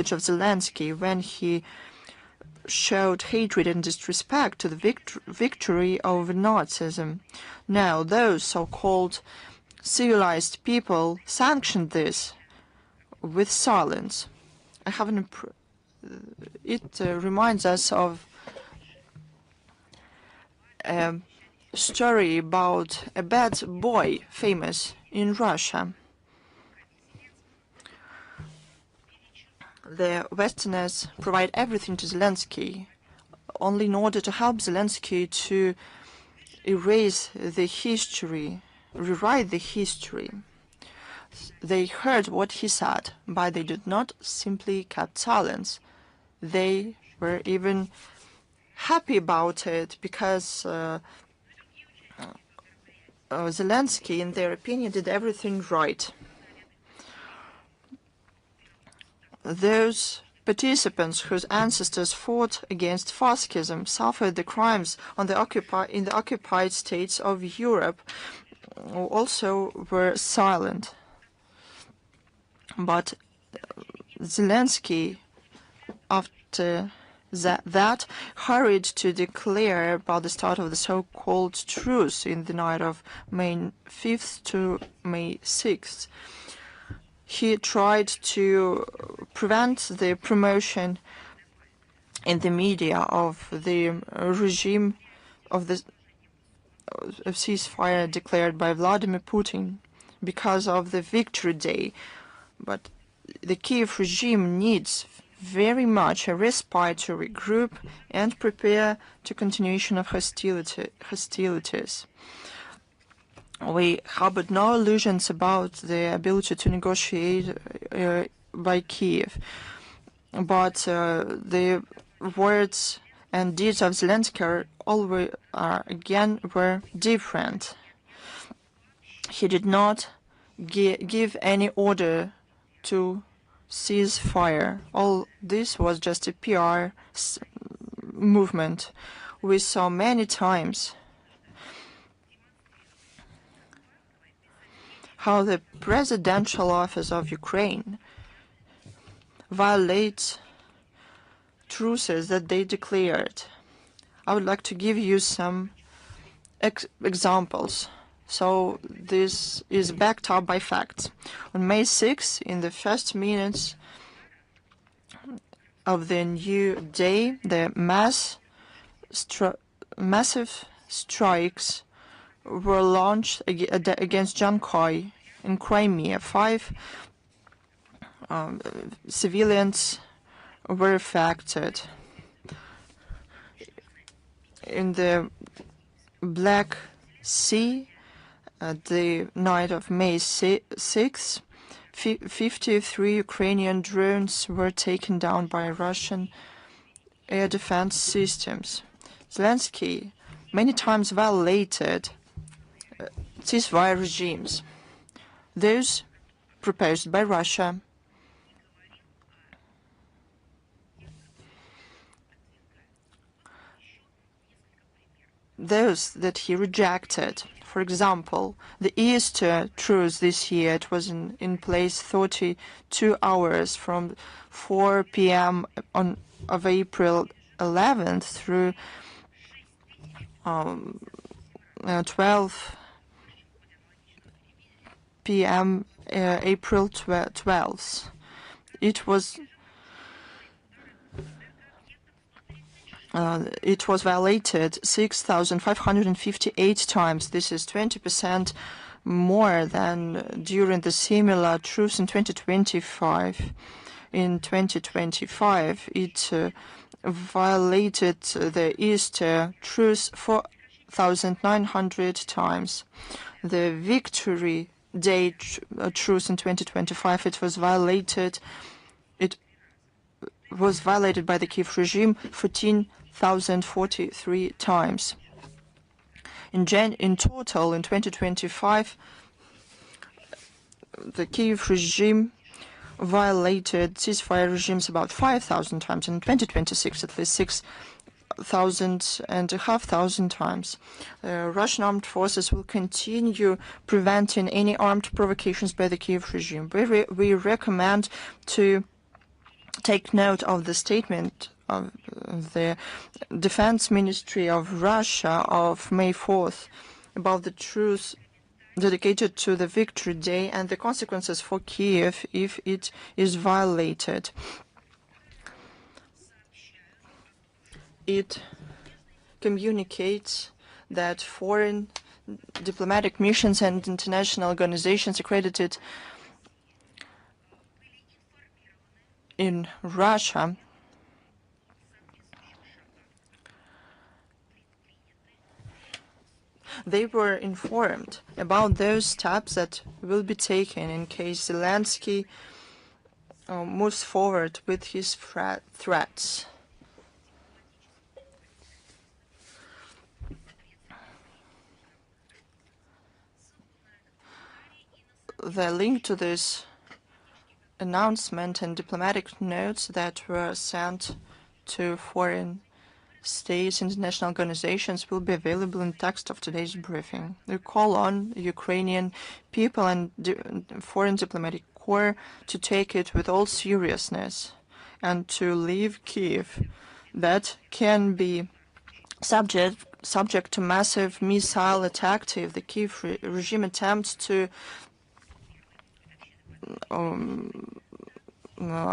of Zelensky when he showed hatred and disrespect to the victory over Nazism. Now, those so-called civilized people sanctioned this with silence. It reminds us of a story about a bad boy famous in Russia. The Westerners provide everything to Zelensky only in order to help Zelensky to erase the history, rewrite the history. They heard what he said, but they did not simply kept silence. They were even happy about it because Zelensky, in their opinion, did everything right. Those participants whose ancestors fought against fascism suffered the crimes in the occupied states of Europe also were silent. But Zelensky, after that, hurried to declare about the start of the so-called truce in the night of May 5th to May 6th. He tried to prevent the promotion in the media of the regime of the ceasefire declared by Vladimir Putin because of the Victory Day. But the Kiev regime needs very much a respite to regroup and prepare to continuation of hostilities. We harbored no illusions about the ability to negotiate by Kiev, but the words and deeds of Zelensky again were different. He did not give any order to cease fire. All this was just a PR movement. We saw many times how the presidential office of Ukraine violates truces that they declared. I would like to give you some examples. So this is backed up by facts. On May 6, in the first minutes of the new day, the massive strikes were launched against Jankoy in Crimea. 5 civilians were affected. In the Black Sea, at the night of May 6, 53 Ukrainian drones were taken down by Russian air defense systems. Zelensky many times violated ceasefire regimes, those proposed by Russia, those that he rejected. For example, the Easter truce this year, it was in place 32 hours from 4 p.m. of April 11th through 12 p.m. April 12th. It was violated 6,558 times. This is 20% more than during the similar truce in 2025. In 2025, it violated the Easter truce 4,900 times. The Victory Day truce in 2025, it was violated by the Kiev regime 14,043 times. In total, in 2025, the Kiev regime violated ceasefire regimes about 5,000 times. In 2026, at least 6,500 times. Russian armed forces will continue preventing any armed provocations by the Kiev regime. We recommend to take note of the statement of the Defense Ministry of Russia of May 4th about the truce dedicated to the Victory Day and the consequences for Kiev if it is violated. It communicates that foreign diplomatic missions and international organizations accredited in Russia they were informed about those steps that will be taken in case Zelensky moves forward with his threats. The link to this announcement and diplomatic notes that were sent to foreign states, international organizations will be available in text of today's briefing. We call on Ukrainian people and foreign diplomatic corps to take it with all seriousness and to leave Kiev that can be subject to massive missile attack if the Kiev regime attempts to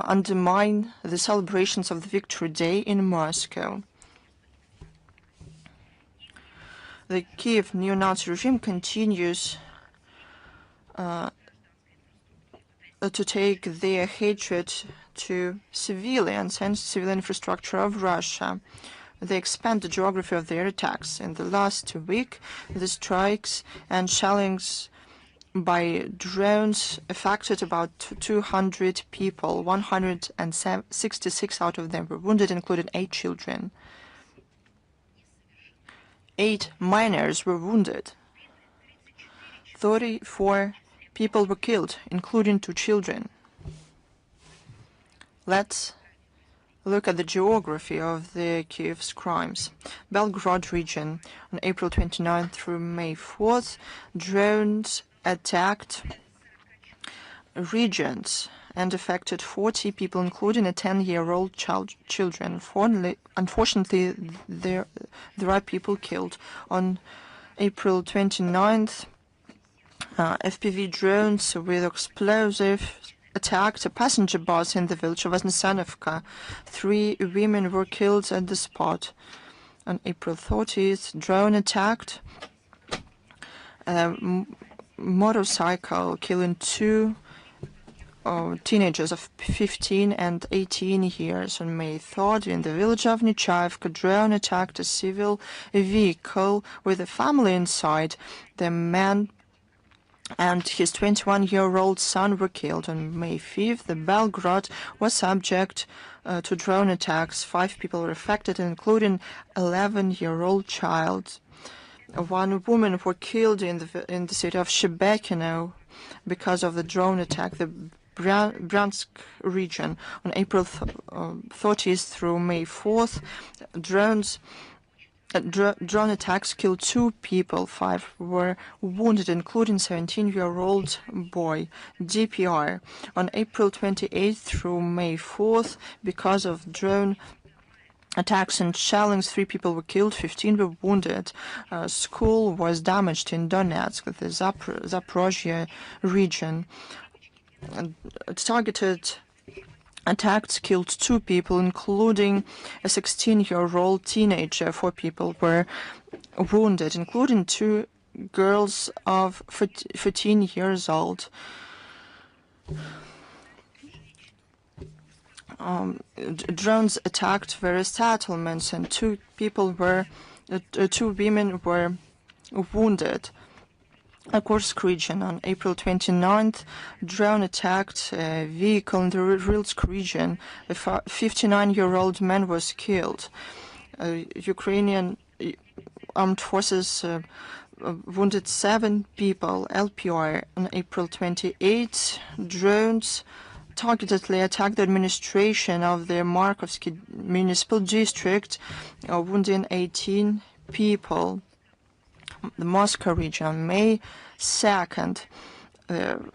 undermine the celebrations of the Victory Day in Moscow. The Kiev neo-Nazi regime continues to take their hatred to civilians and civilian infrastructure of Russia. They expand the geography of their attacks. In the last week, the strikes and shellings by drones affected about 200 people. 166 out of them were wounded, including 8 children. 8 minors were wounded. 34 people were killed, including 2 children. Let's look at the geography of the Kiev's crimes. Belgorod region, on April 29th through May 4th, drones attacked regions and affected 40 people, including a 10-year-old children. Unfortunately, there are people killed. On April 29th, FPV drones with explosives attacked a passenger bus in the village of Vaznesanovka. 3 women were killed at the spot. On April 30th, drone attacked a motorcycle, killing 2 teenagers of 15 and 18 years. On May 3rd, in the village of Nichaevka, drone attacked a civil vehicle with a family inside. The man and his 21-year-old son were killed. On May 5th, the Belgorod was subject to drone attacks. 5 people were affected, including 11-year-old child. 1 woman was killed in the city of Shebekino because of the drone attack. The Bryansk region, on April 30th through May 4th, drone attacks killed 2 people. 5 were wounded, including 17-year-old boy. DPR, on April 28th through May 4th, because of drone attacks and shellings, 3 people were killed, 15 were wounded. A school was damaged in Donetsk, the Zaporozhye region. Targeted attacks killed 2 people, including a 16-year-old teenager. 4 people were wounded, including 2 girls of 14 years old. Drones attacked various settlements, and 2 women were wounded. A Kursk region, on April 29th, drone attacked a vehicle in the Rilsk region. A 59-year-old man was killed. Ukrainian armed forces wounded 7 people. LPR, on April 28th, drones targetedly attacked the administration of the Markovsky municipal district, wounding 18 people. The Moscow region, on May 2nd,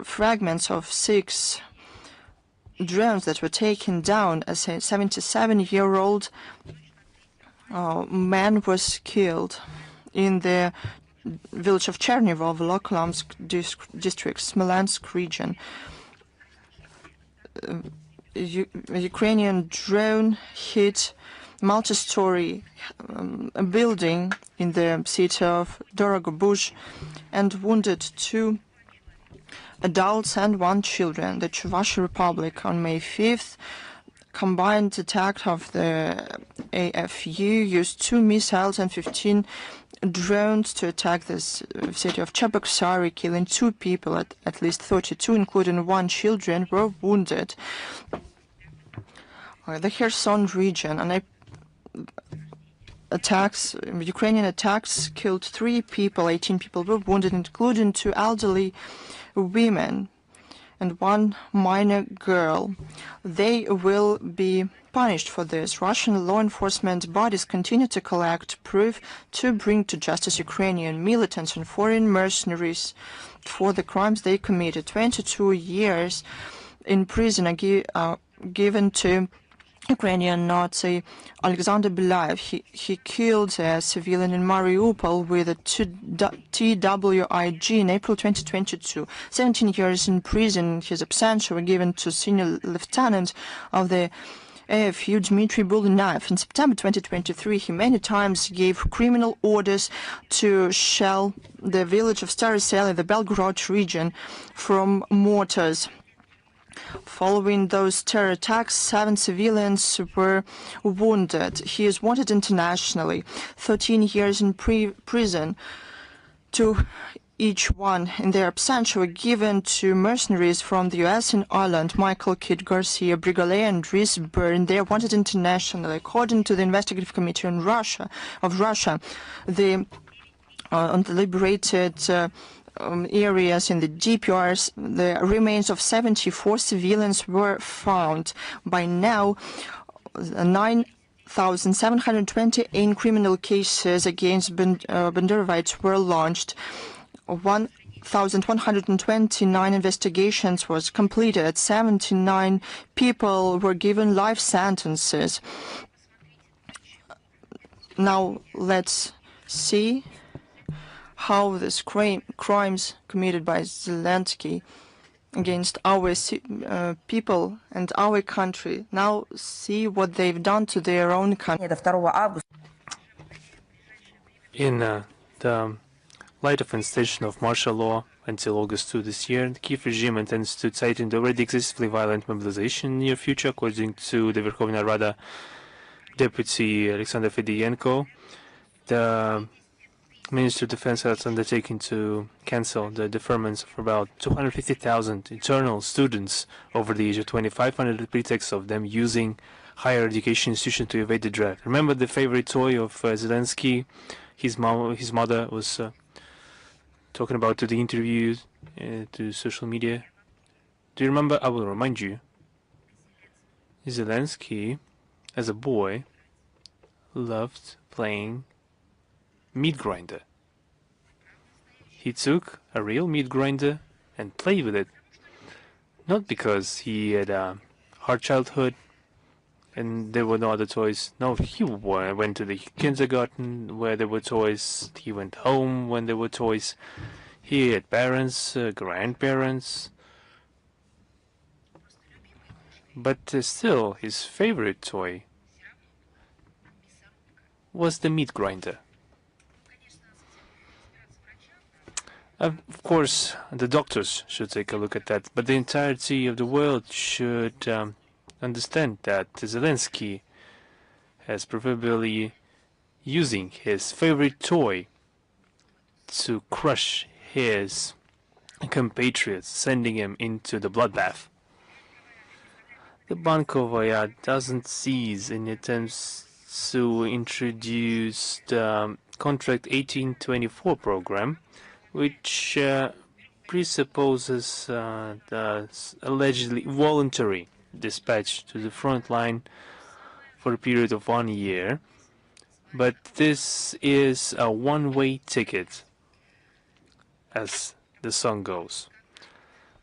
fragments of 6 drones that were taken down. A 77-year-old man was killed in the village of Chernivo of Volokholamsk district, Smolensk region. A Ukrainian drone hit multi-story building in the city of Dorogobush and wounded 2 adults and 1 child. The Chuvashian Republic on May 5th, combined attack of the AFU used 2 missiles and 15 drones to attack this city of Cheboksary, killing 2 people. At least 32, including 1 child, were wounded. The Kherson region, and Ukrainian attacks killed 3 people, 18 people were wounded, including 2 elderly women and 1 minor girl. They will be punished for this. Russian law enforcement bodies continue to collect proof to bring to justice Ukrainian militants and foreign mercenaries for the crimes they committed. 22 years in prison are given to Ukrainian Nazi Alexander Belayev. He killed a civilian in Mariupol with a TWIG in April 2022. 17 years in prison, his absentia were given to senior lieutenant of the AFU Dmitry Bulinaev. In September 2023, he many times gave criminal orders to shell the village of Starosel in the Belgorod region from mortars. Following those terror attacks, 7 civilians were wounded. He is wanted internationally. 13 years in prison to each one. In their absentia were given to mercenaries from the US and Ireland, Michael Kidd Garcia, Brigale, and Dries Byrne. They are wanted internationally. According to the Investigative Committee on Russia, the liberated areas in the DPRs, the remains of 74 civilians were found. By now, 9,728 criminal cases against Banderovites were launched. 1,129 investigations was completed. 79 people were given life sentences. Now let's see how these crimes committed by Zelensky against our people and our country. Now see what they've done to their own country. In the light of installation of martial law until August 2 this year, the Kiev regime intends to tighten the already excessively violent mobilization in the near future, according to the Verkhovna Rada Deputy Alexander Fedorenko. The Ministry of Defense has undertaken to cancel the deferments of about 250,000 internal students over the age of 25 under the pretext of them using higher education institutions to evade the draft. Remember the favorite toy of Zelensky? His mother was talking about to the interviews, to social media. Do you remember? I will remind you. Zelensky, as a boy, loved playing meat grinder. He took a real meat grinder and played with it. Not because he had a hard childhood and there were no other toys. No, he went to the kindergarten where there were toys. He went home when there were toys. He had parents, grandparents. But still, his favorite toy was the meat grinder. Of course, the doctors should take a look at that, but the entirety of the world should understand that Zelensky is proverbially using his favorite toy to crush his compatriots, sending him into the bloodbath. The Bankovaya doesn't cease in attempts to introduce the Contract 1824 program, which presupposes the allegedly voluntary dispatch to the front line for a period of 1 year. But this is a one-way ticket, as the song goes.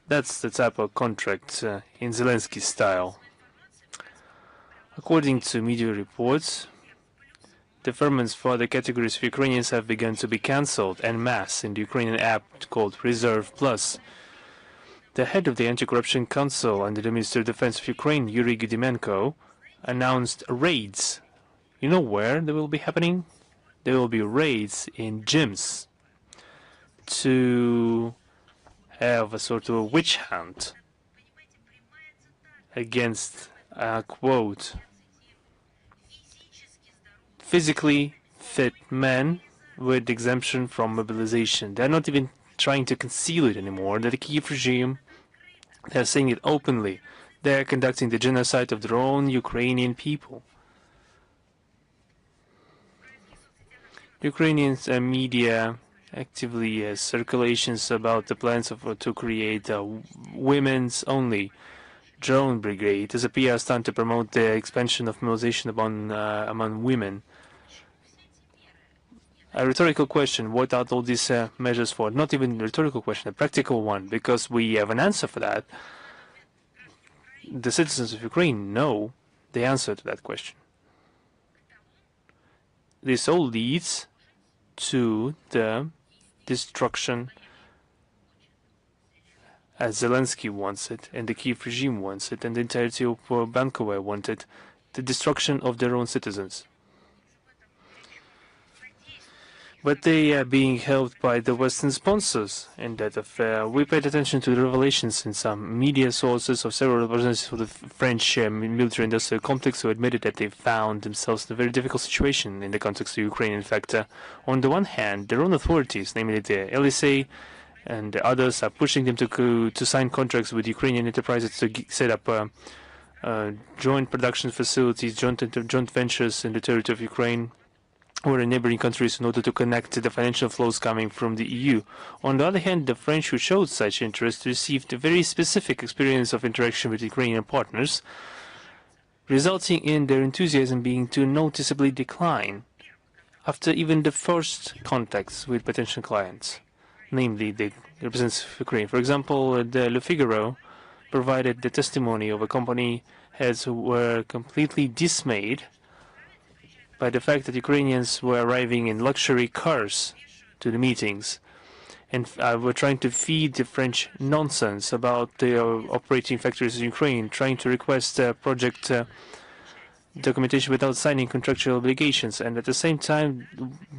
That's the type of contract in Zelensky style. According to media reports, deferments for other categories of Ukrainians have begun to be cancelled en masse in the Ukrainian app called Reserve Plus. The head of the Anti-Corruption Council under the Minister of Defense of Ukraine, Yuri Gudimenko, announced raids. You know where they will be happening? There will be raids in gyms to have a sort of a witch hunt against, quote, physically fit men with exemption from mobilization. They're not even trying to conceal it anymore. The Kyiv regime, they're saying it openly. They're conducting the genocide of their own Ukrainian people. Ukrainian media actively has circulations about the plans to create a women's only drone brigade as a PR stunt to promote the expansion of mobilization among women. A rhetorical question, what are all these measures for? Not even a rhetorical question, a practical one, because we have an answer for that. The citizens of Ukraine know the answer to that question. This all leads to the destruction as Zelensky wants it, and the Kyiv regime wants it, and the entirety of Bankova want it, the destruction of their own citizens. But they are being helped by the Western sponsors in that affair. We paid attention to the revelations in some media sources of several representatives of the French military-industrial complex who admitted that they found themselves in a very difficult situation in the context of Ukraine. In fact, on the one hand, their own authorities, namely the Elysee and the others, are pushing them to sign contracts with Ukrainian enterprises to set up joint production facilities, joint ventures in the territory of Ukraine or in neighboring countries in order to connect the financial flows coming from the EU. On the other hand, the French who showed such interest received a very specific experience of interaction with Ukrainian partners, resulting in their enthusiasm being to noticeably decline after even the first contacts with potential clients, namely the representatives of Ukraine. For example, the Le Figaro provided the testimony of a company heads who were completely dismayed by the fact that Ukrainians were arriving in luxury cars to the meetings and were trying to feed the French nonsense about the operating factories in Ukraine, trying to request project documentation without signing contractual obligations, and at the same time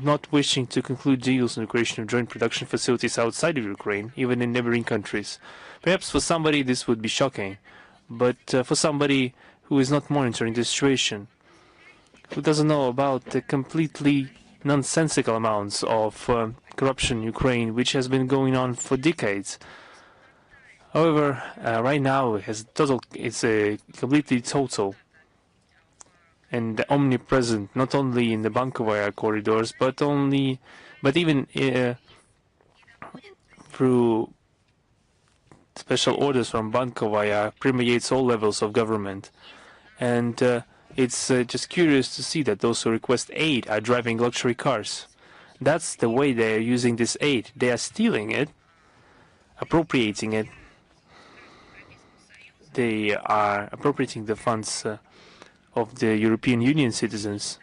not wishing to conclude deals on the creation of joint production facilities outside of Ukraine, even in neighboring countries. Perhaps for somebody this would be shocking, but for somebody who is not monitoring the situation, who doesn't know about the completely nonsensical amounts of corruption in Ukraine, which has been going on for decades. However, right now it's a completely total and omnipresent, not only in the Bankovaya corridors, but even through special orders from Bankovaya, permeates all levels of government. And it's just curious to see that those who request aid are driving luxury cars. That's the way they are using this aid. They are stealing it, appropriating it. They are appropriating the funds of the European Union citizens.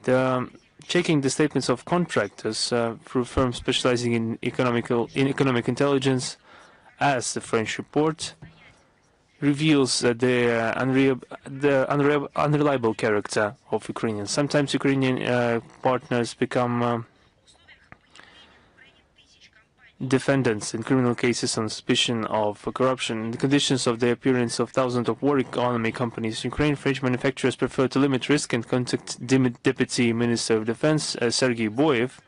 They're checking the statements of contractors through firms specializing in economic intelligence, as the French report reveals the unreliable character of Ukrainians. Sometimes Ukrainian partners become defendants in criminal cases on suspicion of corruption. In the conditions of the appearance of thousands of war economy companies in Ukraine, French manufacturers prefer to limit risk and contact Deputy Minister of Defense Sergei Boyev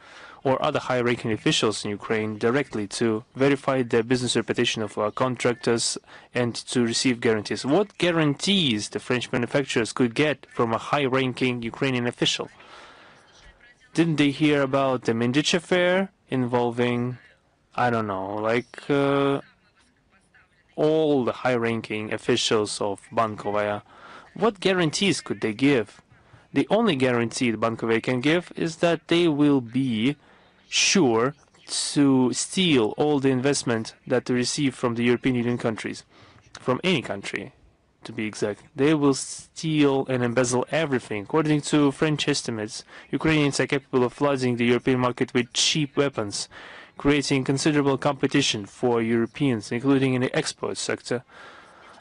or other high-ranking officials in Ukraine directly to verify the business reputation of our contractors and to receive guarantees. What guarantees the French manufacturers could get from a high-ranking Ukrainian official? Didn't they hear about the Mindich affair involving, I don't know, like all the high-ranking officials of Bankovaya? What guarantees could they give? The only guarantee the Bankovaya can give is that they will be sure to steal all the investment that they receive from the European Union countries, from any country, to be exact. They will steal and embezzle everything. According to French estimates, Ukrainians are capable of flooding the European market with cheap weapons, creating considerable competition for Europeans, including in the export sector.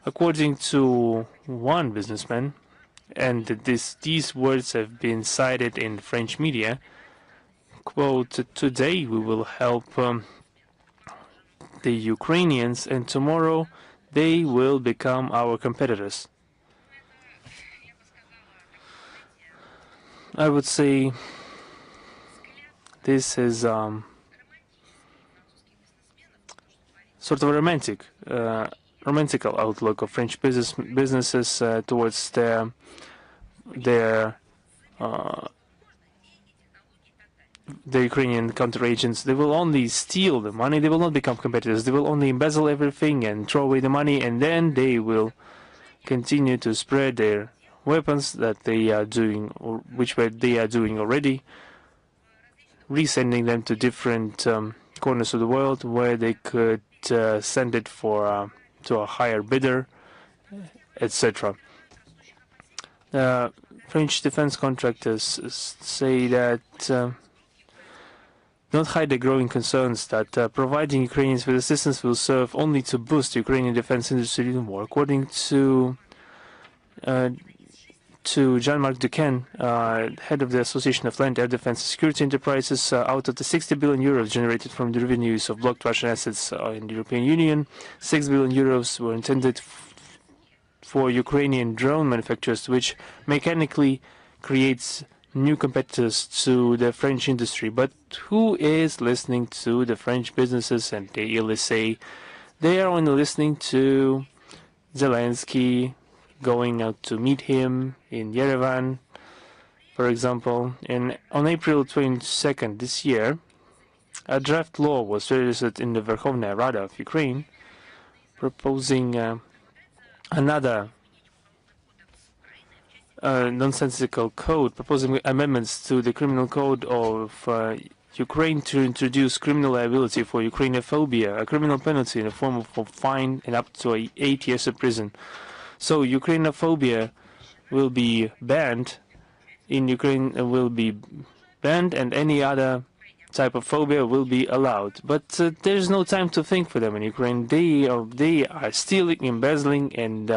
According to one businessman, and these words have been cited in French media, quote, "Today we will help the Ukrainians, and tomorrow they will become our competitors." I would say this is sort of a romantical outlook of French businesses towards the Ukrainian counteragents. They will only steal the money. They will not become competitors. They will only embezzle everything and throw away the money, and then they will continue to spread their weapons that they are doing, or which they are doing already, resending them to different corners of the world where they could send it for to a higher bidder, etc. French defense contractors say that don't hide the growing concerns that providing Ukrainians with assistance will serve only to boost Ukrainian defense industry even more. According to Jean-Marc Duquesne, head of the Association of Land, Air Defense and Security Enterprises, out of the 60 billion euros generated from the revenues of blocked Russian assets in the European Union, 6 billion euros were intended for Ukrainian drone manufacturers, which mechanically creates new competitors to the French industry. But who is listening to the French businesses and the LSA? They are only listening to Zelensky, going out to meet him in Yerevan, for example. And on April 22nd this year, a draft law was registered in the Verkhovna Rada of Ukraine, proposing another nonsensical code, proposing amendments to the criminal code of Ukraine to introduce criminal liability for Ukrainophobia, a criminal penalty in the form of a fine and up to 8 years of prison. So Ukrainophobia will be banned in Ukraine, and any other type of phobia will be allowed. But there's no time to think for them in Ukraine. They are stealing, embezzling, and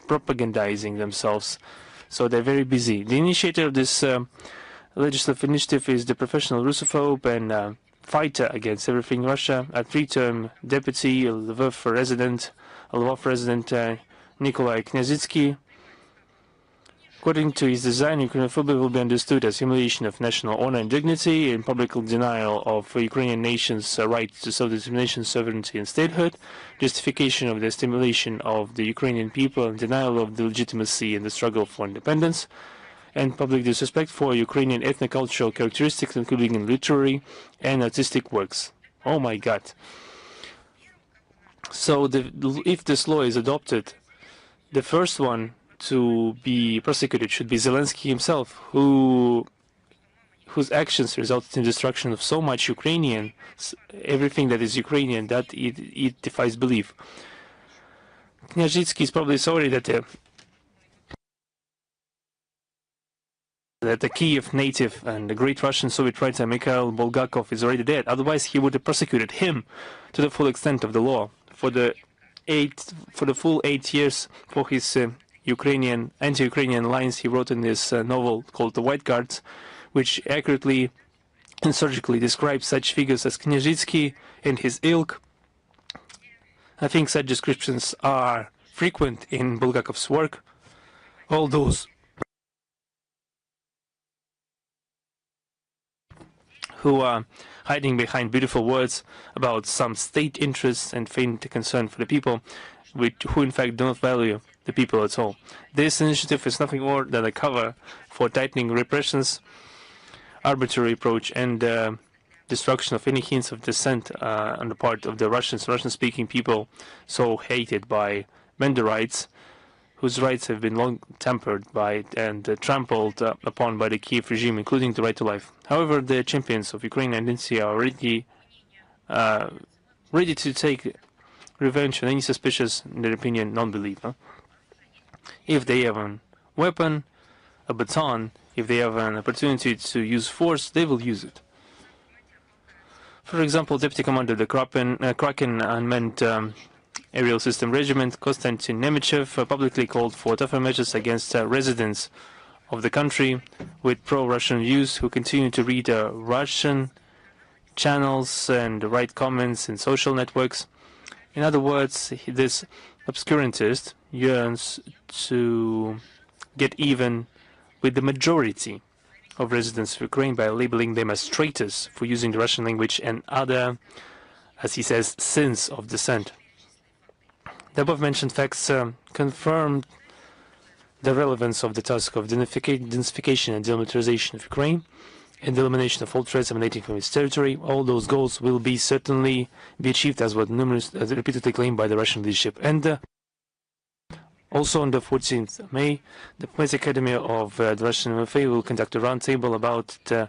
propagandizing themselves. So they're very busy. The initiator of this legislative initiative is the professional Russophobe and fighter against everything Russia, a three-term deputy, a Lvov resident Nikolai Knyazhitsky. According to his design, Ukrainophobia will be understood as humiliation of national honor and dignity, and public denial of Ukrainian nation's right to self-determination, sovereignty, and statehood, justification of the stimulation of the Ukrainian people, and denial of the legitimacy in the struggle for independence, and public disrespect for Ukrainian ethnocultural characteristics, including in literary and artistic works. Oh my God. So if this law is adopted, the first one to be prosecuted should be Zelensky himself, whose actions resulted in destruction of so much Ukrainian, everything that is Ukrainian, that it defies belief. Knyazhitsky is probably sorry that the Kiev native and the great Russian Soviet writer Mikhail Bulgakov is already dead. Otherwise, he would have prosecuted him to the full extent of the law for the full 8 years for his anti-Ukrainian lines he wrote in this novel called The White Guards, which accurately and surgically describes such figures as Knyazhitsky and his ilk. I think such descriptions are frequent in Bulgakov's work. All those who are hiding behind beautiful words about some state interests and faint concern for the people, who in fact do not value the people at all. This initiative is nothing more than a cover for tightening repressions, arbitrary approach, and destruction of any hints of dissent on the part of the Russian-speaking people, so hated by Benderites, whose rights have been long tempered by and trampled upon by the Kiev regime, including the right to life. However, the champions of Ukrainian identity are already ready to take revenge on any suspicious, in their opinion, non-believer. If they have a weapon, a baton, if they have an opportunity to use force, they will use it. For example, Deputy Commander of the Kraken Unmanned Aerial System Regiment, Konstantin Nemechev, publicly called for tougher measures against residents of the country with pro-Russian views who continue to read Russian channels and write comments in social networks. In other words, this obscurantist yearns to get even with the majority of residents of Ukraine by labeling them as traitors for using the Russian language and other, as he says, sins of descent. The above-mentioned facts confirm the relevance of the task of denazification and demilitarization of Ukraine and the elimination of all threats emanating from its territory. All those goals will certainly be achieved, as repeatedly claimed by the Russian leadership. And also on the 14th of May, the Police Academy of the Russian MFA will conduct a roundtable about the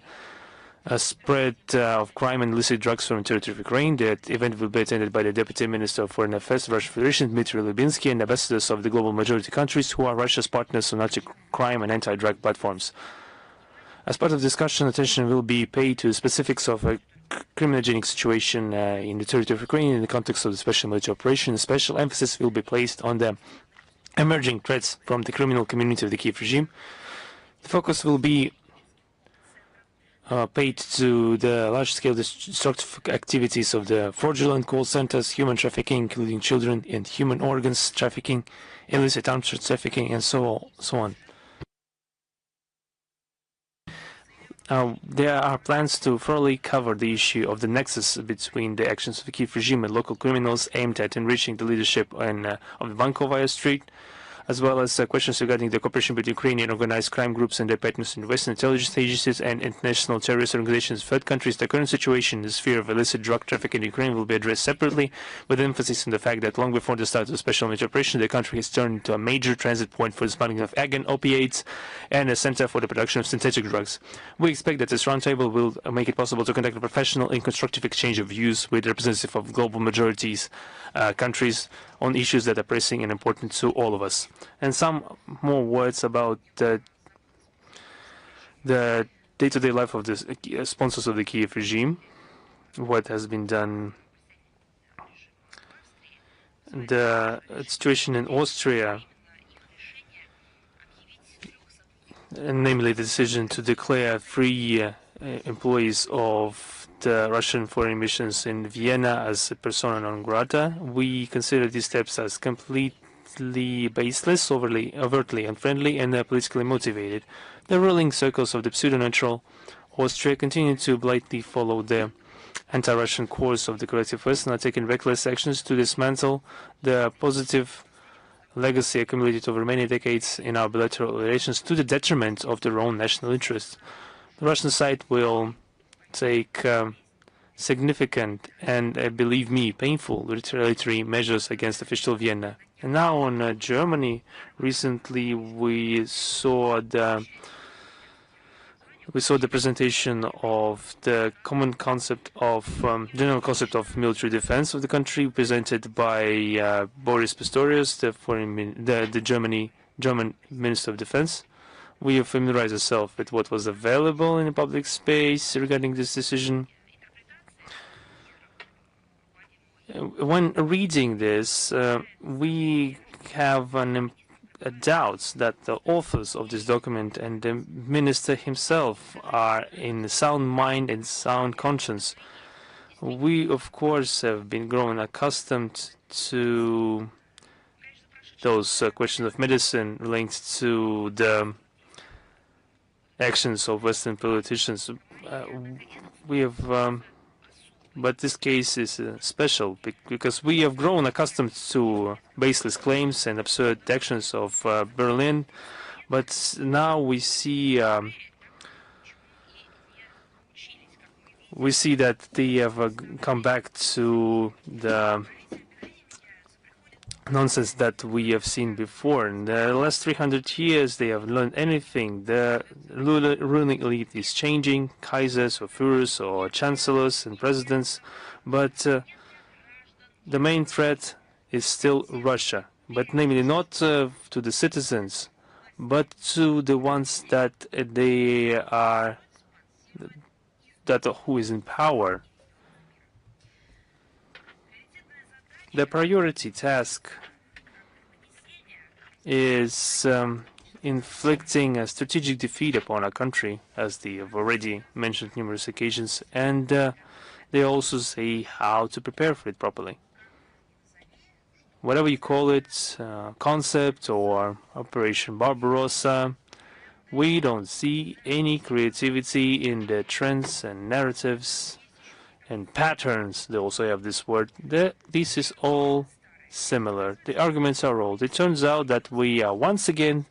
spread of crime and illicit drugs from the territory of Ukraine. That event will be attended by the Deputy Minister of Foreign Affairs of the Russian Federation, Dmitry Lubinsky, and ambassadors of the global majority countries who are Russia's partners on anti-crime and anti-drug platforms. As part of the discussion, attention will be paid to the specifics of a criminogenic situation in the territory of Ukraine in the context of the special military operation. Special emphasis will be placed on the emerging threats from the criminal community of the Kiev regime. The focus will be paid to the large-scale destructive activities of the fraudulent call centers, human trafficking, including children, and human organs trafficking, illicit arms trafficking, and so on. There are plans to thoroughly cover the issue of the nexus between the actions of the Kiev regime and local criminals aimed at enriching the leadership of the Bankovaya Street, as well as questions regarding the cooperation between Ukrainian organized crime groups and their partners in Western intelligence agencies and international terrorist organizations in third countries. The current situation in the sphere of illicit drug trafficking in Ukraine will be addressed separately, with emphasis on the fact that long before the start of the special military operation, the country has turned into a major transit point for the smuggling of again opiates and a center for the production of synthetic drugs. We expect that this roundtable will make it possible to conduct a professional and constructive exchange of views with representatives of global majorities countries on issues that are pressing and important to all of us. And some more words about the day-to-day life of the sponsors of the Kiev regime, what has been done. The situation in Austria, and namely the decision to declare free employees of the Russian foreign missions in Vienna as persona non grata. We consider these steps as completely baseless, overtly unfriendly, and politically motivated. The ruling circles of the pseudo-neutral Austria continue to blindly follow the anti-Russian course of the collective West and are taking reckless actions to dismantle the positive legacy accumulated over many decades in our bilateral relations to the detriment of their own national interests. The Russian side will take significant and, believe me, painful retaliatory measures against official Vienna. And now on Germany, recently we saw the presentation of the common concept of general concept of military defense of the country, presented by Boris Pistorius, the German Minister of Defense. We have familiarized ourselves with what was available in the public space regarding this decision. When reading this, we have doubts that the authors of this document and the minister himself are in sound mind and sound conscience. We, of course, have been grown accustomed to those questions of medicine linked to the actions of Western politicians. We have, but this case is special because we have grown accustomed to baseless claims and absurd actions of Berlin, but now we see that they have come back to the nonsense that we have seen before. In the last 300 years, they have learned anything. The ruling elite is changing, kaisers or führers or chancellors and presidents, but the main threat is still Russia, but namely not to the citizens, but to the ones that who is in power. The priority task is inflicting a strategic defeat upon a country, as they have already mentioned numerous occasions, and they also say how to prepare for it properly. Whatever you call it, concept or Operation Barbarossa, we don't see any creativity in the trends and narratives and patterns. They also have this word. This is all similar. The arguments are old. It turns out that we are once again,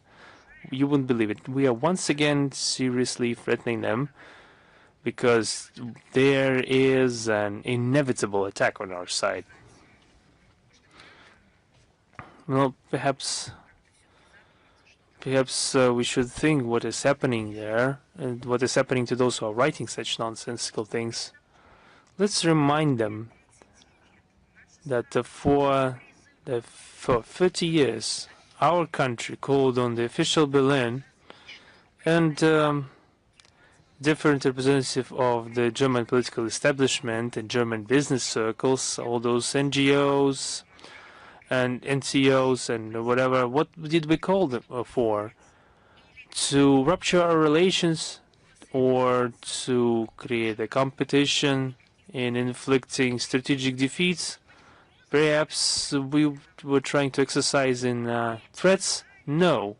you wouldn't believe it, we are once again seriously threatening them because there is an inevitable attack on our side. Well, perhaps we should think what is happening there and what is happening to those who are writing such nonsensical things. Let's remind them that for 30 years, our country called on the official Berlin and different representatives of the German political establishment and German business circles, all those NGOs and NCOs and whatever, what did we call them for? To rupture our relations or to create a competition in inflicting strategic defeats? Perhaps we were trying to exercise in threats? No.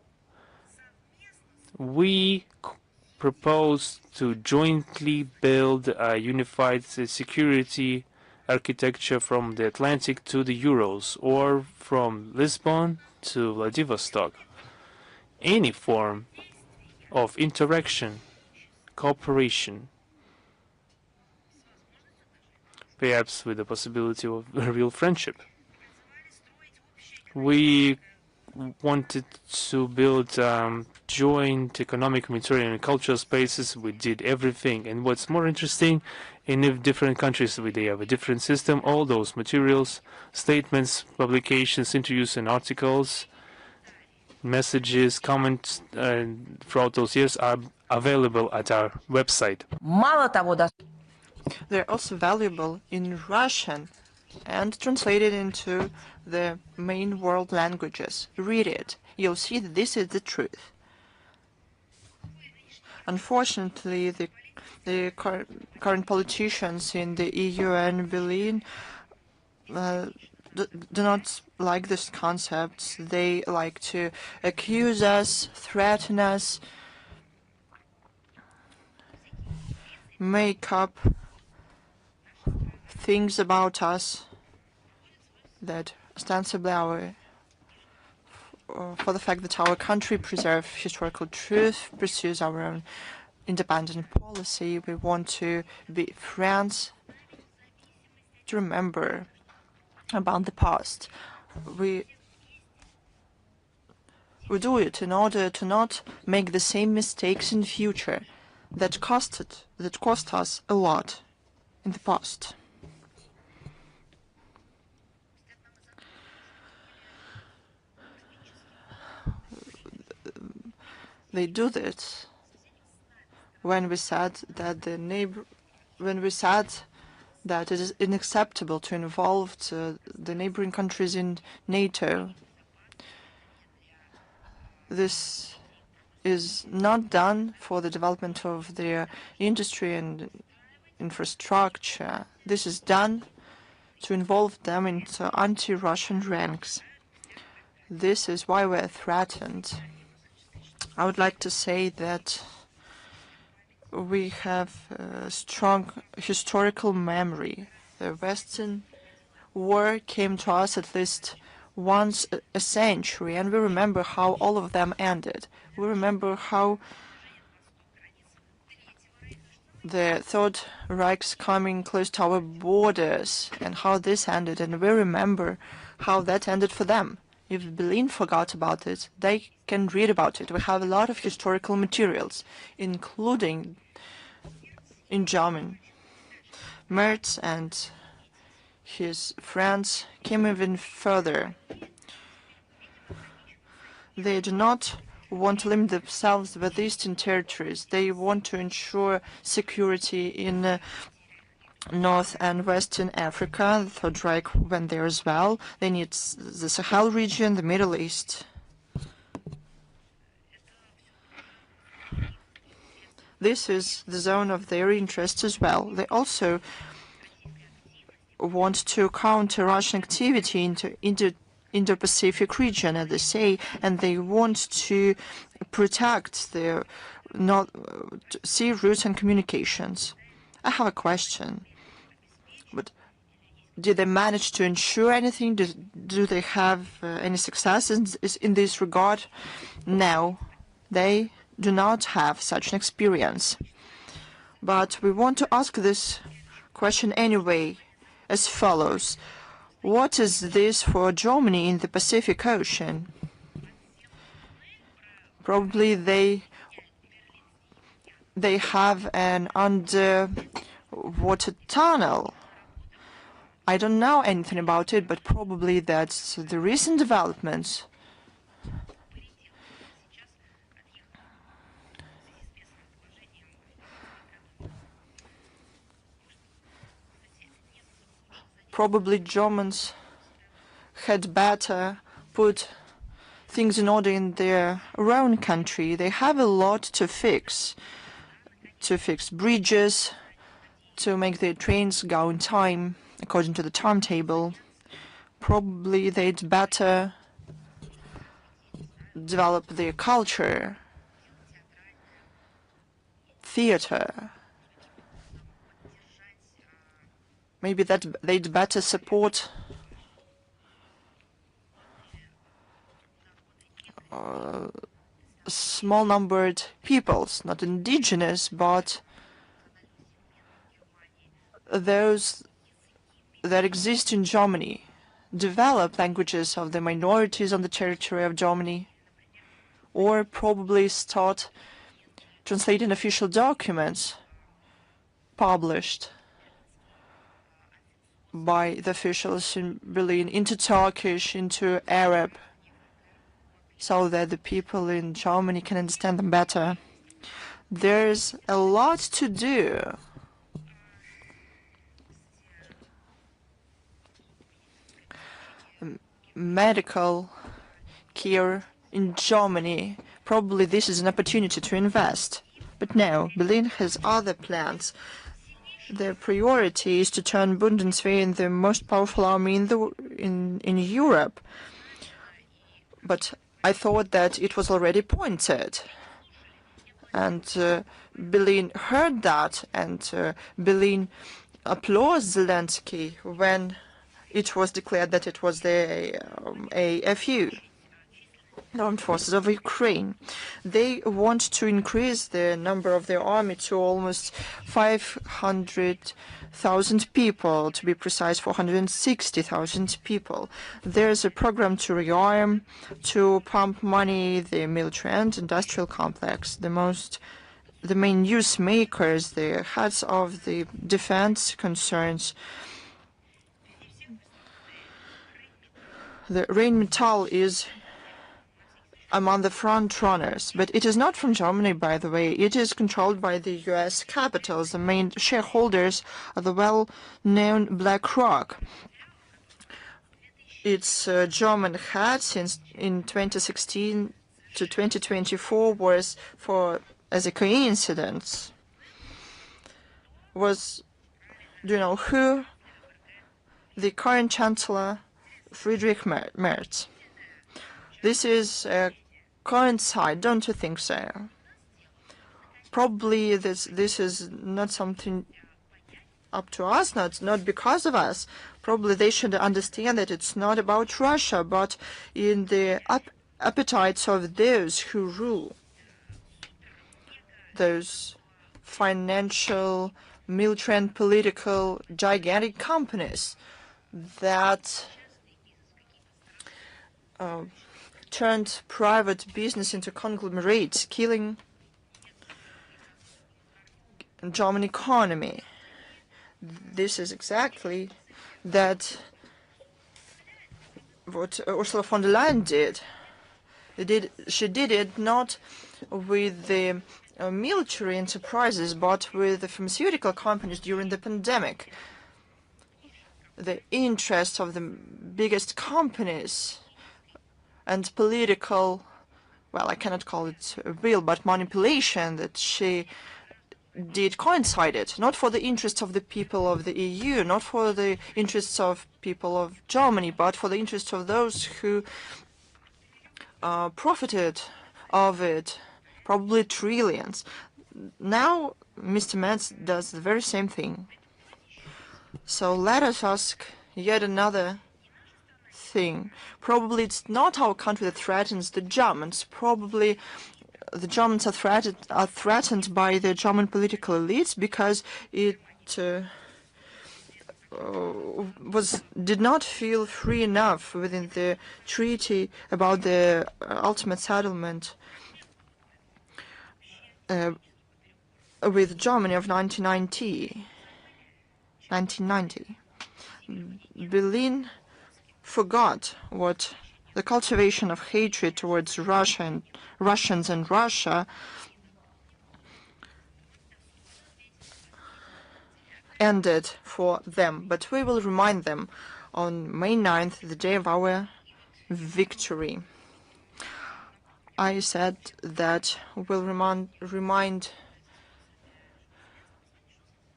We propose to jointly build a unified security architecture from the Atlantic to the Urals, or from Lisbon to Vladivostok. Any form of interaction, cooperation, perhaps with the possibility of a real friendship. We wanted to build joint economic, military, and cultural spaces. We did everything. And what's more interesting, in different countries they have a different system. All those materials, statements, publications, interviews, and articles, messages, comments throughout those years are available at our website. They're also valuable in Russian and translated into the main world languages. Read it. You'll see that this is the truth. Unfortunately, the current politicians in the EU and Berlin do not like this concept. They like to accuse us, threaten us, make up things about us that ostensibly for the fact that our country preserves historical truth, pursues our own independent policy. We want to be friends, to remember about the past. We do it in order to not make the same mistakes in future that cost us a lot in the past. They do this when we said that it is unacceptable to involve the neighboring countries in NATO. This is not done for the development of their industry and infrastructure. This is done to involve them into anti-Russian ranks. This is why we're threatened. I would like to say that we have a strong historical memory. The Western war came to us at least once a century, and we remember how all of them ended. We remember how the Third Reich's coming close to our borders and how this ended, and we remember how that ended for them. If Berlin forgot about it, they can read about it. We have a lot of historical materials, including in German. Merz and his friends came even further. They do not want to limit themselves with eastern territories. They want to ensure security in North and Western Africa. The Third Reich went there as well. They need the Sahel region, the Middle East. This is the zone of their interest as well. They also want to counter Russian activity into Indo-Pacific region, as they say, and they want to protect their sea routes and communications. I have a question. But did they manage to ensure anything? Do they have any successes in this regard? No, they do not have such an experience. But we want to ask this question anyway, as follows. What is this for Germany in the Pacific Ocean? Probably they have an underwater tunnel. I don't know anything about it, but probably that's the recent developments. Probably Germans had better put things in order in their own country. They have a lot to fix bridges, to make their trains go in time according to the timetable. Probably they'd better develop their culture, theater. Maybe that they'd better support small-numbered peoples, not indigenous, but those that exist in Germany. Develop languages of the minorities on the territory of Germany, or probably start translating official documents published by the officials in Berlin into Turkish, into Arab, so that the people in Germany can understand them better. There's a lot to do. Medical care in Germany, probably this is an opportunity to invest. But no, Berlin has other plans. Their priority is to turn Bundeswehr into the most powerful army in Europe. But I thought that it was already pointed. And Berlin heard that, and Berlin applauds Zelensky when it was declared that it was the AFU, the Armed Forces of Ukraine. They want to increase the number of their army to almost 500,000 people, to be precise, 460,000 people. There's a program to rearm, to pump money, the military and industrial complex. The main news makers, the heads of the defense concerns. The Rheinmetall is among the front runners, but it is not from Germany, by the way. It is controlled by the US capitals. The main shareholders are the well-known BlackRock. Its German head since in 2016 to 2024 was, as a coincidence, was, do you know who? The current Chancellor, Friedrich Merz. This is a coincide, don't you think so? Probably this is not something up to us, not because of us. Probably they should understand that it's not about Russia, but in the appetites of those who rule. Those financial, military and political gigantic companies that turned private business into conglomerates, killing the German economy. This is exactly that what Ursula von der Leyen did. She did it not with the military enterprises, but with the pharmaceutical companies during the pandemic. The interests of the biggest companies and political, well, I cannot call it real, but manipulation that she did coincided, not for the interests of the people of the EU, not for the interests of people of Germany, but for the interests of those who profited of it, probably trillions. Now Mr. Metz does the very same thing. So let us ask yet another thing. Probably it's not our country that threatens the Germans. Probably the Germans are threatened by the German political elites because it did not feel free enough within the treaty about the ultimate settlement with Germany of 1990. Berlin forgot what the cultivation of hatred towards Russia and Russians and Russia ended for them. But we will remind them on May 9th, the day of our victory. I said that we'll remind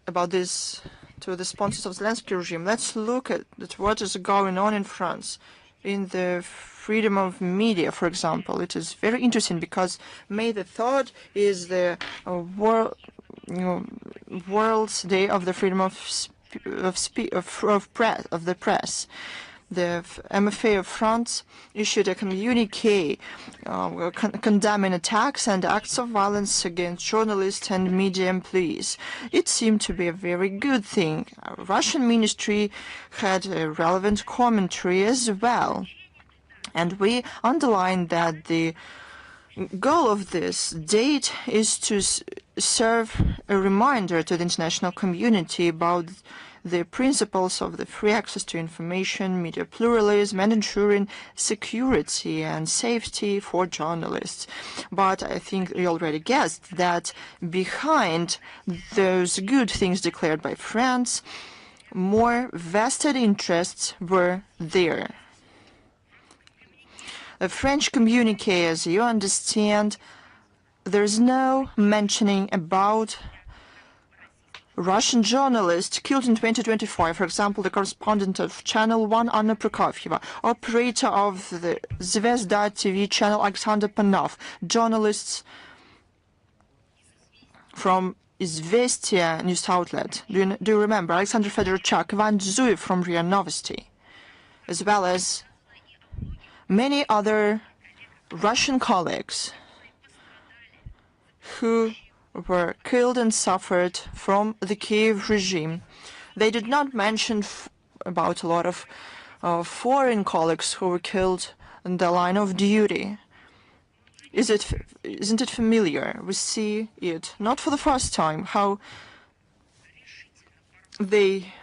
about this to the sponsors of the Zelensky regime. Let's look at what is going on in France. In the freedom of media, for example, it is very interesting because May the 3rd is the World's Day of the Freedom of the Press. The MFA of France issued a communique condemning attacks and acts of violence against journalists and media employees. It seemed to be a very good thing. Our Russian ministry had a relevant commentary as well. And we underlined that the goal of this date is to serve a reminder to the international community about the principles of the free access to information, media pluralism, and ensuring security and safety for journalists. But I think you already guessed that behind those good things declared by France, more vested interests were there. A French communique, as you understand, there's no mentioning about Russian journalists killed in 2025, for example, the correspondent of Channel 1, Anna Prokofyeva, operator of the Zvezda TV channel, Alexander Panov, journalists from Izvestia news outlet. Do you remember? Alexander Fedorchuk, Ivan Zuev from RIA Novosti, as well as many other Russian colleagues who were killed and suffered from the Kiev regime. They did not mention about a lot of foreign colleagues who were killed in the line of duty. Isn't it familiar? We see it, not for the first time, how they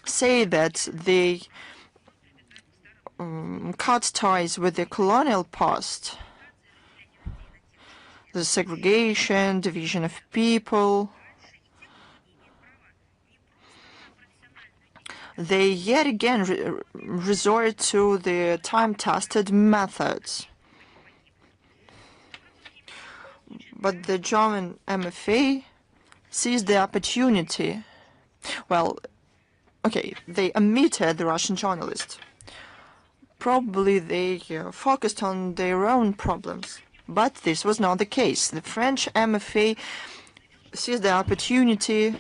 say that they cut ties with the colonial past. The segregation, division of people. They yet again resort to the time-tested methods. But the German MFA seized the opportunity. Well, okay, they omitted the Russian journalist. Probably they focused on their own problems. But this was not the case. The French MFA seized the opportunity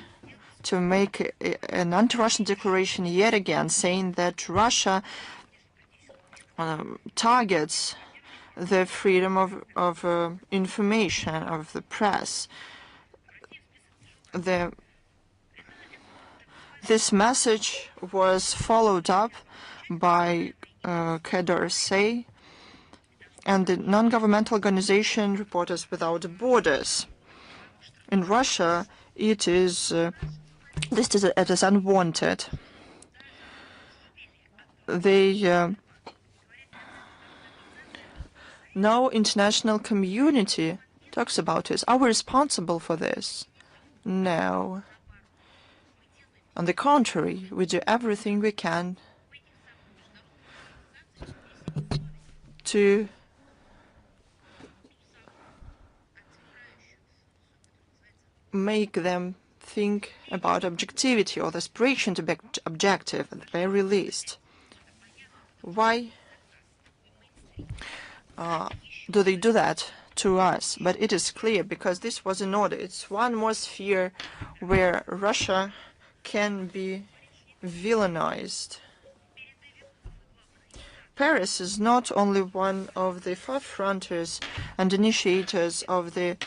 to make an anti-Russian declaration yet again, saying that Russia targets the freedom of information, of the press. This message was followed up by KDRC, and the non-governmental organization Reporters Without Borders. In Russia, it is listed as unwanted. No international community talks about this. Are we responsible for this? No. On the contrary, we do everything we can to make them think about objectivity or the aspiration to be objective at the very least. Why do they do that to us? But it is clear, because this was in order. It's one more sphere where Russia can be villainized. Paris is not only one of the forefronters and initiators of the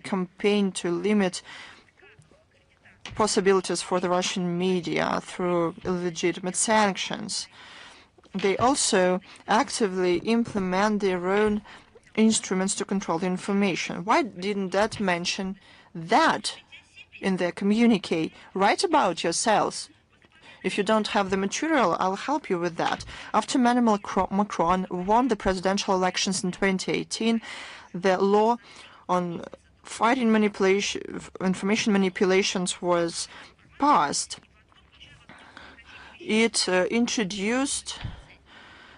campaign to limit possibilities for the Russian media through illegitimate sanctions. They also actively implement their own instruments to control the information. Why didn't that mention that in their communique? Write about yourselves. If you don't have the material, I'll help you with that. After Emmanuel Macron won the presidential elections in 2018, the law on fighting information manipulations was passed. It introduced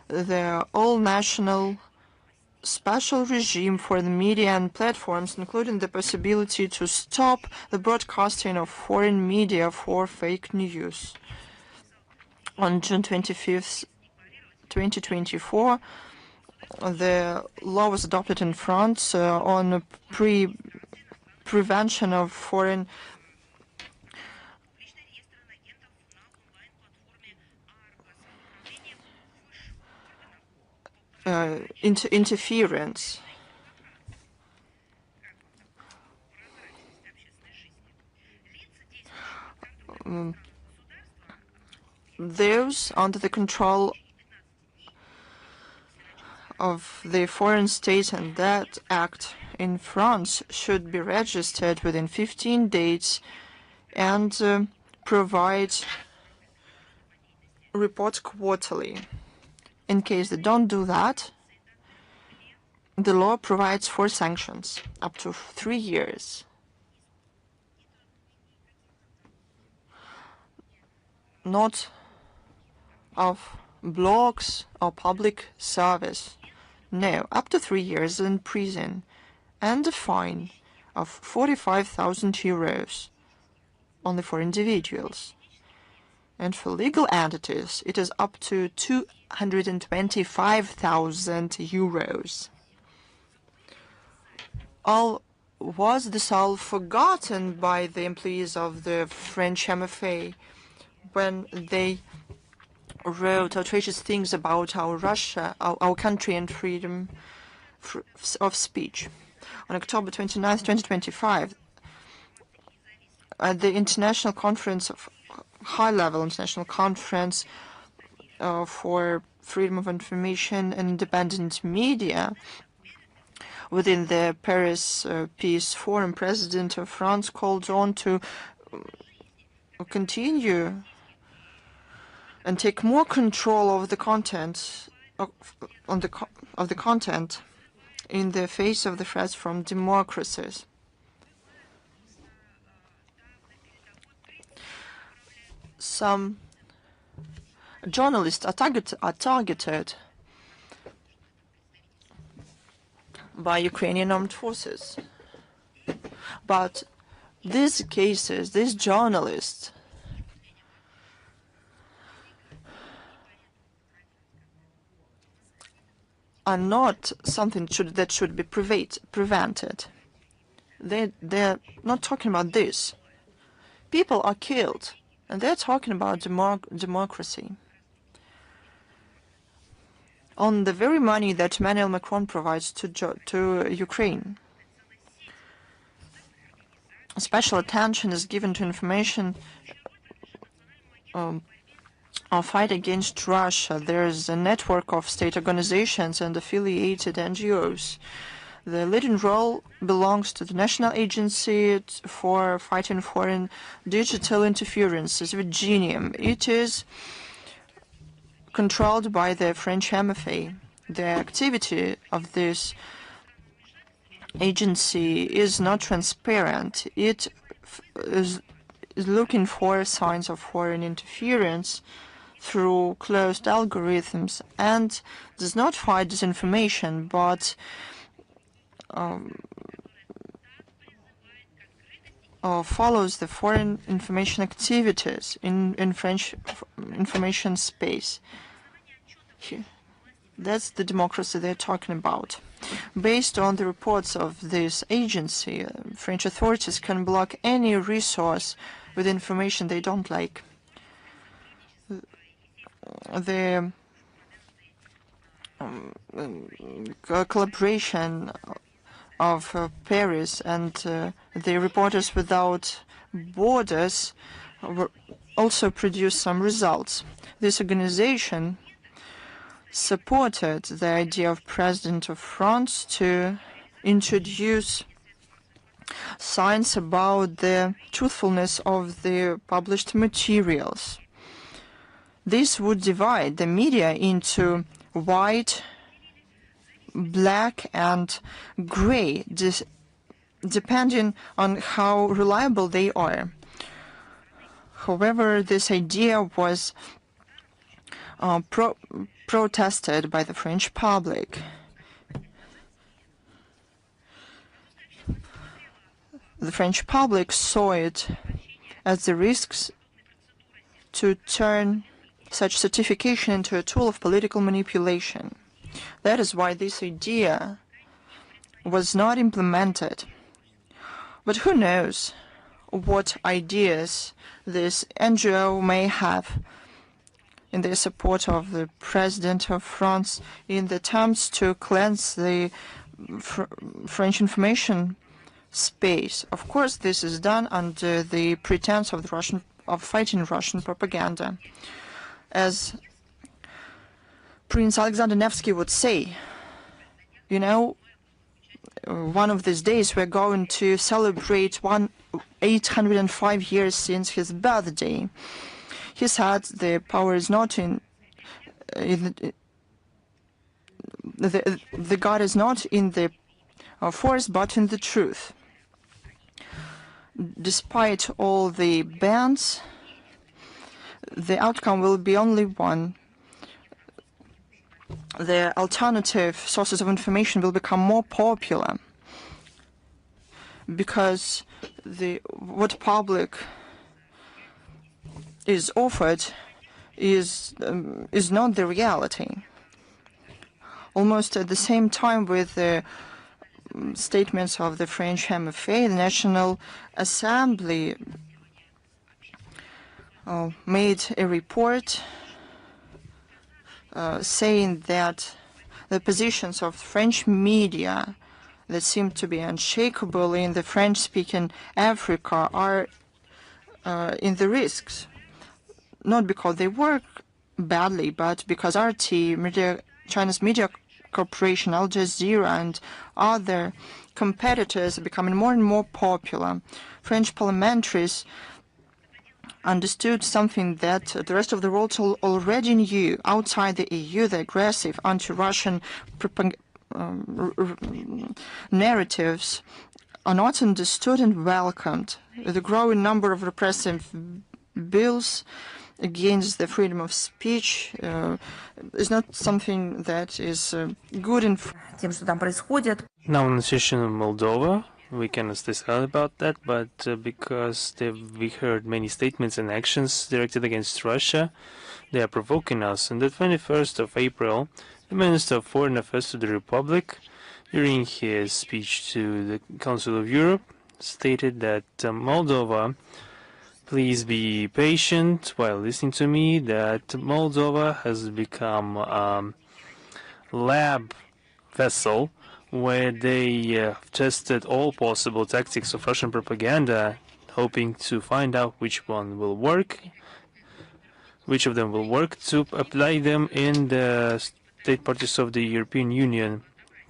the all-national special regime for the media and platforms, including the possibility to stop the broadcasting of foreign media for fake news. On June 25th, 2024, the law was adopted in France on prevention of foreign interference. Those under the control of the Foreign State and Debt Act in France should be registered within 15 days and provide reports quarterly. In case they don't do that, the law provides for sanctions up to 3 years. Not of blogs or public service. No, up to 3 years in prison and a fine of 45,000 euros only for individuals. And for legal entities, it is up to 225,000 euros. Was this all forgotten by the employees of the French MFA when they wrote outrageous things about our country and freedom of speech? On October 29, 2025, at the international conference of high-level international conference for freedom of information and independent media within the Paris Peace Forum, President of France called on to continue and take more control over the content of the content in the face of the threats from democracies. Some journalists are targeted by Ukrainian armed forces. But these cases, these journalists, are not something that should be prevented. They're not talking about this. People are killed, and they're talking about democracy. On the very money that Emmanuel Macron provides to Ukraine. Special attention is given to information fight against Russia. There's a network of state organizations and affiliated NGOs. The leading role belongs to the National Agency for Fighting Foreign Digital Interference, Virginia. It is controlled by the French MFA. The activity of this agency is not transparent. It is looking for signs of foreign interference through closed algorithms and does not fight disinformation, but follows the foreign information activities in French information space. That's the democracy they're talking about. Based on the reports of this agency, French authorities can block any resource with information they don't like. The collaboration of Paris and the Reporters Without Borders also produced some results. This organization supported the idea of President of France to introduce science about the truthfulness of the published materials. This would divide the media into white, black, and gray, depending on how reliable they are. However, this idea was protested by the French public. The French public saw it as the risks to turn such certification into a tool of political manipulation. That is why this idea was not implemented. But who knows what ideas this NGO may have in their support of the President of France in the attempts to cleanse the French information space. Of course, this is done under the pretense of fighting Russian propaganda. As Prince Alexander Nevsky would say, you know, one of these days we're going to celebrate 805 years since his birthday. He said the power is not the God is not in the force, but in the truth. Despite all the bans, the outcome will be only one. The alternative sources of information will become more popular because what public is offered is not the reality. Almost at the same time with the statements of the French MFA, the National Assembly made a report saying that the positions of French media that seem to be unshakable in the French-speaking Africa are in the risks, not because they work badly, but because RT, China's media corporation, Al Jazeera, and other competitors are becoming more and more popular. French parliamentaries understood something that the rest of the world already knew. Outside the EU, the aggressive anti-Russian narratives are not understood and welcomed. The growing number of repressive bills against the freedom of speech is not something that is good in. Now in the situation of Moldova, we cannot stay silent about that, but because we heard many statements and actions directed against Russia, they are provoking us. On the 21st of April, the Minister of Foreign Affairs of the Republic, during his speech to the Council of Europe, stated that Moldova, please be patient while listening to me, that Moldova has become a lab vessel where they tested all possible tactics of Russian propaganda, hoping to find out which one will work which of them will work to apply them in the state parties of the European Union.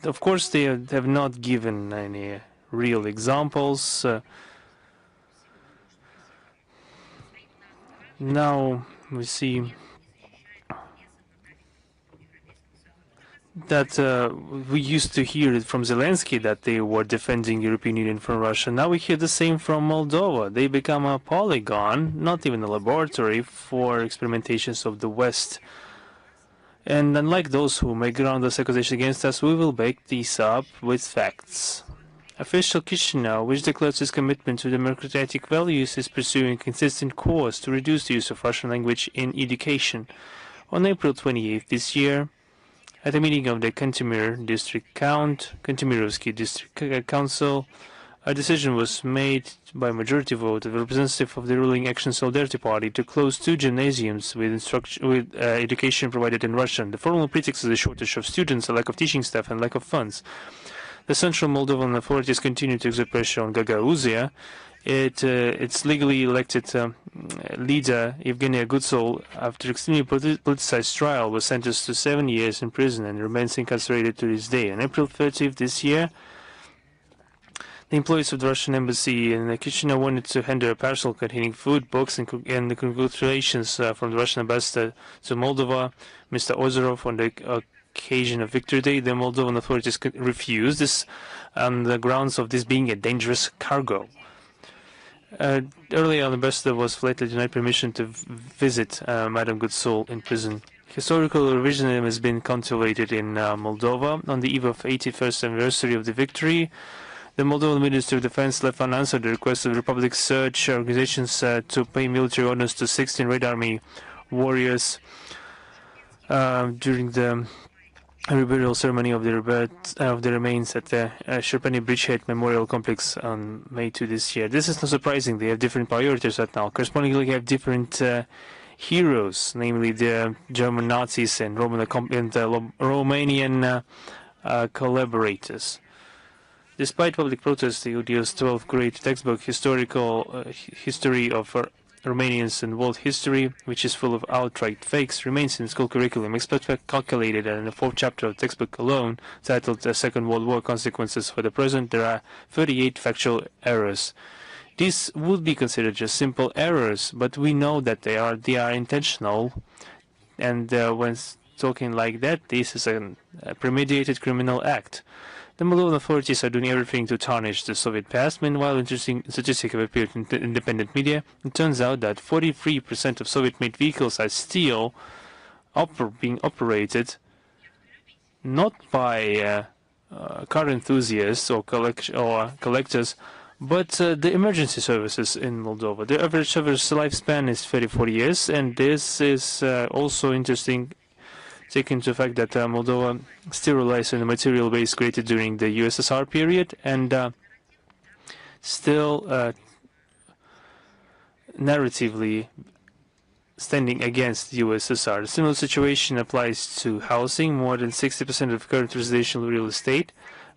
Of course, they have not given any real examples. Now we see that we used to hear it from Zelensky that they were defending European Union from Russia. Now we hear the same from Moldova. They become a polygon, not even a laboratory for experimentations of the West. And unlike those who make groundless accusations against us, we will back these up with facts. Official Chisinau, which declares its commitment to democratic values, is pursuing a consistent course to reduce the use of Russian language in education. On April 28th this year, at a meeting of the Kantemirovsky District Council, a decision was made by majority vote of the representative of the ruling Action Solidarity Party to close 2 gymnasiums with education provided in Russian. The formal pretext is a shortage of students, a lack of teaching staff, and lack of funds. The Central Moldovan authorities continue to exert pressure on Gagauzia. Its legally elected leader, Evgenia Gutsol, after extremely politicized trial, was sentenced to 7 years in prison and remains incarcerated to this day. On April 30th this year, the employees of the Russian embassy in Chisinau wanted to hand a parcel containing food, books, and the congratulations from the Russian ambassador to Moldova, Mr. Ozerov, on the occasion of Victory Day. The Moldovan authorities refused this on the grounds of this being a dangerous cargo. Earlier, the ambassador was flatly denied permission to visit Madame Gutsol in prison. Historical revisionism has been cultivated in Moldova. On the eve of 81st anniversary of the victory, the Moldovan Ministry of Defense left unanswered the request of the Republic's search organizations to pay military honors to 16 Red Army warriors during the reburial ceremony of the remains at the Sherpani Bridgehead Memorial Complex on May 2 this year. This is not surprising. They have different priorities right now. Correspondingly, have different heroes, namely the German Nazis and Romanian collaborators. Despite public protests, the UDL's 12th grade textbook, Historical History of Romanians and World History, which is full of outright fakes, remains in school curriculum. Experts have calculated that in the 4th chapter of the textbook alone, titled The Second World War Consequences for the Present, there are 38 factual errors. These would be considered just simple errors, but we know that they are intentional, and when talking like that, this is a premeditated criminal act. The Moldovan authorities are doing everything to tarnish the Soviet past. Meanwhile, interesting statistics have appeared in independent media. It turns out that 43% of Soviet-made vehicles are still being operated not by car enthusiasts or collectors, but the emergency services in Moldova. The average lifespan is 34 years, and this is also interesting, taking into the fact that Moldova still relies on the material base created during the USSR period and still narratively standing against the USSR. A similar situation applies to housing. More than 60% of current residential real estate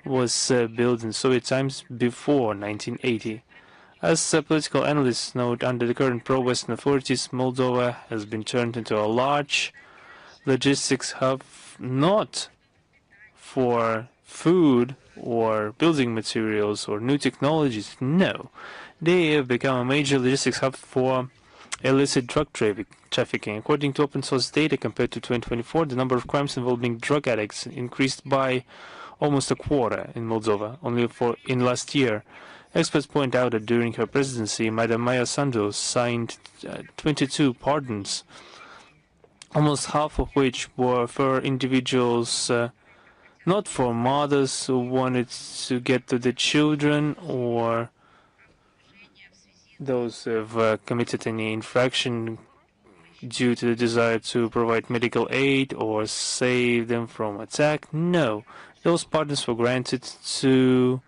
was built in Soviet times before 1980. As political analysts note, under the current pro-Western authorities, Moldova has been turned into a large logistics hub, not for food or building materials or new technologies. No, they have become a major logistics hub for illicit drug trafficking. According to open source data, compared to 2024, the number of crimes involving drug addicts increased by almost a quarter in Moldova, only in last year. Experts point out that during her presidency, Madam Maia Sandu signed 22 pardons, almost half of which were for individuals, not for mothers who wanted to get to the children or those who have committed any infraction due to the desire to provide medical aid or save them from attack. No, those pardons were granted to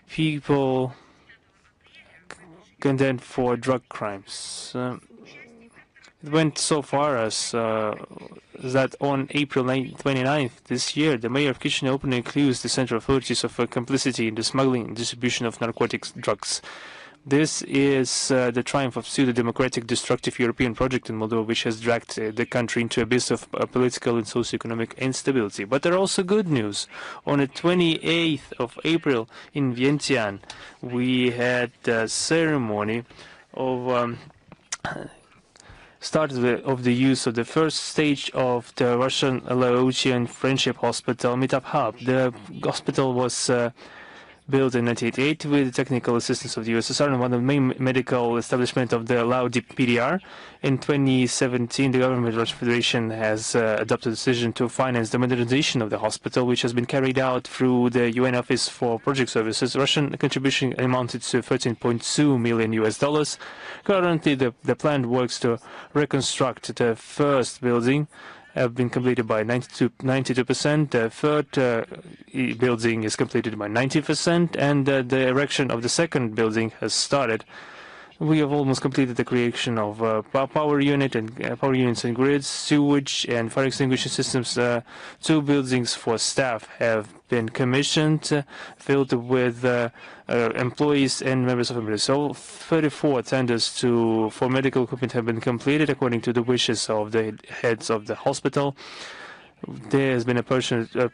people condemned for drug crimes. It went so far as that on April 29th this year, the mayor of Chisinau openly accused the central authorities of complicity in the smuggling and distribution of narcotics drugs. This is the triumph of pseudo-democratic, destructive European project in Moldova, which has dragged the country into a abyss of political and socio-economic instability. But there are also good news. On the 28th of April in Vientiane, we had a ceremony of start of the use of the first stage of the Russian Laotian Friendship Hospital Meetup Hub. The hospital was built in 1988 with the technical assistance of the USSR and one of the main medical establishments of the Lao PDR. In 2017, the government of the Russian Federation has adopted a decision to finance the modernization of the hospital, which has been carried out through the UN Office for Project Services. Russian contribution amounted to $13.2 million US. Currently, the planned works to reconstruct the first building have been completed by 92%. The third building is completed by 90%, and the erection of the second building has started. We have almost completed the creation of power units and grids, sewage and fire extinguishing systems. 2 buildings for staff have been commissioned, filled with employees and members of the family. So 34 tenders for medical equipment have been completed according to the wishes of the heads of the hospital. There has been a purchase of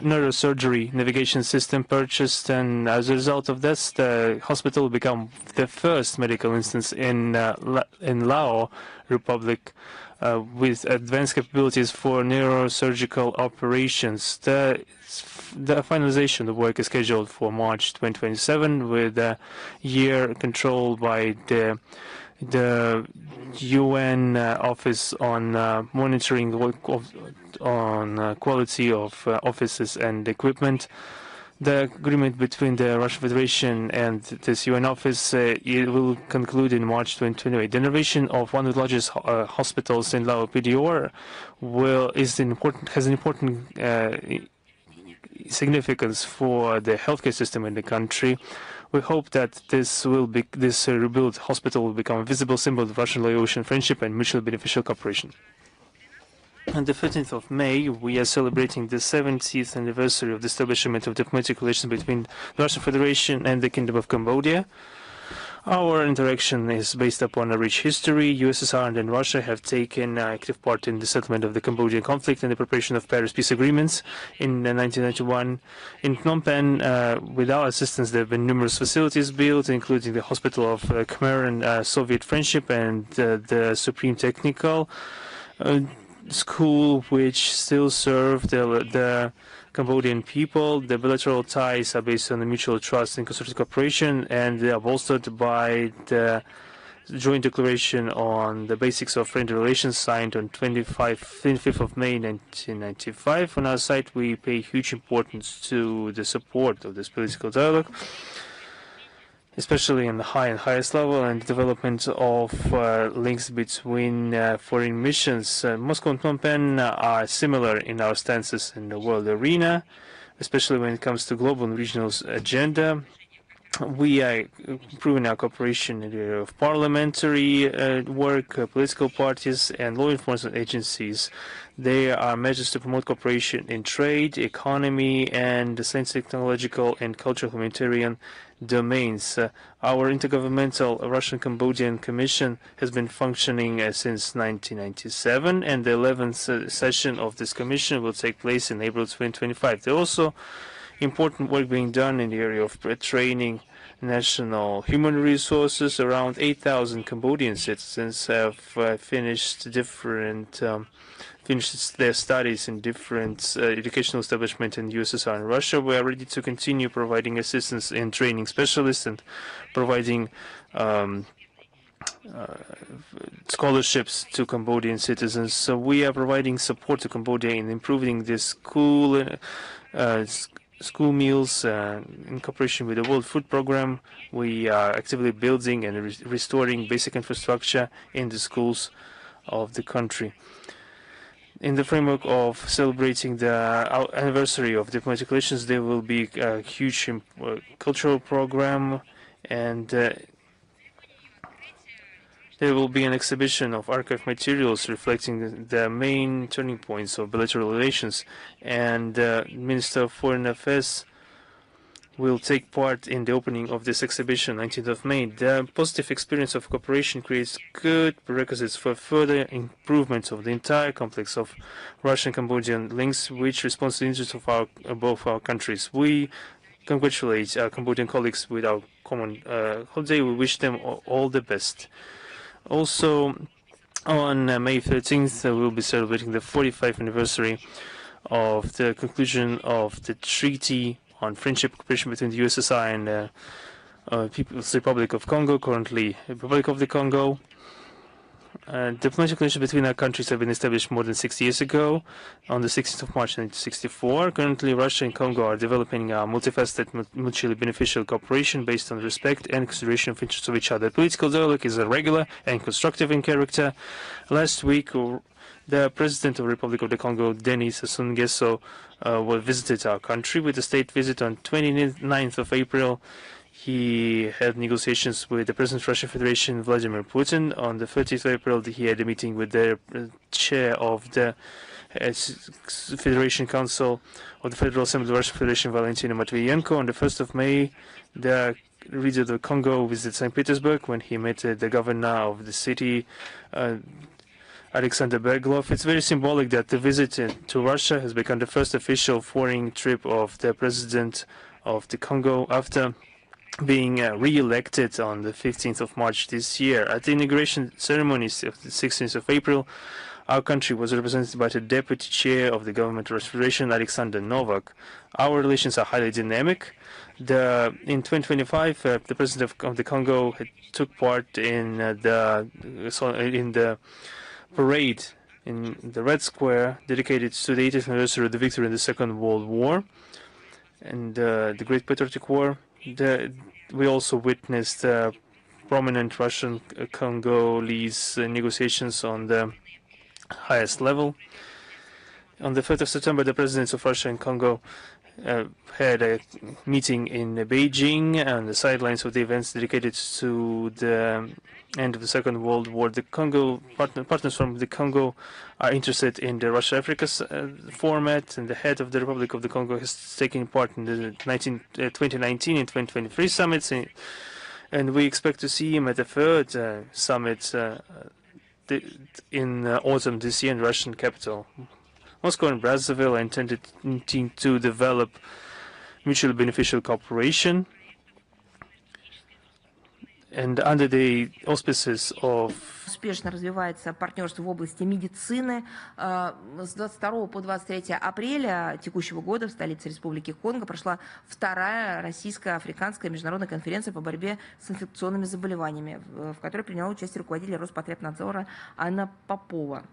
neurosurgery navigation system purchased, and as a result of this, the hospital will become the first medical instance in Lao Republic with advanced capabilities for neurosurgical operations. The finalization of the work is scheduled for March 2027, with a year controlled by the UN Office on monitoring on quality of offices and equipment. The agreement between the Russian Federation and this UN office it will conclude in March 2028. The innovation of one of the largest hospitals in Lao PDR has an important significance for the healthcare system in the country. We hope that this rebuilt hospital will become a visible symbol of Russian-Laotian friendship and mutually beneficial cooperation. On the 15th of May, we are celebrating the 70th anniversary of the establishment of diplomatic relations between the Russian Federation and the Kingdom of Cambodia. Our interaction is based upon a rich history. USSR and Russia have taken active part in the settlement of the Cambodian conflict and the preparation of Paris peace agreements in 1991. In Phnom Penh, with our assistance, there have been numerous facilities built, including the Hospital of Khmer and Soviet Friendship and the Supreme Technical School, which still serve the Cambodian people. The bilateral ties are based on the mutual trust and constructive cooperation, and they are bolstered by the joint declaration on the basics of friendly relations signed on 25th of May 1995. On our side, we pay huge importance to the support of this political dialogue, especially in the highest level, and development of links between foreign missions. Moscow and Phnom Penh are similar in our stances in the world arena, especially when it comes to global and regional agenda. We are improving our cooperation in the area of parliamentary work, political parties, and law enforcement agencies. There are measures to promote cooperation in trade, economy, and the science, technological, and cultural humanitarian domains. Our Intergovernmental Russian-Cambodian Commission has been functioning since 1997, and the 11th session of this commission will take place in April 2025. There are also important work being done in the area of training national human resources. Around 8,000 Cambodian citizens have finished their studies in different educational establishments in USSR and Russia. We are ready to continue providing assistance in training specialists and providing scholarships to Cambodian citizens. So we are providing support to Cambodia in improving the school meals in cooperation with the World Food Program. We are actively building and restoring basic infrastructure in the schools of the country. In the framework of celebrating the anniversary of diplomatic relations, there will be a huge cultural program, and there will be an exhibition of archive materials reflecting the main turning points of bilateral relations. And Minister of Foreign Affairs will take part in the opening of this exhibition 19th of May. The positive experience of cooperation creates good prerequisites for further improvement of the entire complex of Russian-Cambodian links, which responds to the interests of both our countries. We congratulate our Cambodian colleagues with our common holiday. We wish them all the best. Also, on May 13th, we'll be celebrating the 45th anniversary of the conclusion of the Treaty on Friendship and Cooperation between the USSR and the People's Republic of Congo, currently Republic of the Congo. Diplomatic relations between our countries have been established more than 60 years ago, on the 16th of March 1964. Currently, Russia and Congo are developing a multifaceted, mutually beneficial cooperation based on respect and consideration of interests of each other. Political dialogue is regular and constructive in character. Last week, the President of the Republic of the Congo, Denis Sassou Nguesso, visited our country with a state visit on 29th of April. He had negotiations with the President of the Russian Federation, Vladimir Putin. On the 30th of April, he had a meeting with the chair of the Federation Council of the Federal Assembly of the Russian Federation, Valentina Matviyenko. On the 1st of May, the leader of the Congo visited St. Petersburg when he met the governor of the city, Alexander Berglov. It's very symbolic that the visit to Russia has become the first official foreign trip of the President of the Congo after being re-elected on the 15th of March this year. At the inauguration ceremonies of the 16th of April, our country was represented by the Deputy Chair of the Government of Restoration, Alexander Novak. Our relations are highly dynamic. In 2025, the President of the Congo took part in the parade in the Red Square dedicated to the 80th anniversary of the victory in the Second World War and the Great Patriotic War. We also witnessed prominent Russian-Congolese negotiations on the highest level. On the 3rd of September, the presidents of Russia and Congo had a meeting in Beijing on the sidelines of the events dedicated to the end of the Second World War. The Congo partners from the Congo are interested in the Russia-Africa format, and the head of the Republic of the Congo has taken part in the 2019 and 2023 summits, and we expect to see him at the third summit in autumn this year in the Russian capital. Moscow and Brazzaville are intended to develop mutually beneficial cooperation, and under the auspices of успешно развивается партнерство в области медицины. С 22 по 23 апреля текущего года в столице Республики Конго прошла вторая российско-африканская международная конференция по борьбе с инфекционными заболеваниями, в которой приняла участие руководитель Роспотребнадзора Анна Попова.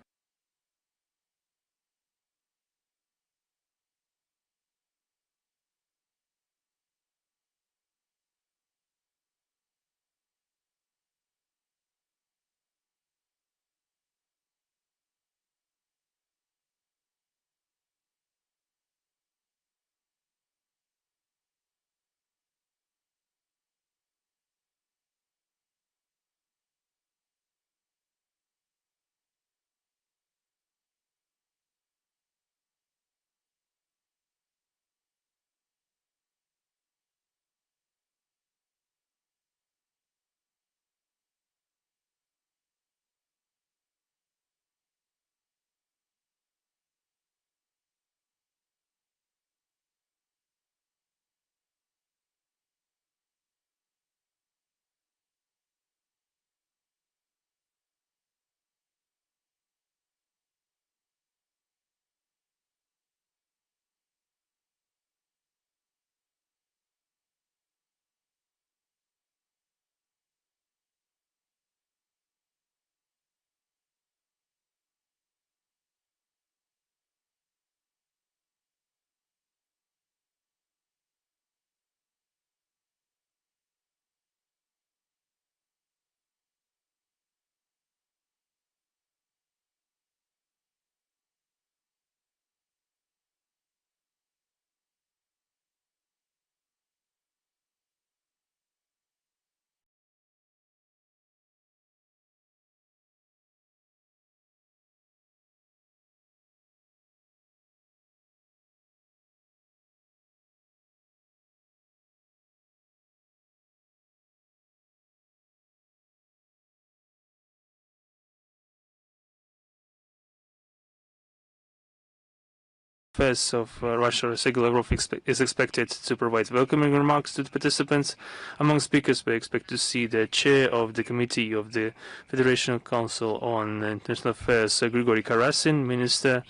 Affairs of Russia, Sergei Lavrov, is expected to provide welcoming remarks to the participants. Among speakers, we expect to see the chair of the Committee of the Federation Council on International Affairs, Grigory Karasin, Minister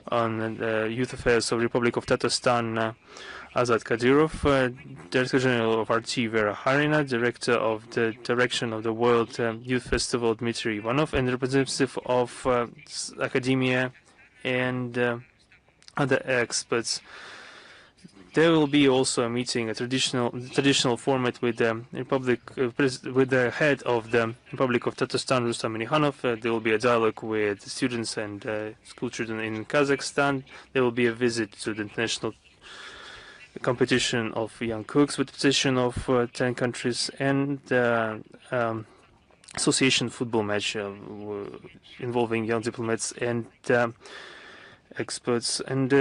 on Youth Affairs of the Republic of Tatarstan, Azad Kadyrov, Director General of RT Vera Harina, Director of the Direction of the World Youth Festival Dmitry Ivanov, and representative of academia and other experts. There will be also a meeting, a traditional format with the with the head of the Republic of Tatarstan, Rustam Minnikhanov. There will be a dialogue with students and school children in Kazakhstan. There will be a visit to the international competition of young cooks with position of 10 countries, and association football match involving young diplomats and experts. And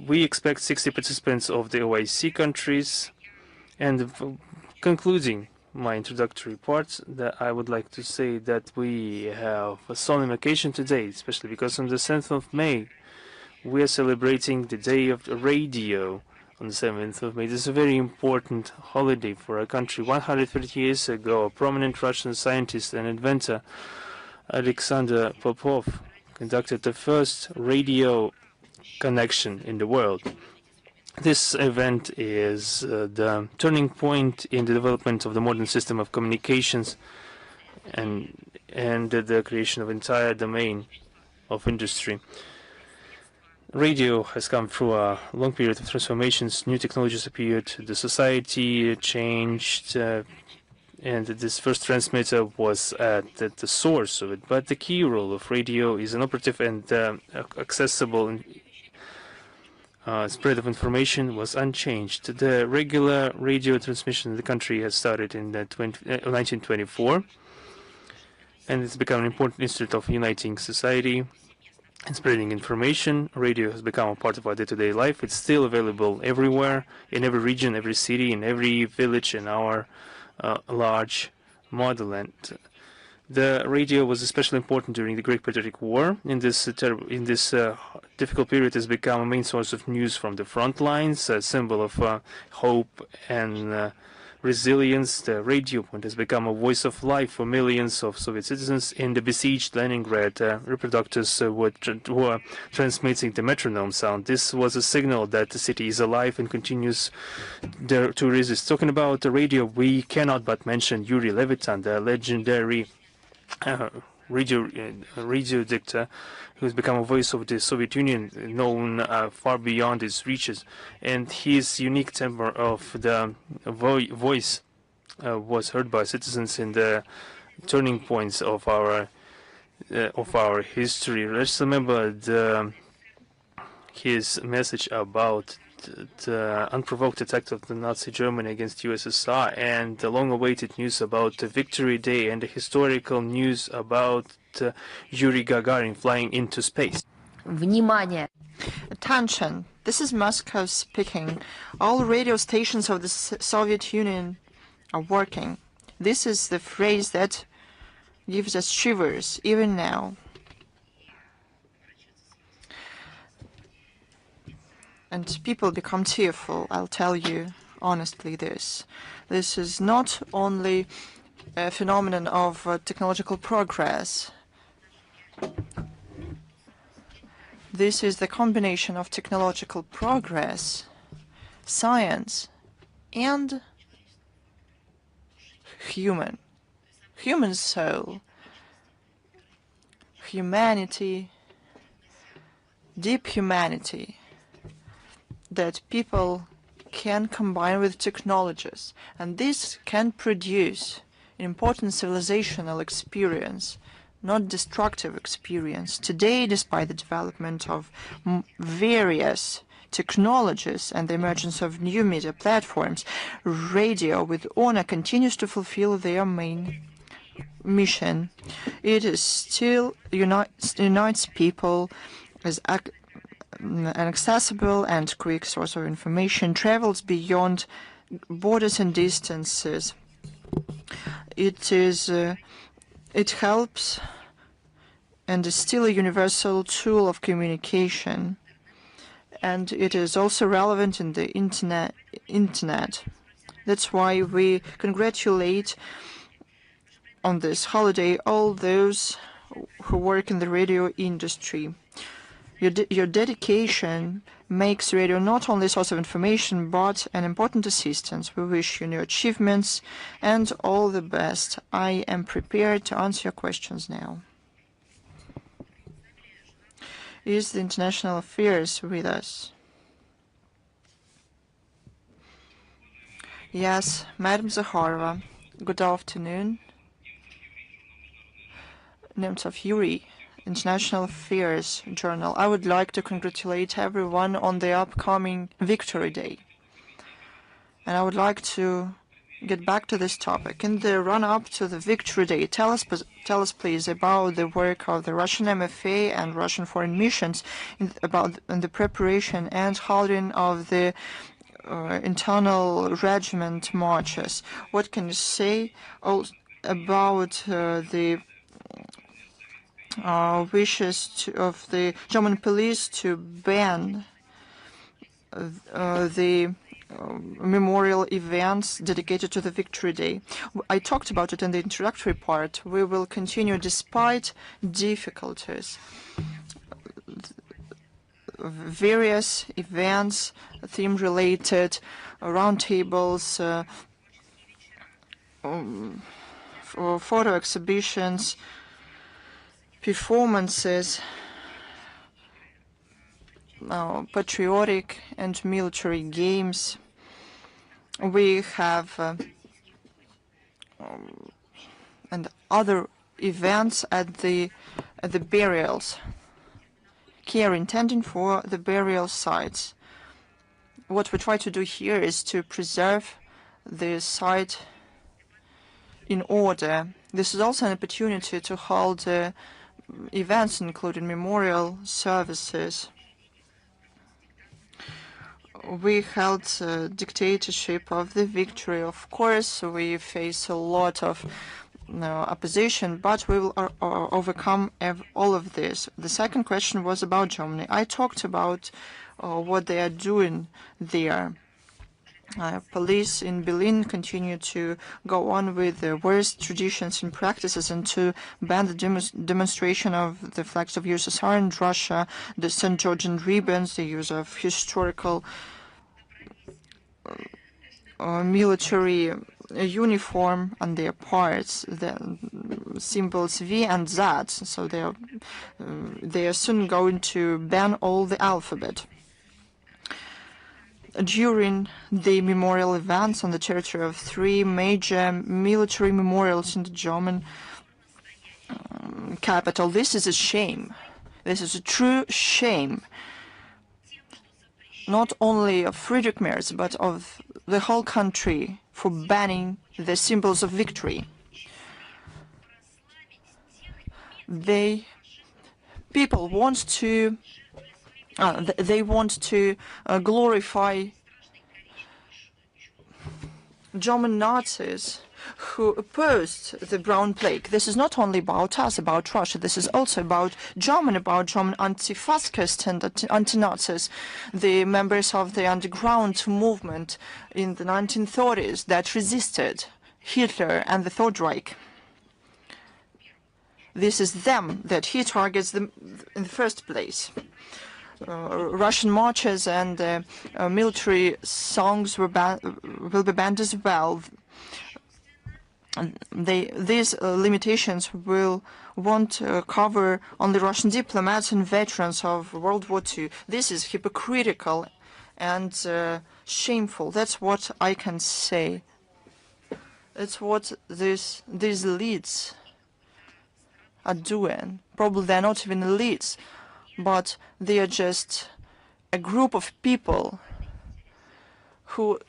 we expect 60 participants of the OIC countries. And concluding my introductory part, that I would like to say that we have a solemn occasion today, especially because on the 7th of May we are celebrating the Day of the Radio. On the 7th of May. This is a very important holiday for our country. 130 years ago, a prominent Russian scientist and inventor, Alexander Popov, conducted the first radio connection in the world. This event is the turning point in the development of the modern system of communications and the creation of entire domain of industry. Radio has come through a long period of transformations. New technologies appeared, the society changed, and this first transmitter was at the source of it. But the key role of radio is an operative and accessible spread of information was unchanged. The regular radio transmission in the country has started in 1924, and it's become an important instrument of uniting society and spreading information. Radio has become a part of our day-to-day life. It's still available everywhere, in every region, every city, in every village in our large motherland. The radio was especially important during the Great Patriotic War. In this difficult period, it has become a main source of news from the front lines, a symbol of hope and resilience. The radio point has become a voice of life for millions of Soviet citizens. In the besieged Leningrad, reproductors were transmitting the metronome sound. This was a signal that the city is alive and continues to resist. Talking about the radio, we cannot but mention Yuri Levitan, the legendary radio dictator, who has become a voice of the Soviet Union, known far beyond its reaches. And his unique timbre of the voice was heard by citizens in the turning points of our history. Let's remember his message about the unprovoked attack of the Nazi Germany against USSR, and the long-awaited news about the Victory Day, and the historical news about Yuri Gagarin flying into space. Внимание! Attention! This is Moscow speaking. All radio stations of the Soviet Union are working. This is the phrase that gives us shivers even now. And people become tearful, I'll tell you honestly this. This is not only a phenomenon of technological progress. This is the combination of technological progress, science, and human soul, humanity, deep humanity, that people can combine with technologies, and this can produce an important civilizational experience, not destructive experience. Today, despite the development of various technologies and the emergence of new media platforms, radio with honor continues to fulfill their main mission. It is still unites people as an accessible and quick source of information, travels beyond borders and distances. It helps and is still a universal tool of communication. and it is also relevant in the internet. That's why we congratulate on this holiday all those who work in the radio industry. Your dedication makes radio not only a source of information, but an important assistance. We wish you new achievements and all the best. I am prepared to answer your questions now. Is the International Affairs with us? Yes, Madam Zakharova. Good afternoon. Nemtsov Yuri, International Affairs Journal. I would like to congratulate everyone on the upcoming Victory Day. And I would like to get back to this topic. In the run-up to the Victory Day, tell us please about the work of the Russian MFA and Russian foreign missions in the preparation and holding of the internal regiment marches. What can you say about the wishes of the German police to ban the memorial events dedicated to the Victory Day? I talked about it in the introductory part. We will continue despite difficulties. Various events, theme-related, roundtables, photo exhibitions, performances, patriotic and military games. We have and other events at the burials, care intended for the burial sites. What we try to do here is to preserve the site in order. This is also an opportunity to hold events including memorial services. We held dictatorship of the victory. Of course, we face a lot of opposition, but we will overcome all of this. The second question was about Germany. I talked about what they are doing there. Police in Berlin continue to go on with the worst traditions and practices and to ban the demonstration of the flags of USSR and Russia, the St. Georgian ribbons, the use of historical military uniform on their parts, the symbols V and Z. So they are soon going to ban all the alphabet. During the memorial events on the territory of 3 major military memorials in the German capital, this is a shame. This is a true shame, not only of Friedrich Merz, but of the whole country, for banning the symbols of victory. People want to they want to glorify German Nazis who opposed the Brown Plague. This is not only about us, about Russia. This is also about German anti-fascists and anti-Nazis, the members of the underground movement in the 1930s that resisted Hitler and the Third Reich. This is them that he targets in the first place. Russian marches and military songs will be banned as well. These limitations won't cover only Russian diplomats and veterans of World War II. This is hypocritical and shameful. That's what I can say. That's what these elites are doing. Probably they're not even elites, but they are just a group of people who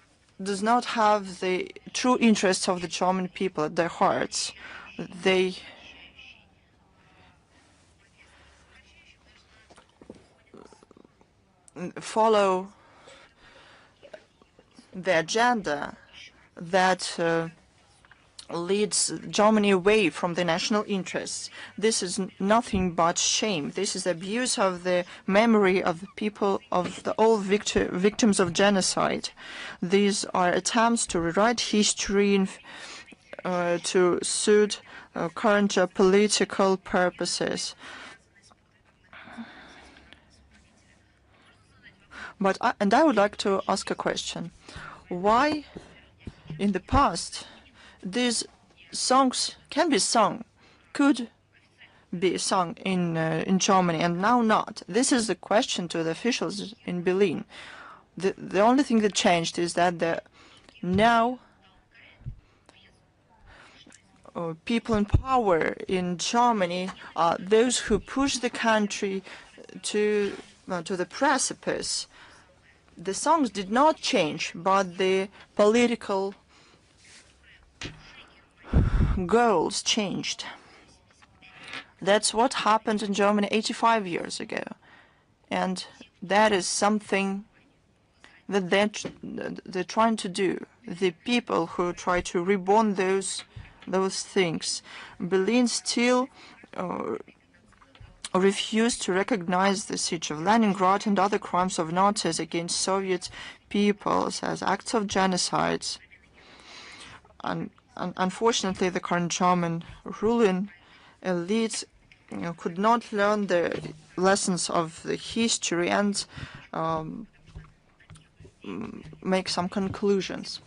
does not have the true interests of the German people at their hearts. They follow the agenda that leads Germany away from the national interests. This is nothing but shame. This is abuse of the memory of the people, of the all victims of genocide. These are attempts to rewrite history to suit current political purposes. But I would like to ask a question. Why, in the past, these songs could be sung in Germany, and now not? This is the question to the officials in Berlin. The only thing that changed is that now people in power in Germany are those who push the country to the precipice. The songs did not change, but the political goals changed. That's what happened in Germany 85 years ago. And that is something that they're trying to do. The people who try to reborn those things. Berlin still refused to recognize the siege of Leningrad and other crimes of Nazis against Soviet peoples as acts of genocide. And unfortunately, the current German ruling elite could not learn the lessons of the history and make some conclusions.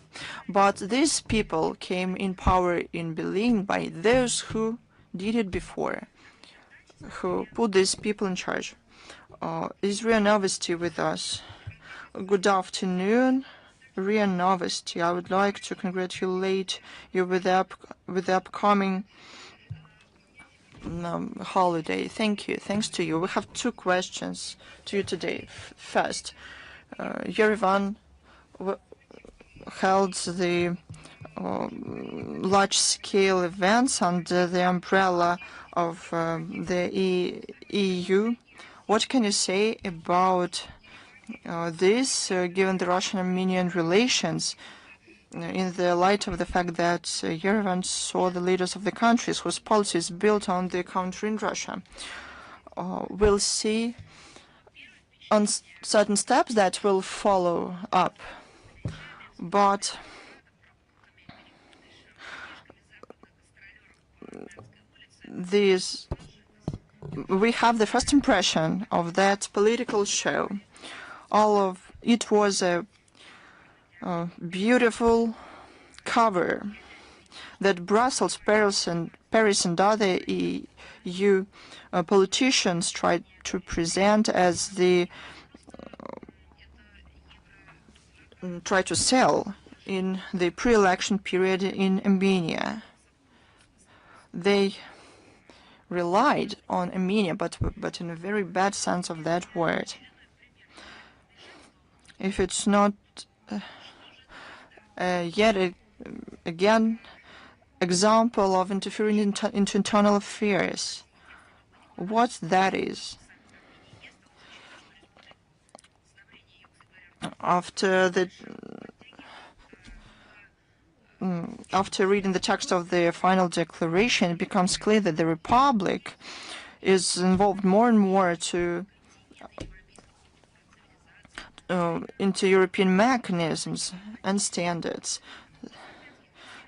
But these people came in power in Berlin by those who did it before, who put these people in charge. Is Ria Novosti with us? Good afternoon, Ria Novosti. I would like to congratulate you with the upcoming holiday. Thank you. Thanks to you. We have two questions to you today. First, Yerevan held the large-scale events under the umbrella of the EU. What can you say about this, given the Russian-Armenian relations, in the light of the fact that Yerevan saw the leaders of the countries whose policies built on the country in Russia? We'll see on certain steps that will follow up. But we have the first impression of that political show. It was a beautiful cover that Brussels, Paris, and other EU politicians tried to present as try to sell in the pre-election period in Armenia. They relied on Armenia, but in a very bad sense of that word. If it's not yet again example of interfering into internal affairs, what that is. After reading the text of the final declaration, it becomes clear that the Republic is involved more and more into European mechanisms and standards.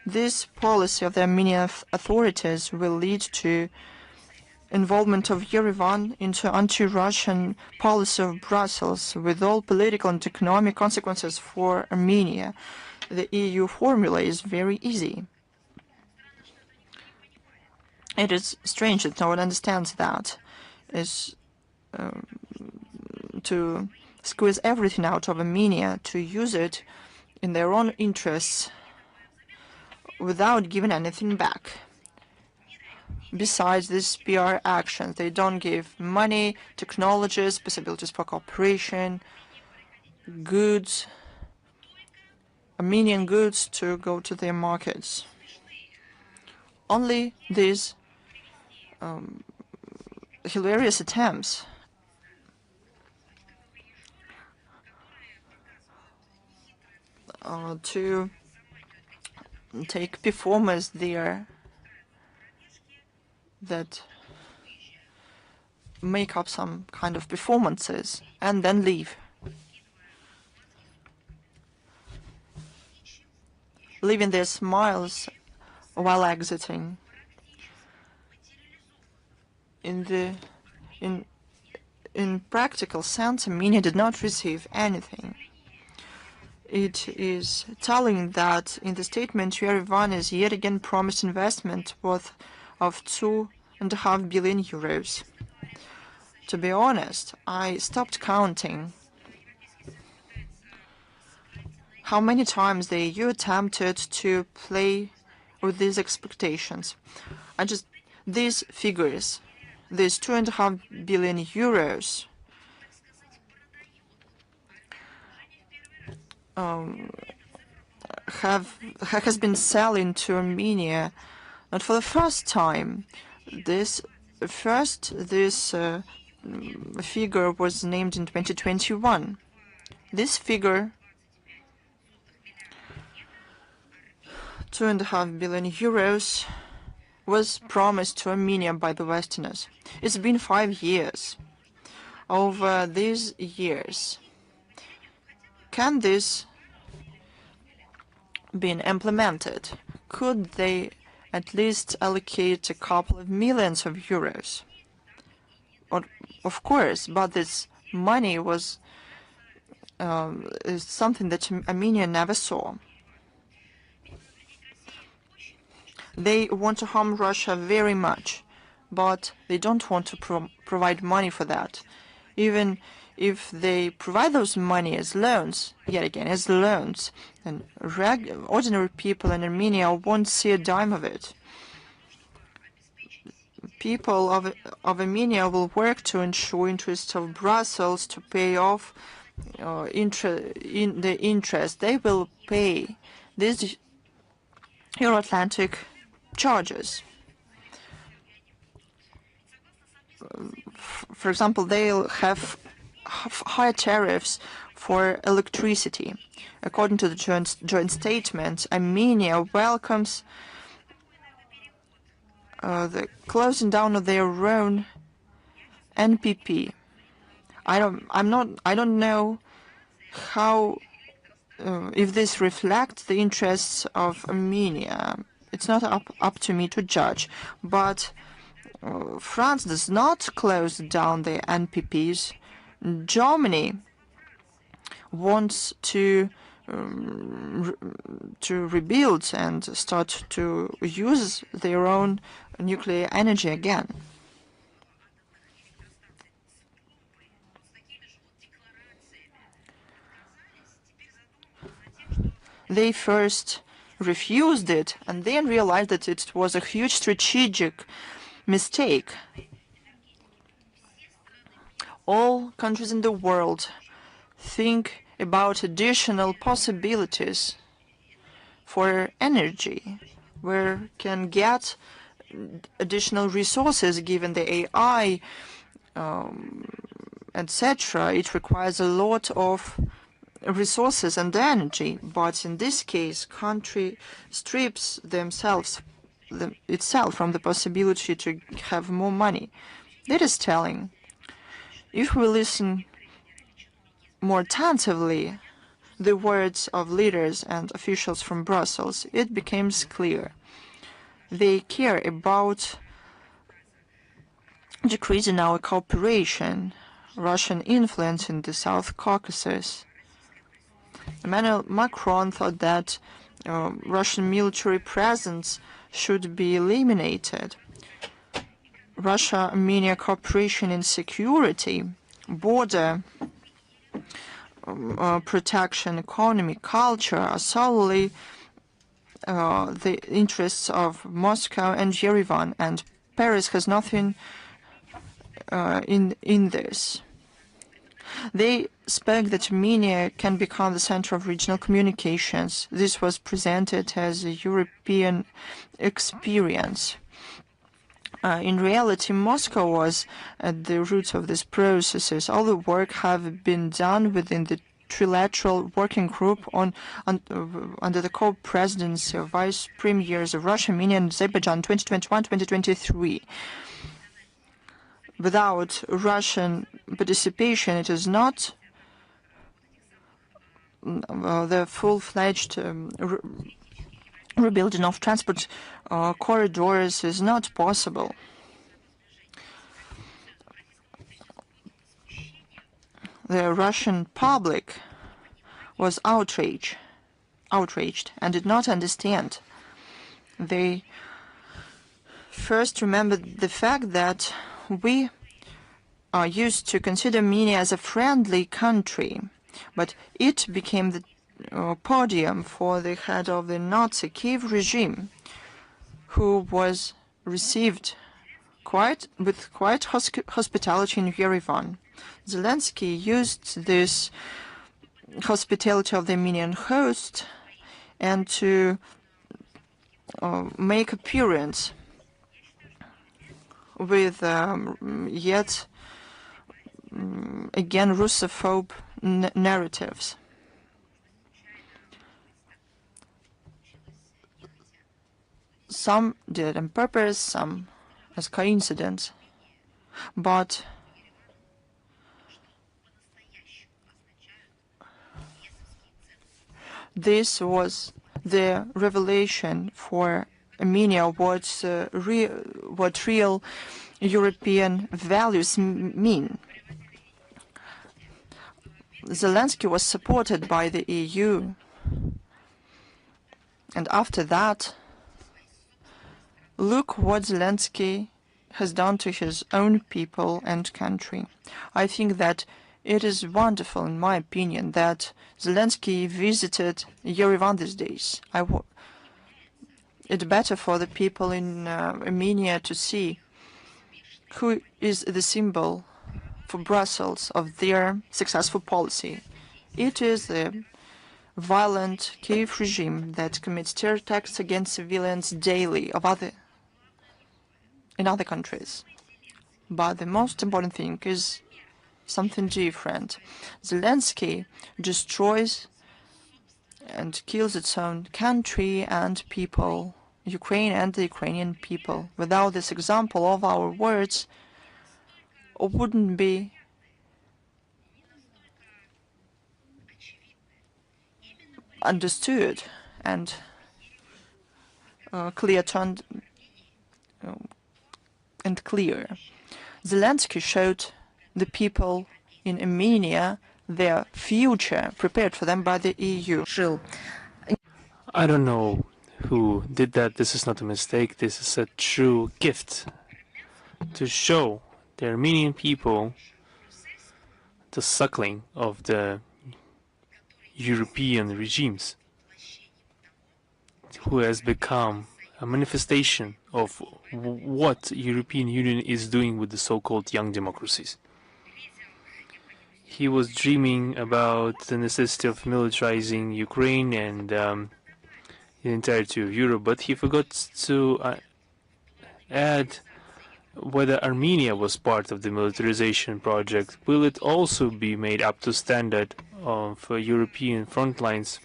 This policy of the Armenian authorities will lead to involvement of Yerevan into anti-Russian policy of Brussels, with all political and economic consequences for Armenia. The EU formula is very easy. It is strange that no one understands that. Is to squeeze everything out of Armenia, to use it in their own interests without giving anything back. Besides these PR actions, they don't give money, technologies, possibilities for cooperation, goods, Armenian goods to go to their markets. Only these hilarious attempts to take performers there that make up some kind of performances and then leave, leaving their smiles while exiting. In practical sense, Armenia did not receive anything. It is telling that in the statement, Yerevan is yet again promised investment worth of 2.5 billion euros. To be honest, I stopped counting how many times the EU attempted to play with these expectations. These figures, these 2.5 billion euros, has been selling to Armenia not for the first time. This figure was named in 2021. This figure, 2.5 billion euros, was promised to Armenia by the Westerners. It's been 5 years. Over these years, can this be implemented? Could they at least allocate a couple of millions of euros? Of course, but this money was is something that Armenia never saw. They want to harm Russia very much, but they don't want to provide money for that. Even if they provide those money as loans, yet again as loans, and ordinary people in Armenia won't see a dime of it. People of Armenia will work to ensure interests of Brussels to pay off the interest. They will pay these Euro-Atlantic charges. For example, they'll have higher tariffs for electricity. According to the joint statement, Armenia welcomes the closing down of their own NPP. I don't know how if this reflects the interests of Armenia. It's not up to me to judge, but France does not close down the NPPs. Germany wants to rebuild and start to use their own nuclear energy again. They first refused it and then realized that it was a huge strategic mistake. All countries in the world think about additional possibilities for energy, where can get additional resources given the AI, etc. It requires a lot of resources and energy, but in this case, country strips itself from the possibility to have more money. That is telling. If we listen more attentively the words of leaders and officials from Brussels, it becomes clear. They care about decreasing our cooperation, Russian influence in the South Caucasus. Emmanuel Macron thought that Russian military presence should be eliminated. Russia-Armenia cooperation in security, border protection, economy, culture are solely the interests of Moscow and Yerevan, and Paris has nothing in this. They spoke that Armenia can become the center of regional communications. This was presented as a European experience. In reality, Moscow was at the roots of these processes. All the work have been done within the trilateral working group under the co-presidency of vice premiers of Russia, Armenia, and Azerbaijan 2021-2023. Without Russian participation, it is not the full-fledged rebuilding of transport corridors is not possible. The Russian public was outraged and did not understand. They first remembered the fact that we are used to consider Armenia as a friendly country, but it became the podium for the head of the Nazi Kiev regime, who was received with quite hospitality in Yerevan. Zelensky used this hospitality of the Armenian host and to make appearance with yet again Russophobe narratives. Some did it on purpose, some as coincidence, but this was the revelation for Armenia what real European values mean. Zelensky was supported by the EU, and after that, look what Zelensky has done to his own people and country. I think that it is wonderful, in my opinion, that Zelensky visited Yerevan these days. It's better for the people in Armenia to see who is the symbol for Brussels of their successful policy. It is the violent Kiev regime that commits terror attacks against civilians daily in other countries. But the most important thing is something different. Zelensky destroys and kills its own country and people, Ukraine and the Ukrainian people. Without this example, of our words wouldn't be understood and clear. Zelensky showed the people in Armenia their future prepared for them by the EU. I don't know who did that. This is not a mistake. This is a true gift to show the Armenian people the suckling of the European regimes, who has become a manifestation of what European Union is doing with the so-called young democracies. He was dreaming about the necessity of militarizing Ukraine and the entirety of Europe, but he forgot to add whether Armenia was part of the militarization project. Will it also be made up to standard for European front lines?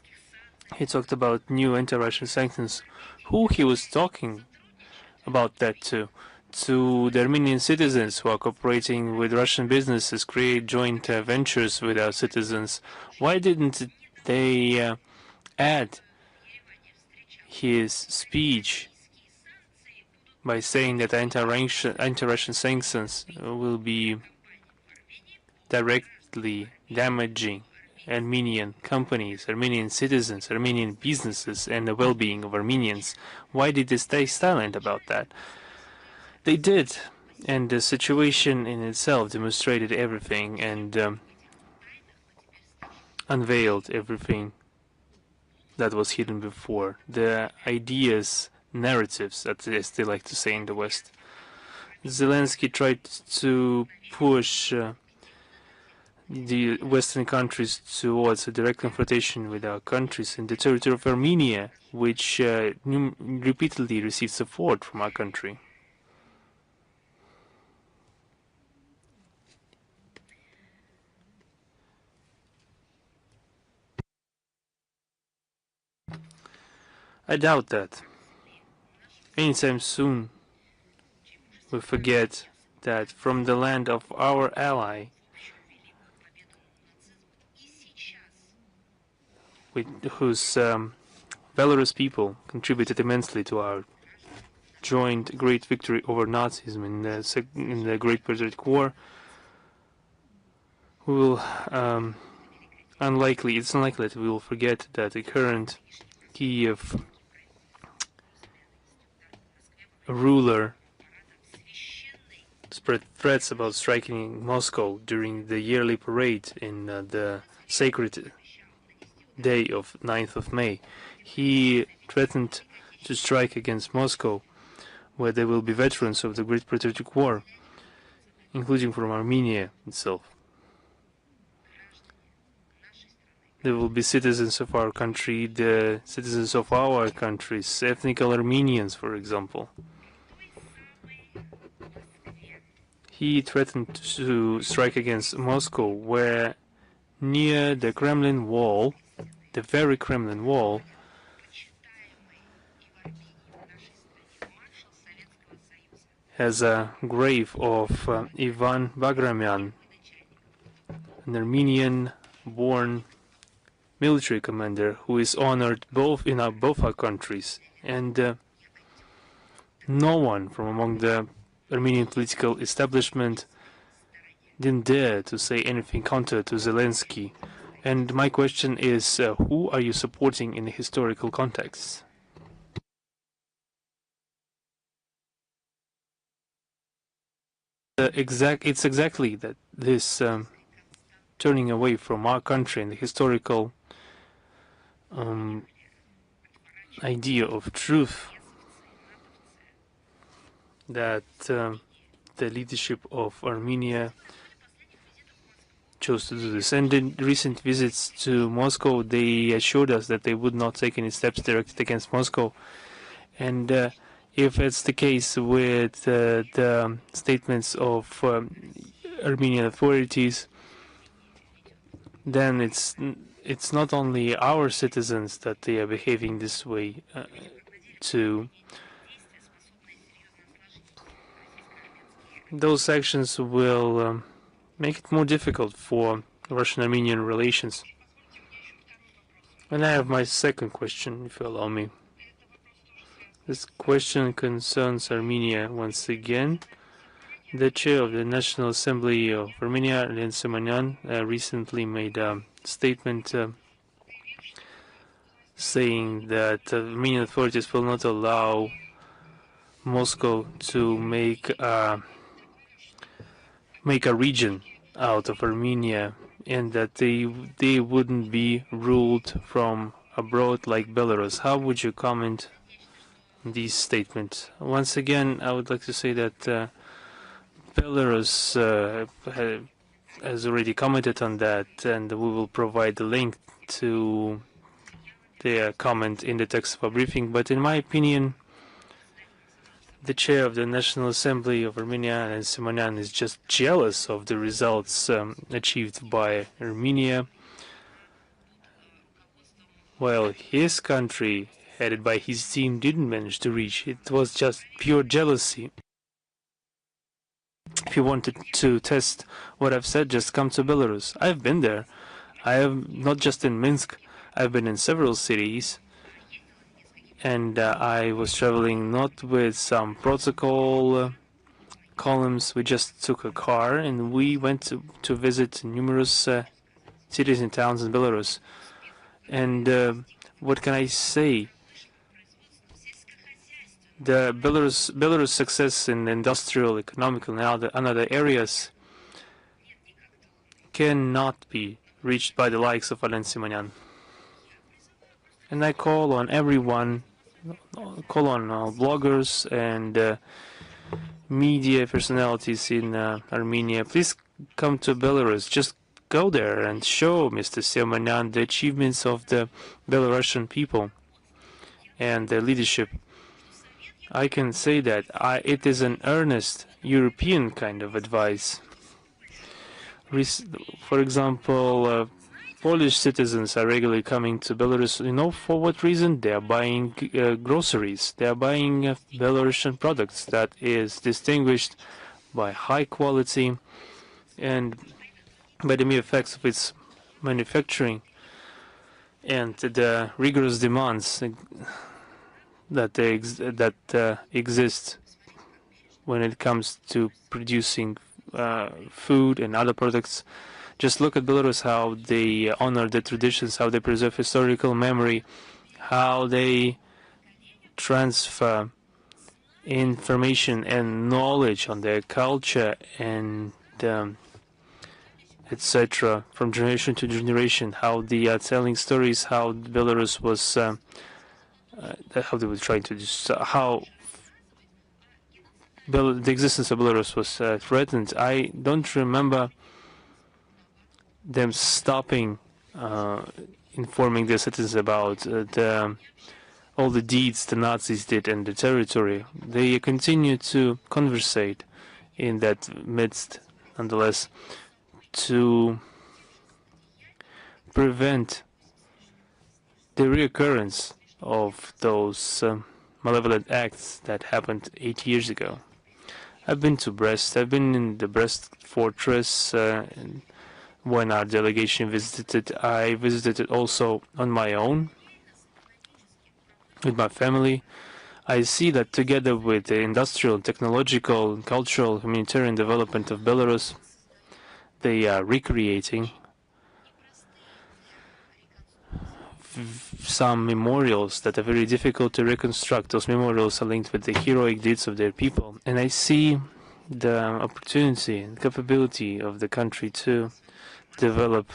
He talked about new anti-Russian sanctions. Who he was talking about that to? To the Armenian citizens who are cooperating with Russian businesses, create joint ventures with our citizens. Why didn't they add his speech by saying that anti-Russian sanctions will be directly damaging Armenian companies, Armenian citizens, Armenian businesses, and the well-being of Armenians? Why did they stay silent about that? They did, and the situation in itself demonstrated everything and unveiled everything that was hidden before. The ideas, narratives, as they like to say in the West. Zelensky tried to push the Western countries towards a direct confrontation with our countries in the territory of Armenia, which repeatedly received support from our country. I doubt that anytime soon we forget that from the land of our ally, whose Belarus people contributed immensely to our joint great victory over Nazism in the Great Patriotic War, we will it's unlikely that we will forget that the current Kiev ruler spread threats about striking Moscow during the yearly parade in the sacred day of 9th of May. He threatened to strike against Moscow, where there will be veterans of the Great Patriotic War, including from Armenia itself. There will be citizens of our country, the citizens of our countries, ethnic Armenians, for example. He threatened to strike against Moscow, where near the Kremlin wall, the very Kremlin wall, has a grave of Ivan Bagramyan, an Armenian-born military commander who is honored both in both our countries, and no one from among the Armenian political establishment didn't dare to say anything counter to Zelensky. And my question is, who are you supporting in the historical context? It's exactly that this turning away from our country and the historical idea of truth that the leadership of Armenia chose to do this. And in recent visits to Moscow, they assured us that they would not take any steps directed against Moscow. And if it's the case with the statements of Armenian authorities, then it's not only our citizens that they are behaving this way to. Those actions will make it more difficult for Russian-Armenian relations. And I have my second question, if you allow me. This question concerns Armenia once again. The chair of the National Assembly of Armenia, Len Simonyan, recently made a statement saying that Armenian authorities will not allow Moscow to make a region out of Armenia, and that they wouldn't be ruled from abroad like Belarus. How would you comment on these statements? Once again, I would like to say that Belarus has already commented on that, and we will provide the link to their comment in the text of our briefing. But in my opinion, the chair of the National Assembly of Armenia, and Simonyan, is just jealous of the results achieved by Armenia, while his country, headed by his team, didn't manage to reach. It was just pure jealousy. If you wanted to test what I've said, just come to Belarus. I've been there. I have not just in Minsk. I've been in several cities. And I was traveling not with some protocol columns. We just took a car and we went to visit numerous cities and towns in Belarus. And what can I say? The Belarus success in industrial, economical, and other areas cannot be reached by the likes of Alen Simonyan. And I call on everyone, call on bloggers and media personalities in Armenia. Please come to Belarus. Just go there and show Mr. Simonyan the achievements of the Belarusian people and their leadership. I can say that it is an earnest European kind of advice. For example, Polish citizens are regularly coming to Belarus. You know for what reason? They are buying groceries. They are buying Belarusian products that is distinguished by high quality and by the mere effects of its manufacturing and the rigorous demands that exist when it comes to producing food and other products. Just look at Belarus, how they honor the traditions, how they preserve historical memory, how they transfer information and knowledge on their culture and etc. from generation to generation, how they are telling stories, how Belarus was, how they were trying to, how the existence of Belarus was threatened. I don't remember them stopping informing their citizens about all the deeds the Nazis did in the territory. They continue to conversate in that midst, nonetheless, to prevent the reoccurrence of those malevolent acts that happened 8 years ago. I've been to Brest. I've been in the Brest fortress when our delegation visited. I visited it also on my own with my family. I see that together with the industrial, technological, cultural, humanitarian development of Belarus, they are recreating some memorials that are very difficult to reconstruct. Those memorials are linked with the heroic deeds of their people. And I see the opportunity and capability of the country to develop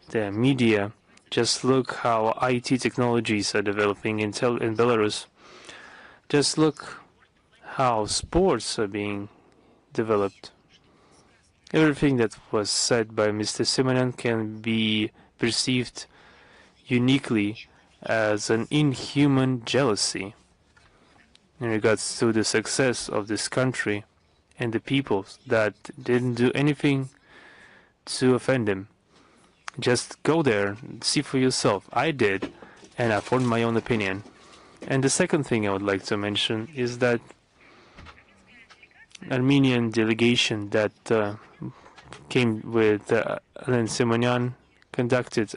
the media. Just look how IT technologies are developing in Belarus. Just look how sports are being developed. Everything that was said by Mr. Simonyan can be perceived uniquely as an inhuman jealousy in regards to the success of this country and the peoples that didn't do anything to offend him. Just go there, see for yourself. I did, and I formed my own opinion. And the second thing I would like to mention is that Armenian delegation that came with Alen Simonyan conducted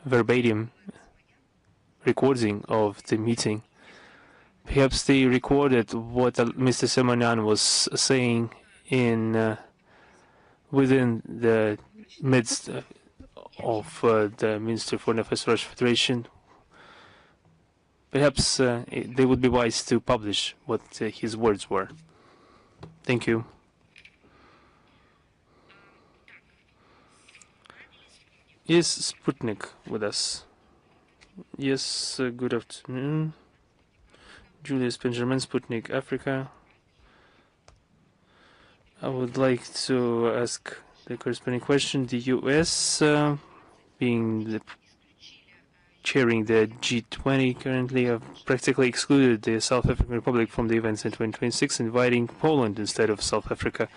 verbatim recording of the meeting. Perhaps they recorded what Mr. Simonyan was saying in within the midst of the Minister for Foreign Affairs Russian Federation. Perhaps they would be wise to publish what his words were. Thank you. Is Sputnik with us? Yes, good afternoon. Julius Benjamin, Sputnik Africa. I would like to ask the corresponding question. The US, being chairing the G20 currently, have practically excluded the South African Republic from the events in 2026, inviting Poland instead of South Africa.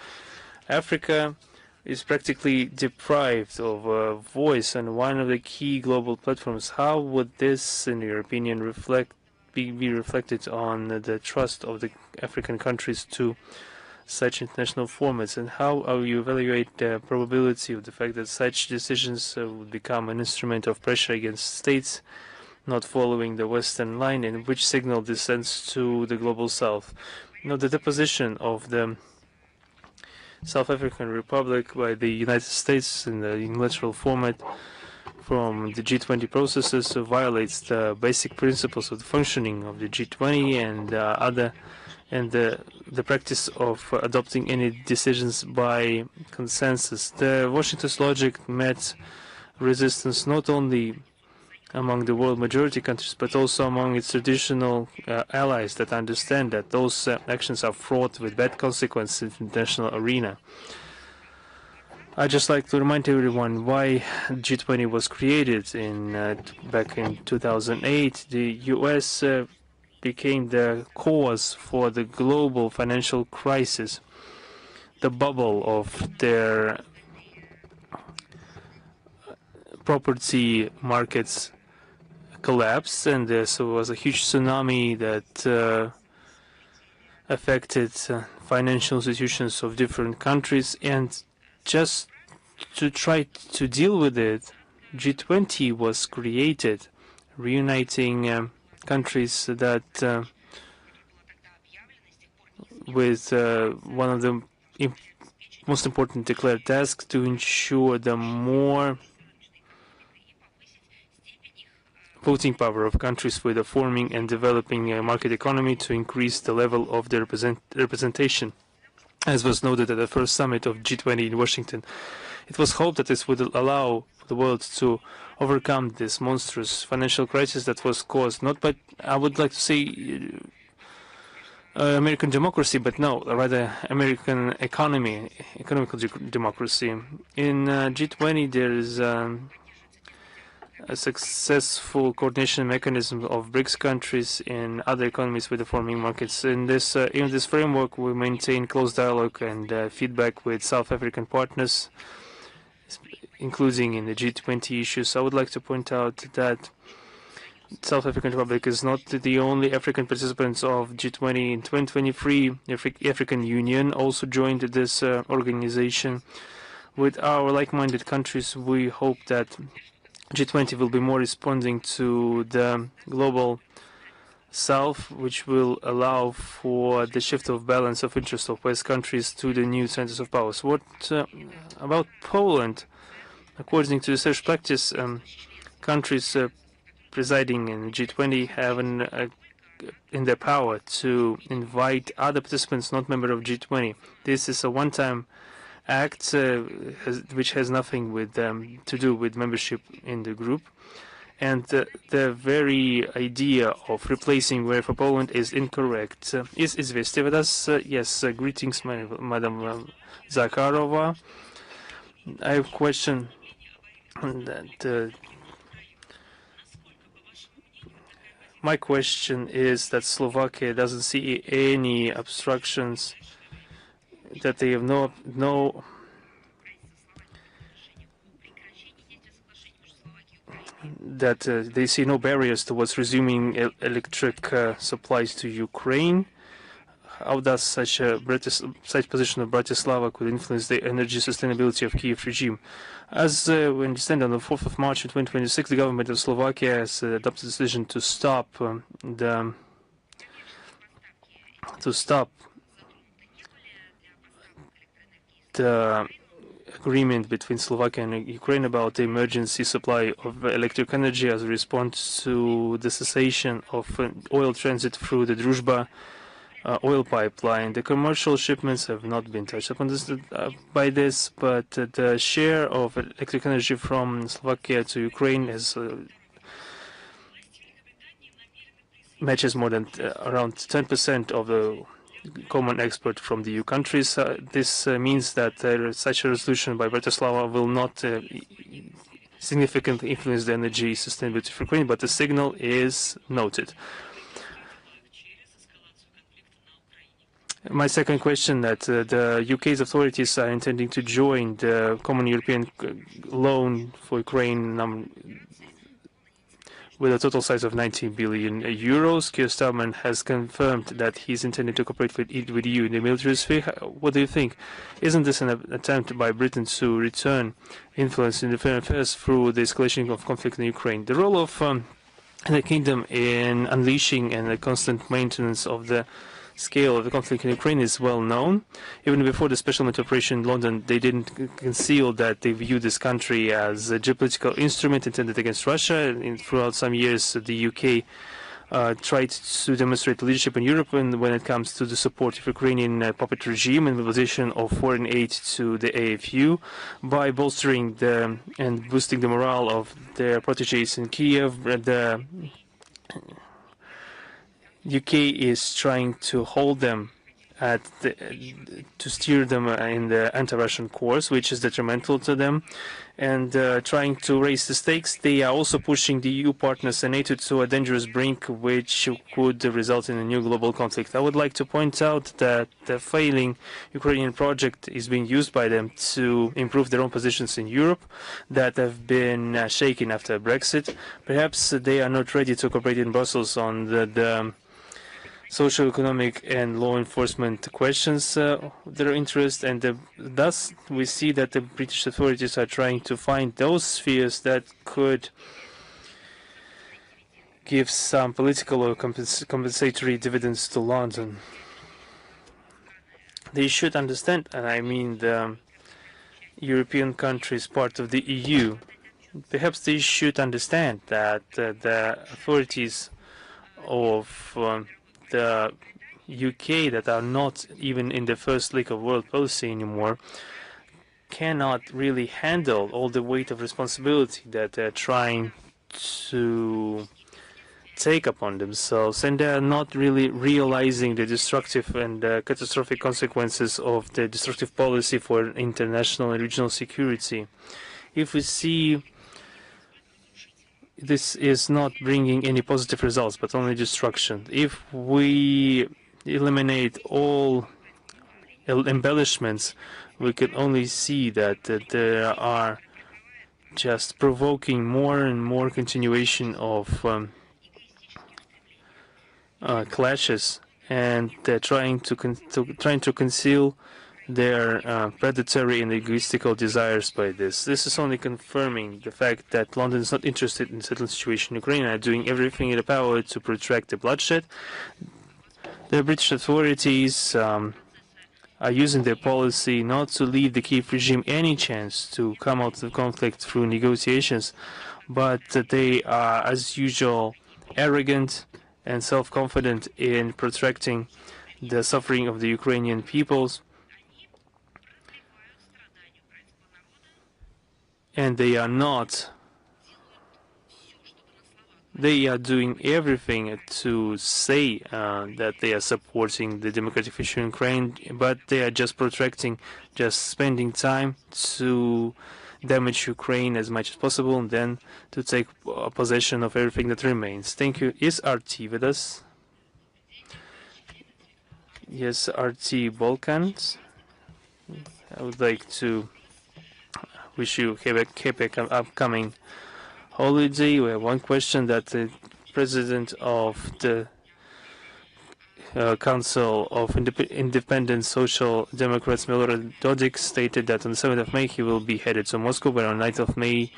Africa is practically deprived of a voice on one of the key global platforms. How would this, in your opinion, be reflected on the trust of the African countries to such international formats, and how you evaluate the probability of the fact that such decisions would become an instrument of pressure against states not following the Western line, and which signal this sends to the global South? You know, the deposition of the South African Republic by the United States in the unilateral format from the G20 processes violates the basic principles of the functioning of the G20 and the practice of adopting any decisions by consensus. The Washington's logic met resistance not only among the world majority countries, but also among its traditional allies that understand that those actions are fraught with bad consequences in the international arena. I'd just like to remind everyone why G20 was created back in 2008. The US became the cause for the global financial crisis. The bubble of their property markets collapsed, and there was a huge tsunami that affected financial institutions of different countries. And just to try to deal with it, G20 was created, reuniting countries that with one of the most important declared tasks to ensure the more voting power of countries with a forming and developing a market economy to increase the level of their representation. As was noted at the first summit of G20 in Washington, it was hoped that this would allow the world to overcome this monstrous financial crisis that was caused not by, I would like to say, American democracy, but no, rather American economical democracy. In G20, there is a successful coordination mechanism of BRICS countries and other economies with the forming markets. In this framework, we maintain close dialogue and feedback with South African partners, including in the G20 issues. I would like to point out that South African Republic is not the only African participant of G20. In 2023, the African Union also joined this organization. With our like-minded countries, we hope that G20 will be more responding to the global South, which will allow for the shift of balance of interest of West countries to the new centers of power. So what about Poland? According to research practice, countries presiding in G20 have in their power to invite other participants not members of G20. This is a one-time act which has nothing with to do with membership in the group. And the very idea of replacing where for Poland is incorrect. Is Izvestia with us? Yes, greetings, Madam Zakharova. I have a question that my question is that Slovakia doesn't see any obstructions, that they have they see no barriers towards resuming electric supplies to Ukraine. How does such position of Bratislava could influence the energy sustainability of Kiev regime? As we understand, on the 4th of March 2026, the government of Slovakia has adopted a decision to stop the agreement between Slovakia and Ukraine about the emergency supply of electric energy as a response to the cessation of oil transit through the Druzhba oil pipeline. The commercial shipments have not been touched upon by this, but the share of electric energy from Slovakia to Ukraine is matches more than around 10% of the common export from the EU countries. This means that such a resolution by Bratislava will not significantly influence the energy sustainability for Ukraine, but the signal is noted. My second question, that the UK's authorities are intending to join the Common European Loan for Ukraine with a total size of 19 billion euros. Keir Starmer has confirmed that he's intending to cooperate with EU in the military sphere. What do you think? Isn't this an attempt by Britain to return influence in foreign affairs through the escalation of conflict in Ukraine? The role of the kingdom in unleashing and the constant maintenance of the scale of the conflict in Ukraine is well known. Even before the special military operation in London, they didn't conceal that they view this country as a geopolitical instrument intended against Russia. Throughout some years, the UK tried to demonstrate leadership in Europe when it comes to the support of Ukrainian puppet regime and mobilization of foreign aid to the AFU by bolstering and boosting the morale of their proteges in Kiev. The UK is trying to hold them to steer them in the anti-Russian course, which is detrimental to them, and trying to raise the stakes. They are also pushing the EU partners and NATO to a dangerous brink, which could result in a new global conflict. I would like to point out that the failing Ukrainian project is being used by them to improve their own positions in Europe that have been shaken after Brexit. Perhaps they are not ready to cooperate in Brussels on the social, economic, and law enforcement questions their interest, and thus we see that the British authorities are trying to find those spheres that could give some political or compensatory dividends to London. They should understand, and I mean the European countries part of the EU, perhaps they should understand that the authorities of the UK that are not even in the first league of world policy anymore cannot really handle all the weight of responsibility that they're trying to take upon themselves, and they're not really realizing the destructive and catastrophic consequences of the destructive policy for international and regional security. If we see this is not bringing any positive results, but only destruction. If we eliminate all embellishments, we can only see that there are just provoking more and more continuation of clashes, and they're trying to conceal their predatory and egoistical desires by this. This is only confirming the fact that London is not interested in settling the situation in Ukraine and are doing everything in their power to protract the bloodshed. The British authorities are using their policy not to leave the Kiev regime any chance to come out of the conflict through negotiations, but they are, as usual, arrogant and self-confident in protracting the suffering of the Ukrainian peoples. And they are doing everything to say that they are supporting the democratic future in Ukraine, but they are just protracting, just spending time to damage Ukraine as much as possible and then to take possession of everything that remains. Thank you. Is RT with us? Yes, RT Balkans. I would like to wish you happy upcoming holiday. We have one question that the president of the Council of Independent Social Democrats, Milorad Dodik, stated that on the 7th of May he will be headed to Moscow, but on the 9th of May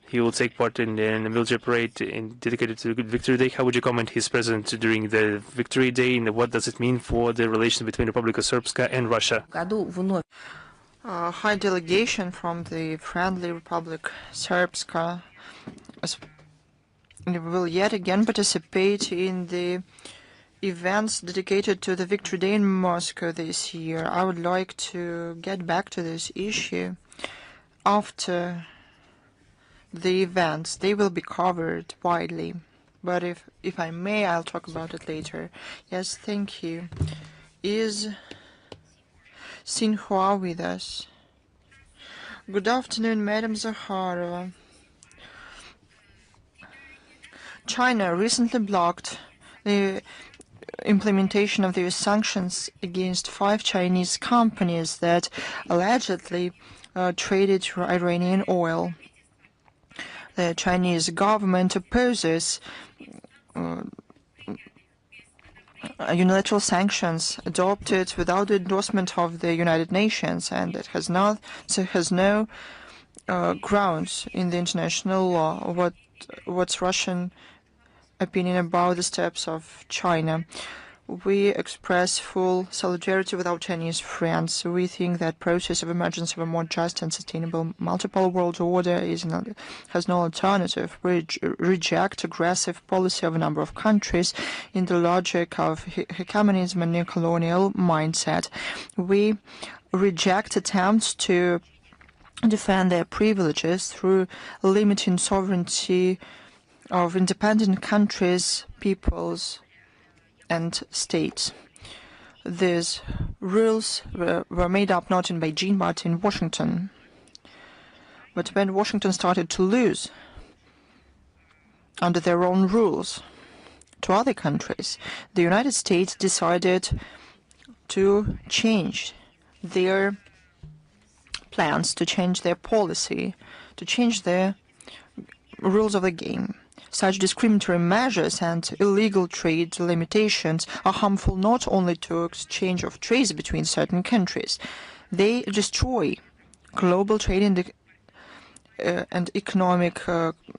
he will take part in the military parade dedicated to the Victory Day. How would you comment his presence during the Victory Day, and what does it mean for the relation between Republika Srpska and Russia? High delegation from the friendly Republic Srpska will yet again participate in the events dedicated to the Victory Day in Moscow this year. I would like to get back to this issue. After the events, they will be covered widely, but if I may, I'll talk about it later. Yes, thank you. Is Sinhua with us? Good afternoon, Madam Zakharova. China recently blocked the implementation of the sanctions against 5 Chinese companies that allegedly traded Iranian oil. The Chinese government opposes unilateral sanctions adopted without the endorsement of the United Nations, and it has no grounds in the international law. What's Russian opinion about the steps of China? We express full solidarity with our Chinese friends. We think that process of emergence of a more just and sustainable multiple world order has no alternative. We reject aggressive policy of a number of countries in the logic of hegemonism and neocolonial mindset. We reject attempts to defend their privileges through limiting sovereignty of independent countries, peoples, and states. these rules were made up not in Beijing but in Washington. But when Washington started to lose under their own rules to other countries, the United States decided to change their plans, to change their policy, to change their rules of the game. Such discriminatory measures and illegal trade limitations are harmful not only to exchange of trades between certain countries, they destroy global trade and economic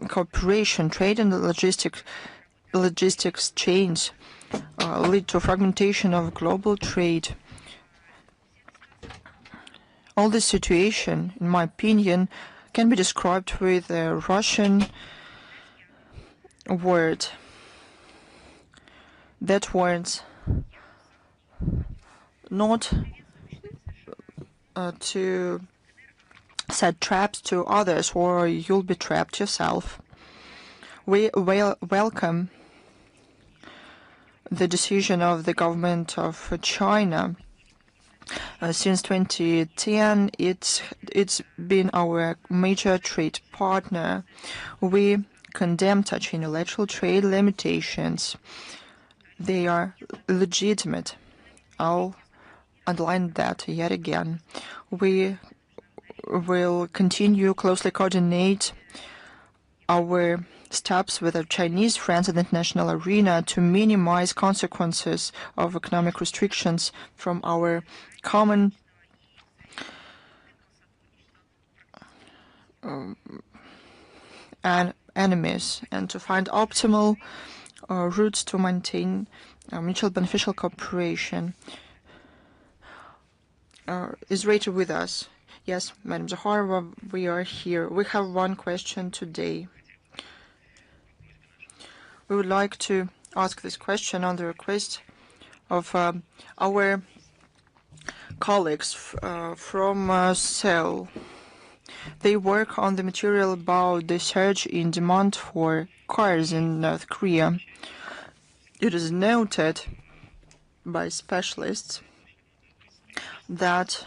cooperation. Trade and logistics chains lead to fragmentation of global trade. All this situation, in my opinion, can be described with a Russian word. That word's not to set traps to others, or you'll be trapped yourself. We welcome the decision of the government of China. Since 2010, it's been our major trade partner. We condemn such unilateral trade limitations. They are legitimate. I'll underline that yet again. We will continue closely coordinate our steps with our Chinese friends in the international arena to minimize consequences of economic restrictions from our common enemies, and to find optimal routes to maintain mutual beneficial cooperation. Is Rachel with us? Yes, Madam Zakharova, we are here. We have one question today. We would like to ask this question on the request of our colleagues from Seoul. They work on the material about the surge in demand for cars in North Korea. It is noted by specialists that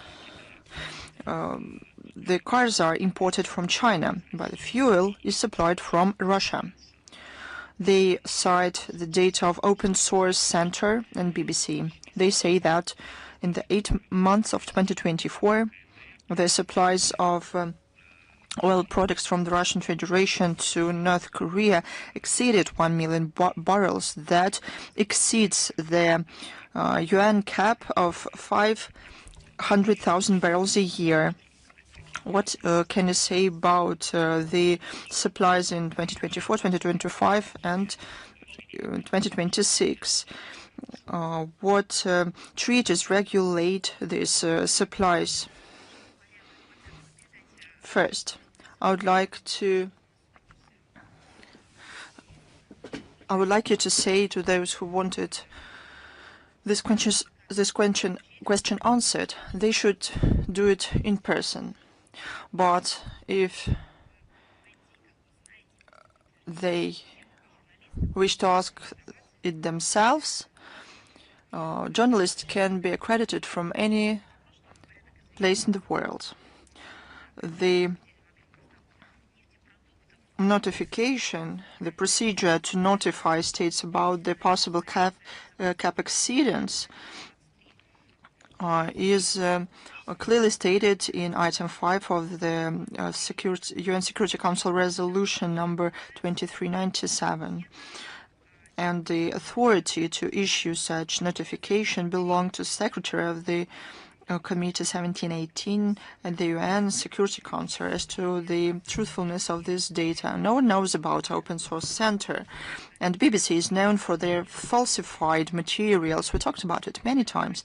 the cars are imported from China, but the fuel is supplied from Russia. They cite the data of Open Source Center and BBC. They say that in the 8 months of 2024, the supplies of oil products from the Russian Federation to North Korea exceeded 1 million barrels. That exceeds the UN cap of 500,000 barrels a year. What can you say about the supplies in 2024, 2025, and 2026? What treaties regulate these supplies? First, I would like you to say to those who wanted this question answered, they should do it in person. But if they wish to ask it themselves, journalists can be accredited from any place in the world. The notification, the procedure to notify states about the possible cap exceedance is clearly stated in item 5 of the UN Security Council resolution number 2397. And the authority to issue such notification belonged to Secretary of the Committee 1718 and the UN Security Council. As to the truthfulness of this data, no one knows about Open Source Center, and BBC is known for their falsified materials. We talked about it many times.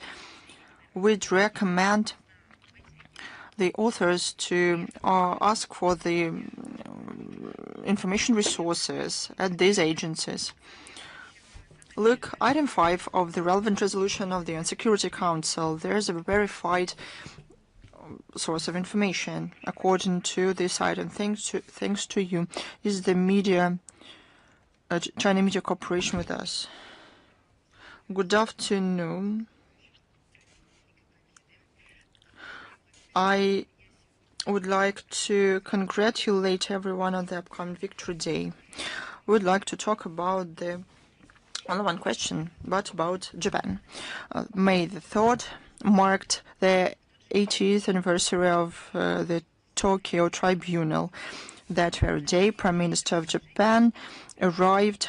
We'd recommend the authors to ask for the information resources at these agencies. Look, item 5 of the relevant resolution of the UN Security Council. There is a verified source of information. According to this item, thanks to you, is the media, China Media Corporation with us. Good afternoon. I would like to congratulate everyone on the upcoming Victory Day. We would like to talk about only one question, but about Japan. May the 3rd marked the 80th anniversary of the Tokyo Tribunal. That very day, Prime Minister of Japan arrived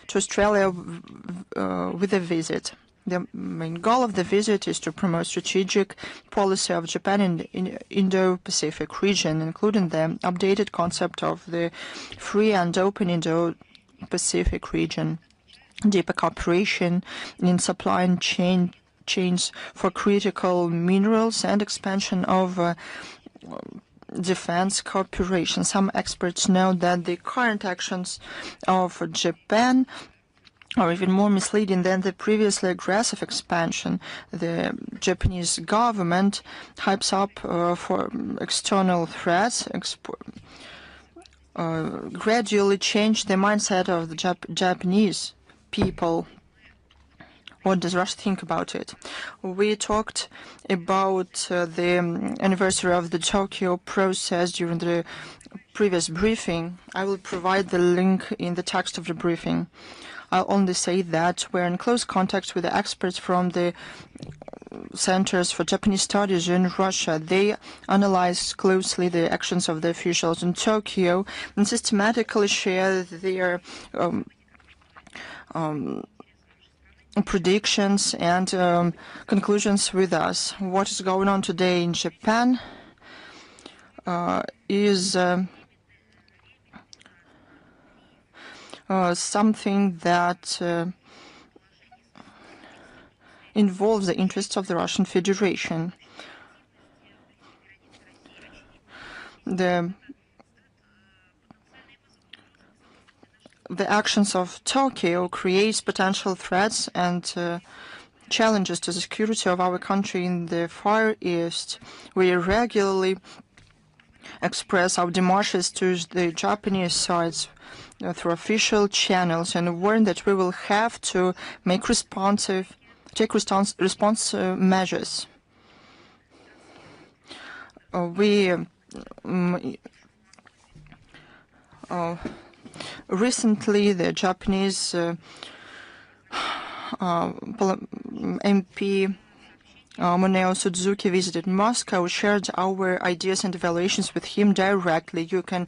to Australia with a visit. The main goal of the visit is to promote strategic policy of Japan in the Indo-Pacific region, including the updated concept of the free and open Indo-Pacific region, deeper cooperation in supply and chains for critical minerals, and expansion of defense cooperation. Some experts note that the current actions of Japan are even more misleading than the previously aggressive expansion. The Japanese government hypes up for external threats, gradually changed the mindset of the Japanese people. What does Russia think about it? We talked about the anniversary of the Tokyo process during the previous briefing. I will provide the link in the text of the briefing. I'll only say that we're in close contact with the experts from the Centers for Japanese Studies in Russia. They analyze closely the actions of the officials in Tokyo and systematically share their predictions and conclusions with us. What is going on today in Japan is something that involves the interests of the Russian Federation. The actions of Tokyo creates potential threats and challenges to the security of our country in the Far East. We regularly express our demarches to the Japanese sides through official channels and warn that we will have to make response measures. Recently, the Japanese MP Moneo Suzuki visited Moscow. We shared our ideas and evaluations with him directly. You can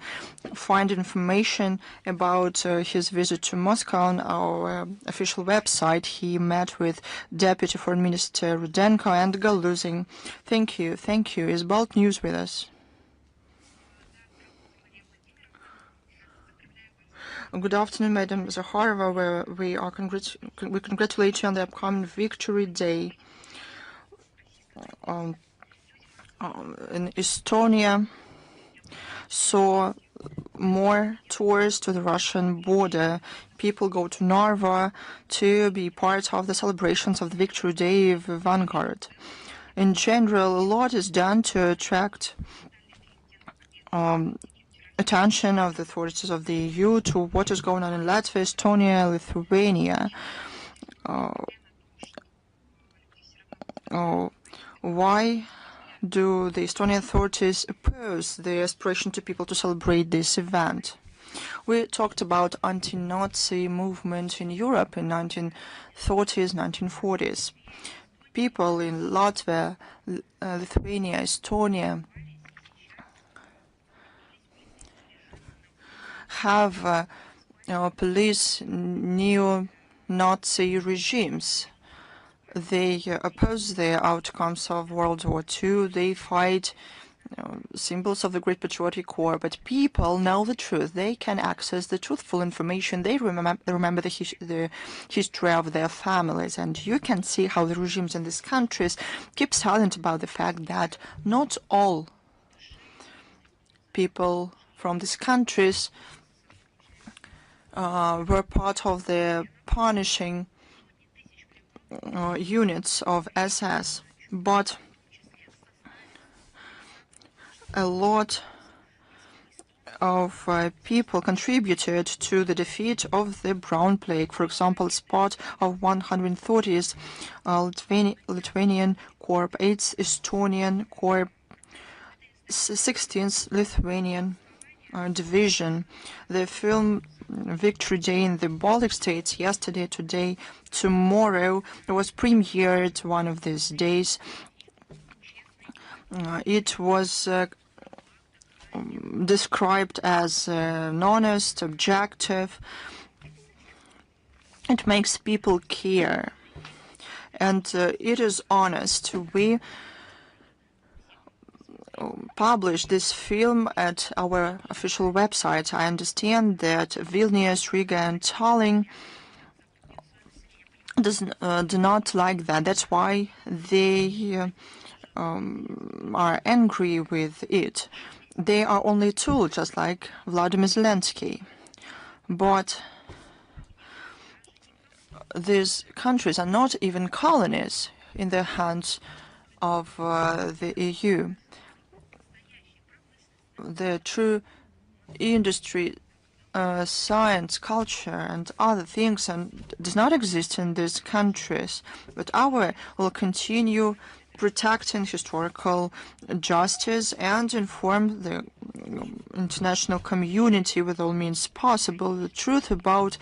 find information about his visit to Moscow on our official website. He met with Deputy Foreign Minister Rudenko and Galuzin. Thank you. Thank you. Is Bold News with us? Good afternoon, Madam Zakharova. We congratulate you on the upcoming Victory Day. In Estonia, saw more tours to the Russian border. People go to Narva to be part of the celebrations of the Victory Day of Vanguard. In general, a lot is done to attract attention of the authorities of the EU to what is going on in Latvia, Estonia, Lithuania. Why do the Estonian authorities oppose the aspiration to people to celebrate this event? We talked about anti-Nazi movement in Europe in 1930s, 1940s. People in Latvia, Lithuania, Estonia have police neo-Nazi regimes. They oppose the outcomes of World War II. They fight symbols of the Great Patriotic War, but people know the truth. They can access the truthful information. They remember the history of their families, and you can see how the regimes in these countries keep silent about the fact that not all people from these countries were part of the punishing units of SS, but a lot of people contributed to the defeat of the Brown Plague. For example, as part of 130th Lithuanian Corps, 8th Estonian Corps, 16th Lithuanian division. The film Victory Day in the Baltic States yesterday, today, tomorrow. It was premiered one of these days. It was described as honest, objective. It makes people care. And it is honest. We published this film at our official website. I understand that Vilnius, Riga, and Tallinn do not like that. That's why they are angry with it. They are only a tool, just like Vladimir Zelensky. But these countries are not even colonies in the hands of the EU. The true industry, science, culture, and other things does not exist in these countries. But our will continue protecting historical justice and inform the international community with all means possible the truth about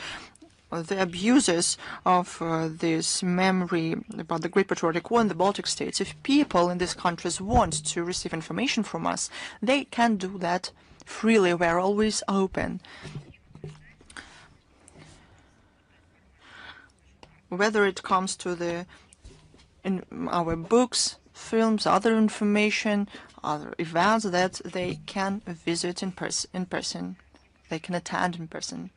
the abuses of this memory about the Great Patriotic War in the Baltic States. If people in these countries want to receive information from us, they can do that freely. We're always open. Whether it comes to in our books, films, other information, other events that they can visit in person, they can attend in person.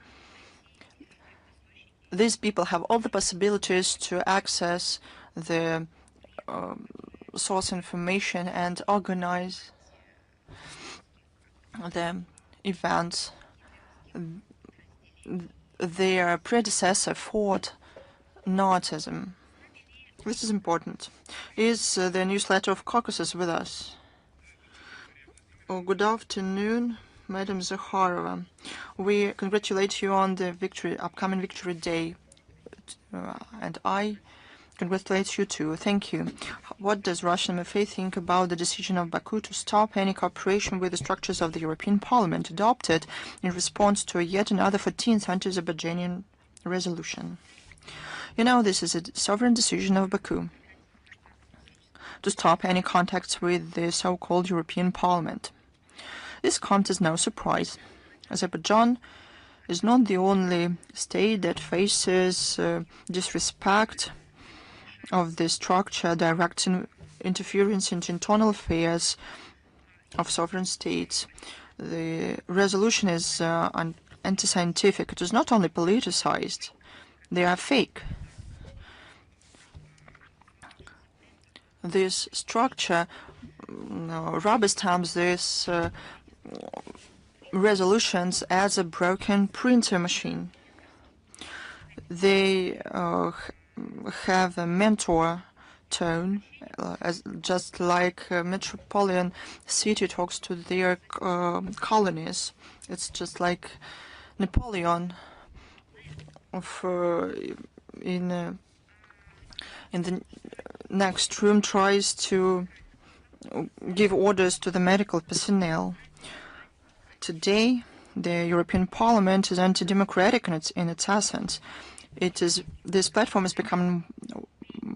These people have all the possibilities to access the source information and organize the events. Their predecessor fought Nazism. This is important. Is the newsletter of Caucasus with us? Oh, good afternoon, Madam Zakharova. We congratulate you on the upcoming Victory Day, and I congratulate you too. Thank you. What does Russian MFA think about the decision of Baku to stop any cooperation with the structures of the European Parliament adopted in response to yet another 14th anti-Azerbaijanian resolution? You know, this is a sovereign decision of Baku to stop any contacts with the so-called European Parliament. This comes as no surprise. Azerbaijan is not the only state that faces disrespect of the structure, direct interference into internal affairs of sovereign states. The resolution is anti-scientific. It is not only politicized, they are fake. This structure rubber stamps these resolutions as a broken printer machine. They have a mentor tone, just like a metropolitan city talks to their colonies. It's just like Napoleon in the next room tries to give orders to the medical personnel. Today, the European Parliament is anti-democratic in its essence. This platform is becoming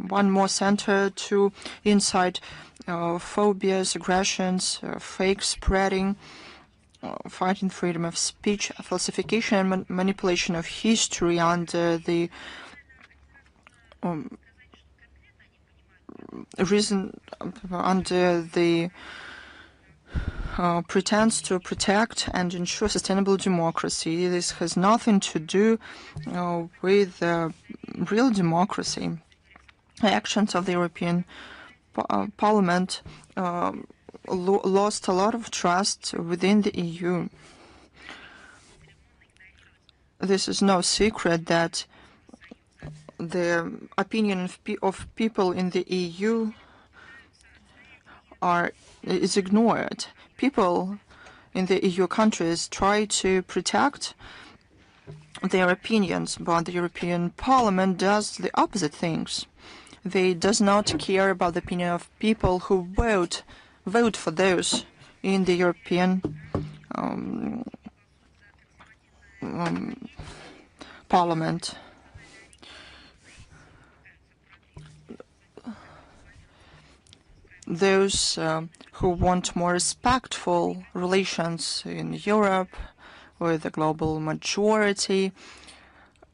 one more center to incite phobias, aggressions, fake spreading, fighting freedom of speech, falsification and manipulation of history under the pretense to protect and ensure sustainable democracy. This has nothing to do with real democracy. Actions of the European Parliament lost a lot of trust within the EU. This is no secret that the opinion of people in the EU is ignored. People in the EU countries try to protect their opinions, but the European Parliament does the opposite things. They does not care about the opinion of people who vote for those in the European Parliament. Those who want more respectful relations in Europe with the global majority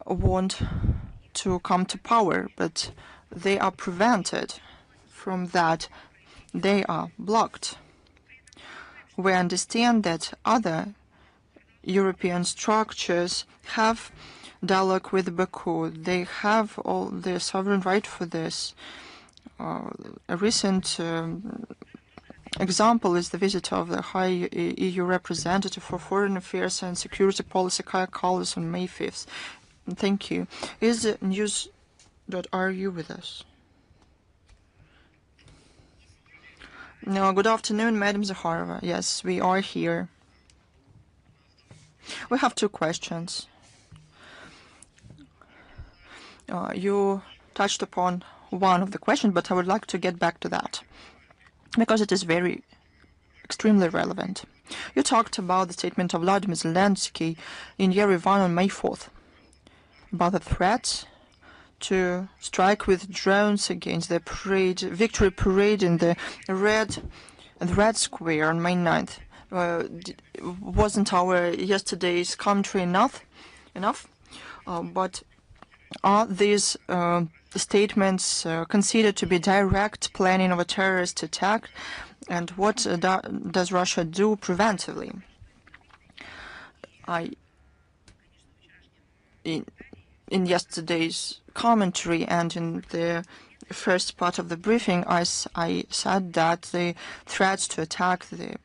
want to come to power, but they are prevented from that. They are blocked. We understand that other European structures have dialogue with Baku. They have all the sovereign right for this. A recent example is the visit of the High EU Representative for Foreign Affairs and Security Policy, Kaja Kallas, on May 5th. Thank you. Is news.ru with us? No, good afternoon, Madam Zakharova. Yes, we are here. We have two questions. You touched upon one of the questions, but I would like to get back to that because it is extremely relevant. You talked about the statement of Vladimir Zelensky in Yerevan on May 4th about the threats to strike with drones against the victory parade in the Red Square on May 9th. Wasn't our yesterday's commentary enough? But are these statements considered to be direct planning of a terrorist attack? And what does Russia do preventively? In yesterday's commentary and in the first part of the briefing, I said that the threats to attack the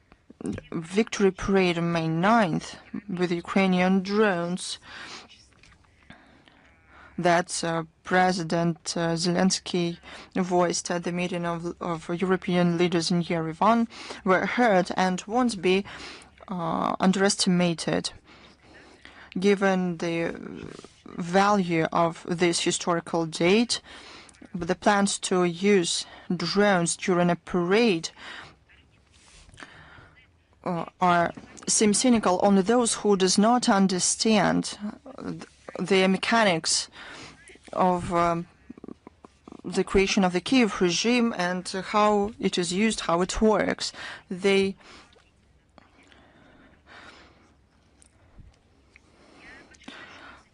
victory parade on May 9th with Ukrainian drones that President Zelensky voiced at the meeting of European leaders in Yerevan were heard and won't be underestimated, given the value of this historical date. The plans to use drones during a parade seem cynical. Only those who does not understand the mechanics of the creation of the Kiev regime and how it is used, how it works.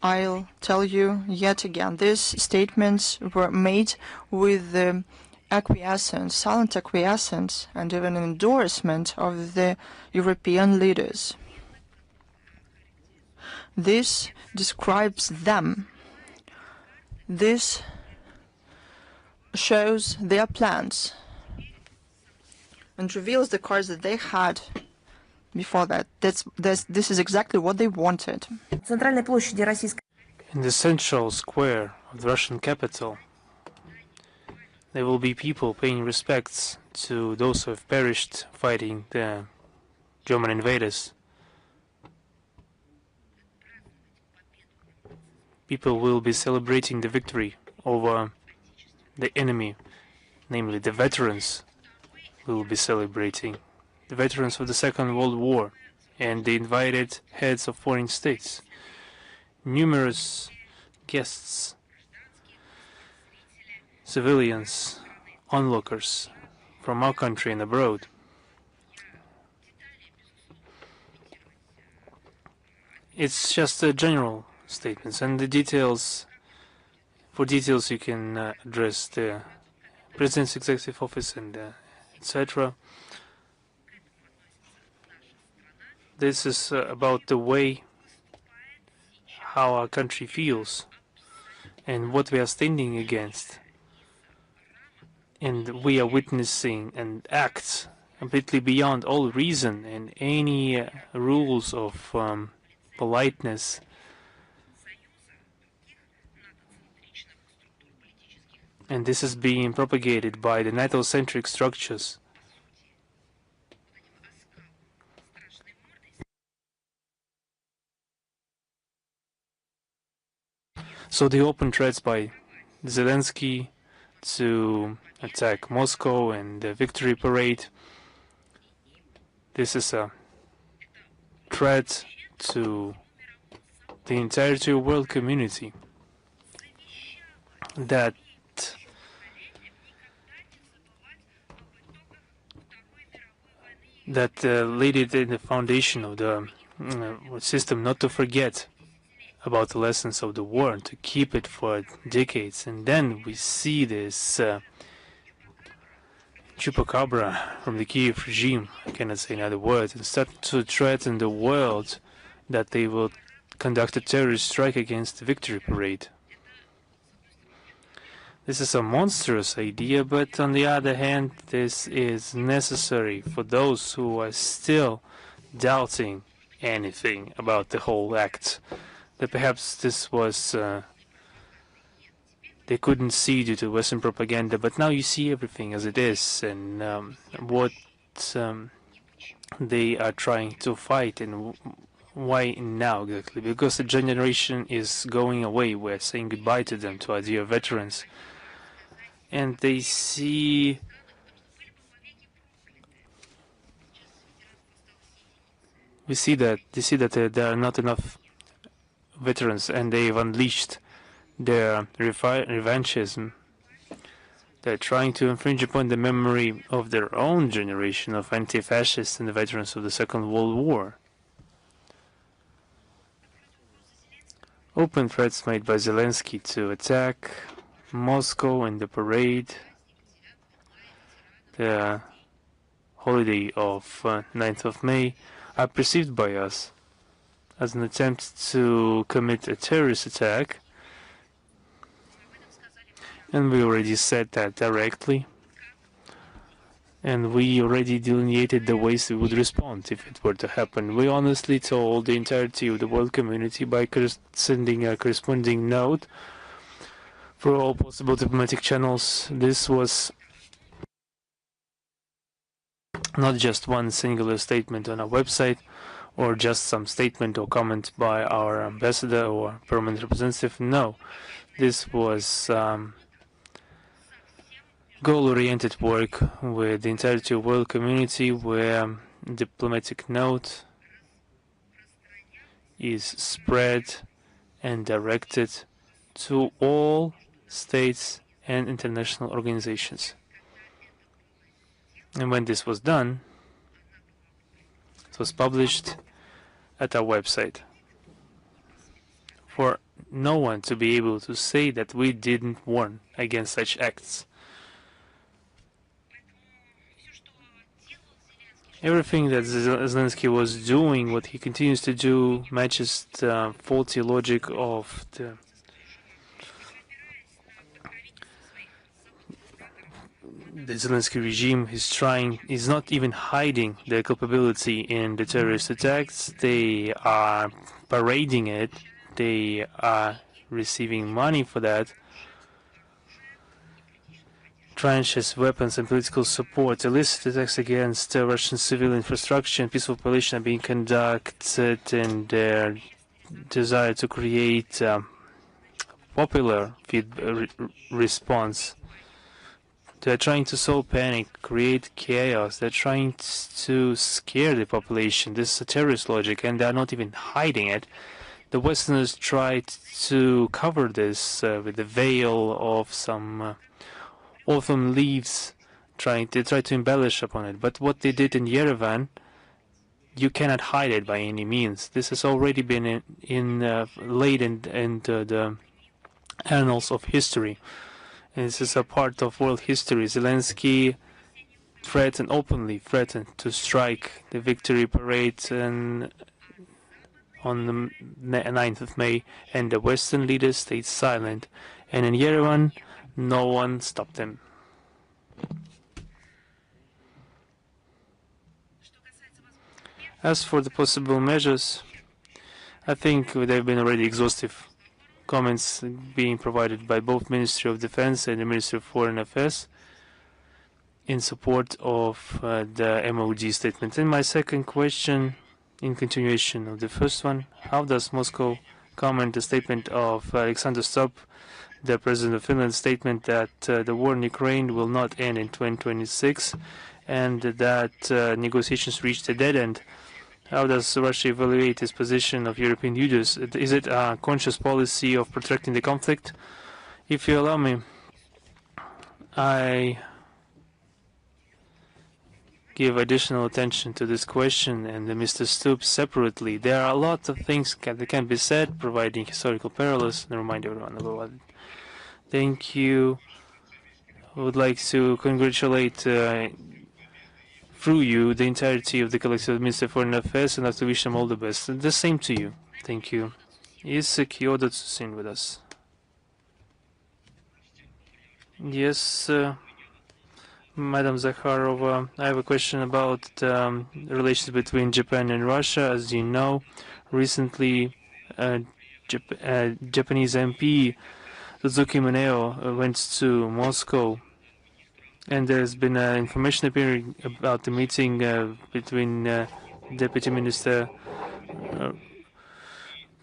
I'll tell you yet again, these statements were made with the acquiescence, silent acquiescence, and even an endorsement of the European leaders. This describes them. This shows their plans and reveals the cards that they had before that. This is exactly what they wanted. In the central square of the Russian capital, there will be people paying respects to those who have perished fighting the German invaders. People will be celebrating the victory over the enemy, namely the veterans will be celebrating, the veterans of the Second World War and the invited heads of foreign states. Numerous guests, civilians, onlookers from our country and abroad. It's just a general statements, and the details. For details, you can address the President's Executive Office and etc. This is about the way how our country feels and what we are standing against, and we are witnessing and acts completely beyond all reason and any rules of politeness. And this is being propagated by the NATO-centric structures. So the open threats by Zelensky to attack Moscow and the victory parade, This is a threat to the entirety of world community that laid it in the foundation of the system not to forget about the lessons of the war and to keep it for decades. And then we see this chupacabra from the Kiev regime, I cannot say another word, and start to threaten the world that they will conduct a terrorist strike against the victory parade. This is a monstrous idea, but on the other hand, this is necessary for those who are still doubting anything about the whole act. That perhaps this was they couldn't see due to Western propaganda, but now you see everything as it is, and what they are trying to fight, and why now exactly? Because the generation is going away. We're saying goodbye to them, to our dear veterans, and they see that there are not enough veterans, and they've unleashed their revanchism. They're trying to infringe upon the memory of their own generation of anti-fascists and the veterans of the Second World War. Open threats made by Zelensky to attack Moscow and the parade, the holiday of 9th of May, are perceived by us as an attempt to commit a terrorist attack, and we already said that directly, and we already delineated the ways we would respond if it were to happen. We honestly told the entirety of the world community by sending a corresponding note for all possible diplomatic channels. This was not just one singular statement on our website, or just some statement or comment by our ambassador or permanent representative. No, this was goal-oriented work with the entirety of the world community, where diplomatic note is spread and directed to all states and international organizations. And when this was done, it was published at our website for no one to be able to say that we didn't warn against such acts. Everything that Zelensky was doing, what he continues to do, matches the faulty logic of the Zelensky regime. Is not even hiding their culpability in the terrorist attacks. They are parading it. They are receiving money for that. Trenches, weapons, and political support. Illicit attacks against Russian civil infrastructure and peaceful population are being conducted, and their desire to create popular response. They're trying to sow panic, create chaos. They're trying to scare the population. This is a terrorist logic, and they're not even hiding it. The Westerners tried to cover this with the veil of some autumn leaves. They tried to embellish upon it. But what they did in Yerevan, you cannot hide it by any means. This has already been laid in the annals of history. And this is a part of world history. Zelensky openly threatened to strike the victory parade on the 9th of May, and the Western leaders stayed silent. And in Yerevan, no one stopped them. As for the possible measures, I think there have been already exhaustive comments being provided by both Ministry of Defense and the Ministry of Foreign Affairs in support of the MOD statement. And my second question, in continuation of the first one, how does Moscow comment the statement of Alexander Stubb, the President of Finland's statement that the war in Ukraine will not end in 2026, and that negotiations reached a dead end. How does Russia evaluate its position of European leaders? Is it a conscious policy of protracting the conflict? If you allow me, I give additional attention to this question and Mr. Stoops separately. There are a lot of things that can be said, providing historical parallels, and remind everyone about it. Thank you. I would like to congratulate through you the entirety of the collective Minister of Foreign Affairs and to wish them all the best. And the same to you. Thank you. Is Kyoto Tsusin with us? Yes, Madam Zakharova, I have a question about relations between Japan and Russia. As you know, recently Japanese MP Suzuki Muneo went to Moscow, and there's been information appearing about the meeting between Deputy Minister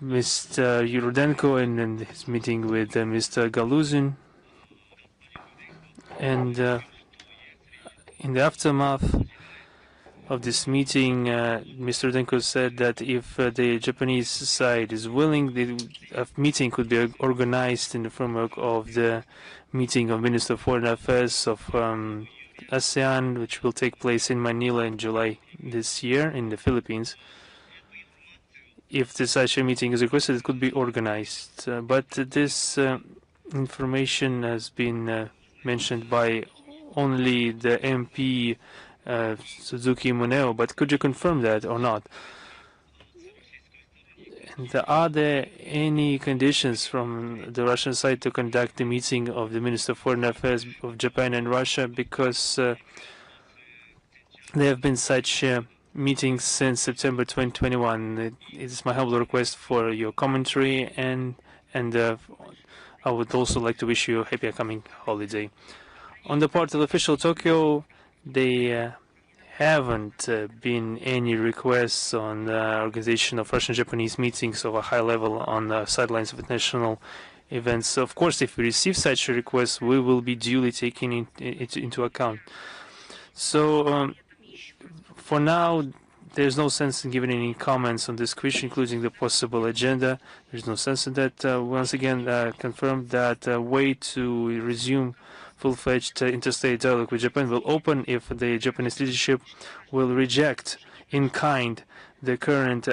Mr. Yurudenko and his meeting with Mr. Galuzin. And in the aftermath of this meeting, Mr. Rudenko said that if the Japanese side is willing, a meeting could be organized in the framework of the meeting of Minister of Foreign Affairs of ASEAN, which will take place in Manila in July this year in the Philippines. If such a meeting is requested, it could be organized. But this information has been mentioned by only the MP Suzuki Muneo, but could you confirm that or not? And are there any conditions from the Russian side to conduct the meeting of the Minister of Foreign Affairs of Japan and Russia? Because there have been such meetings since September 2021. It is my humble request for your commentary, and I would also like to wish you a happy coming holiday. On the part of official Tokyo, they haven't been any requests on the organization of Russian-Japanese meetings of a high level on the sidelines of international events. Of course, if we receive such a request, we will be duly taking it into account. So, for now, there's no sense in giving any comments on this question, including the possible agenda. There's no sense in that. Once again, confirmed that way to resume full-fledged interstate dialogue with Japan will open if the Japanese leadership will reject in kind the current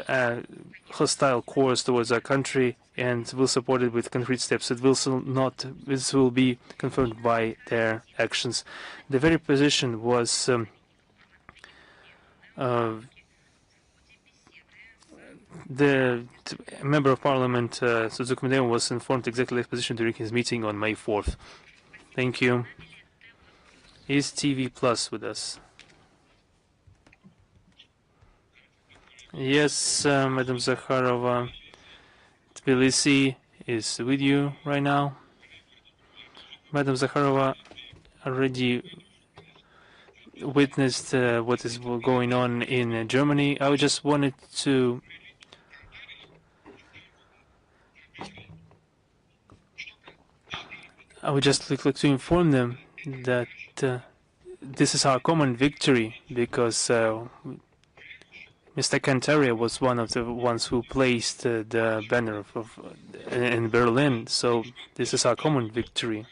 hostile course towards our country and will support it with concrete steps. This will be confirmed by their actions. The very position was the member of parliament Suzuki Muneo was informed exactly his position during his meeting on May 4th. Thank you. Is TV Plus with us? Yes, Madam Zakharova, Tbilisi is with you right now. Madam Zakharova already witnessed what is going on in Germany. I just wanted to like to inform them that this is our common victory, because Mr. Cantaria was one of the ones who placed the banner in Berlin. So this is our common victory.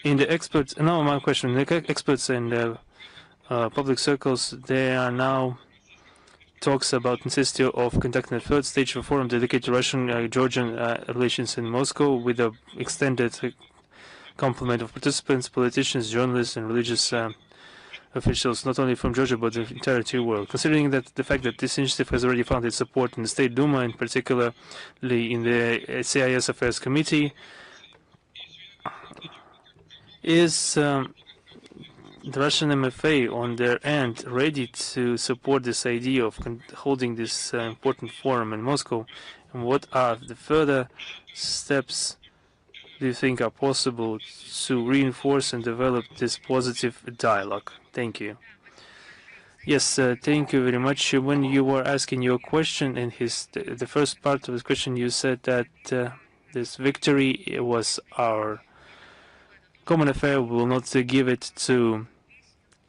In the experts, now my question: the experts in the public circles, there are now talks about necessity of conducting a third stage of a forum dedicated to Russian-Georgian relations in Moscow with an extended complement of participants, politicians, journalists, and religious officials, not only from Georgia but the entire world. Considering that the fact that this initiative has already found its support in the State Duma and particularly in the CIS Affairs Committee, is the Russian MFA on their end ready to support this idea of holding this important forum in Moscow? And what are the further steps do you think are possible to reinforce and develop this positive dialogue? Thank you. Yes, thank you very much. When you were asking your question in the first part of his question, you said that this victory was our common affair. We will not give it to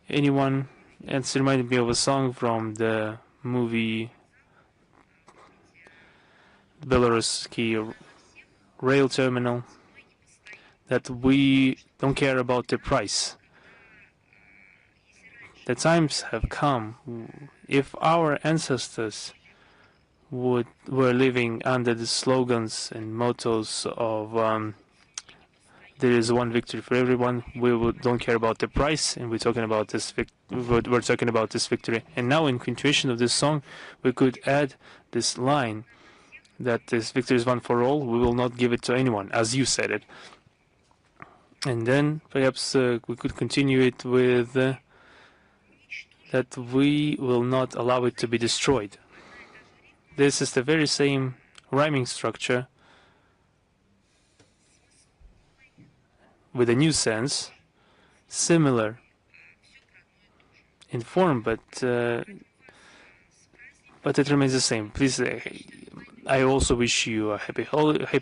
anyone. It's reminded me of a song from the movie Belaruski Rail Terminal, that we don't care about the price. The times have come. If our ancestors were living under the slogans and mottos of there is one victory for everyone, don't care about the price, and we're talking about this victory. And now, in continuation of this song, we could add this line that this victory is one for all. We will not give it to anyone, as you said it. And then perhaps we could continue it with that we will not allow it to be destroyed. This is the very same rhyming structure with a new sense, similar in form, but it remains the same. Please, I also wish you a happy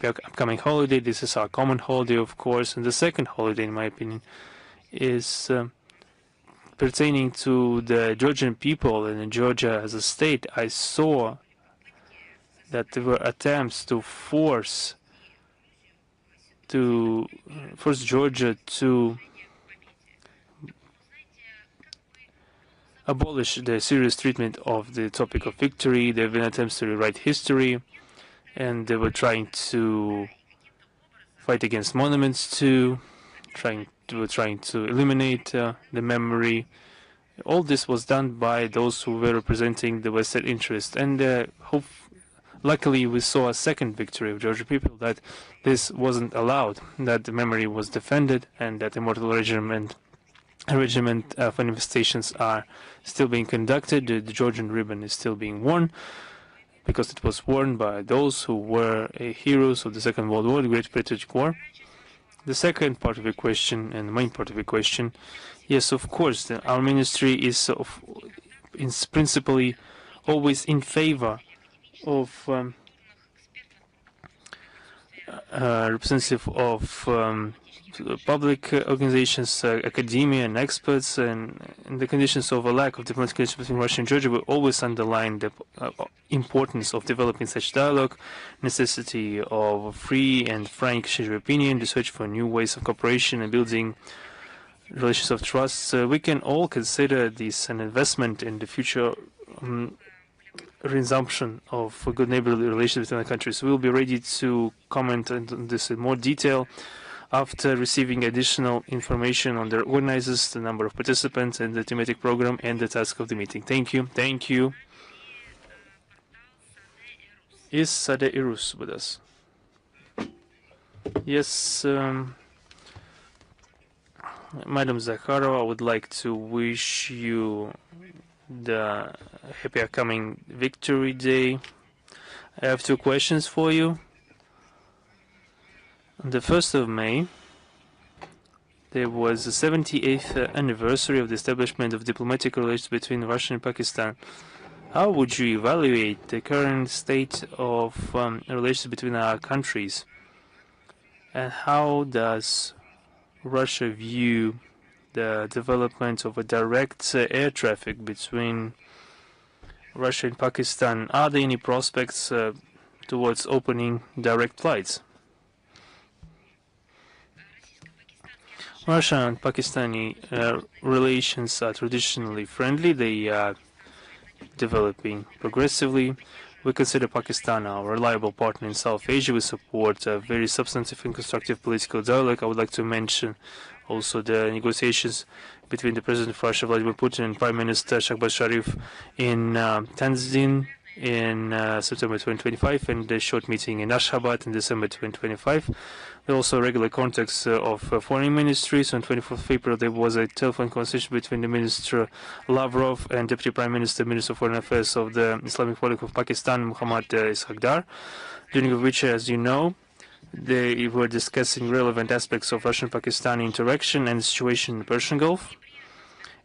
upcoming holiday. This is our common holiday, of course, and the second holiday, in my opinion, is pertaining to the Georgian people and in Georgia as a state. I saw that there were attempts to force Georgia to abolish the serious treatment of the topic of victory. There have been attempts to rewrite history, and they were trying to fight against monuments too, trying to eliminate the memory. All this was done by those who were representing the Western interest, and luckily we saw a second victory of Georgian people, that this wasn't allowed, that the memory was defended, and that immortal regiment manifestations are still being conducted. The Georgian ribbon is still being worn, because it was worn by those who were heroes of the Second World War, the Great Patriotic War. The second part of your question, and the main part of your question, yes, of course, our ministry is principally always in favor of representative of public organizations, academia, and experts, and in the conditions of a lack of diplomatic relations between Russia and Georgia, we always underline the importance of developing such dialogue, necessity of free and frank exchange of opinion, the search for new ways of cooperation and building relations of trust. We can all consider this an investment in the future resumption of good neighborly relations between the countries. We will be ready to comment on this in more detail after receiving additional information on the organizers, the number of participants, and the thematic program, and the task of the meeting. Thank you. Thank you. Is Sade Irus with us? Yes, Madam Zakharova, I would like to wish you the happy upcoming Victory Day. I have two questions for you. On the 1st of May, there was the 78th anniversary of the establishment of diplomatic relations between Russia and Pakistan. How would you evaluate the current state of relations between our countries? And how does Russia view the development of a direct air traffic between Russia and Pakistan? Are there any prospects towards opening direct flights? Russia and Pakistani relations are traditionally friendly. They are developing progressively. We consider Pakistan our reliable partner in South Asia. We support a very substantive and constructive political dialogue. I would like to mention also the negotiations between the President of Russia, Vladimir Putin, and Prime Minister Shahbaz Sharif in Tanzania in September 2025, and the short meeting in Ashgabat in December 2025. There are also regular contacts of foreign ministries. On 24th of April, there was a telephone conversation between the Minister Lavrov and Deputy Prime Minister, Minister of Foreign Affairs of the Islamic Republic of Pakistan, Muhammad Ishaqdar, during which, as you know, they were discussing relevant aspects of Russian-Pakistani interaction and the situation in the Persian Gulf.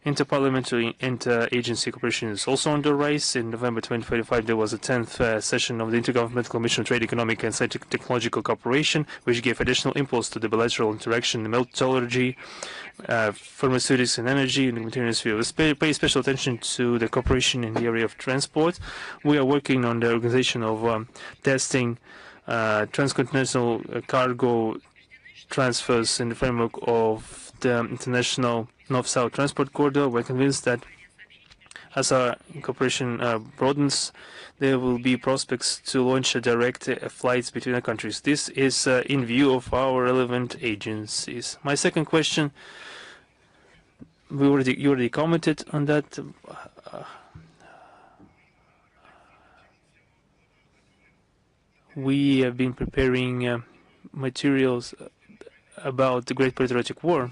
Interparliamentary inter-agency cooperation is also on the rise. In November 2025, there was a 10th session of the Intergovernmental Commission on Trade, Economic and Technological Cooperation, which gave additional impulse to the bilateral interaction in metallurgy, pharmaceutics and energy in the materials field. We pay special attention to the cooperation in the area of transport. We are working on the organization of testing transcontinental cargo transfers in the framework of the International North-South Transport Corridor. We're convinced that as our cooperation broadens, there will be prospects to launch direct flights between the countries. This is in view of our relevant agencies. My second question, you already commented on that. We have been preparing materials about the Great Patriotic War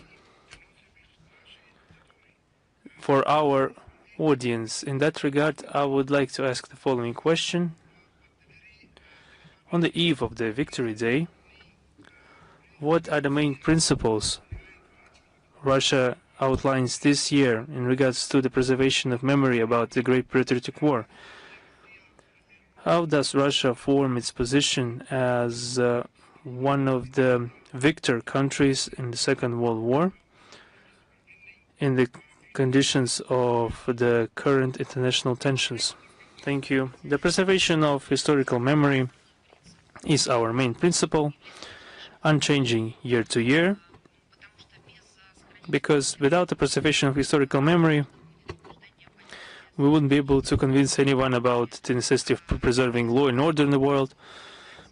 for our audience. In that regard, I would like to ask the following question. On the eve of the Victory Day, what are the main principles Russia outlines this year in regards to the preservation of memory about the Great Patriotic War? How does Russia form its position as one of the victor countries in the Second World War in the conditions of the current international tensions? Thank you. The preservation of historical memory is our main principle, unchanging year to year, because without the preservation of historical memory, we wouldn't be able to convince anyone about the necessity of preserving law and order in the world.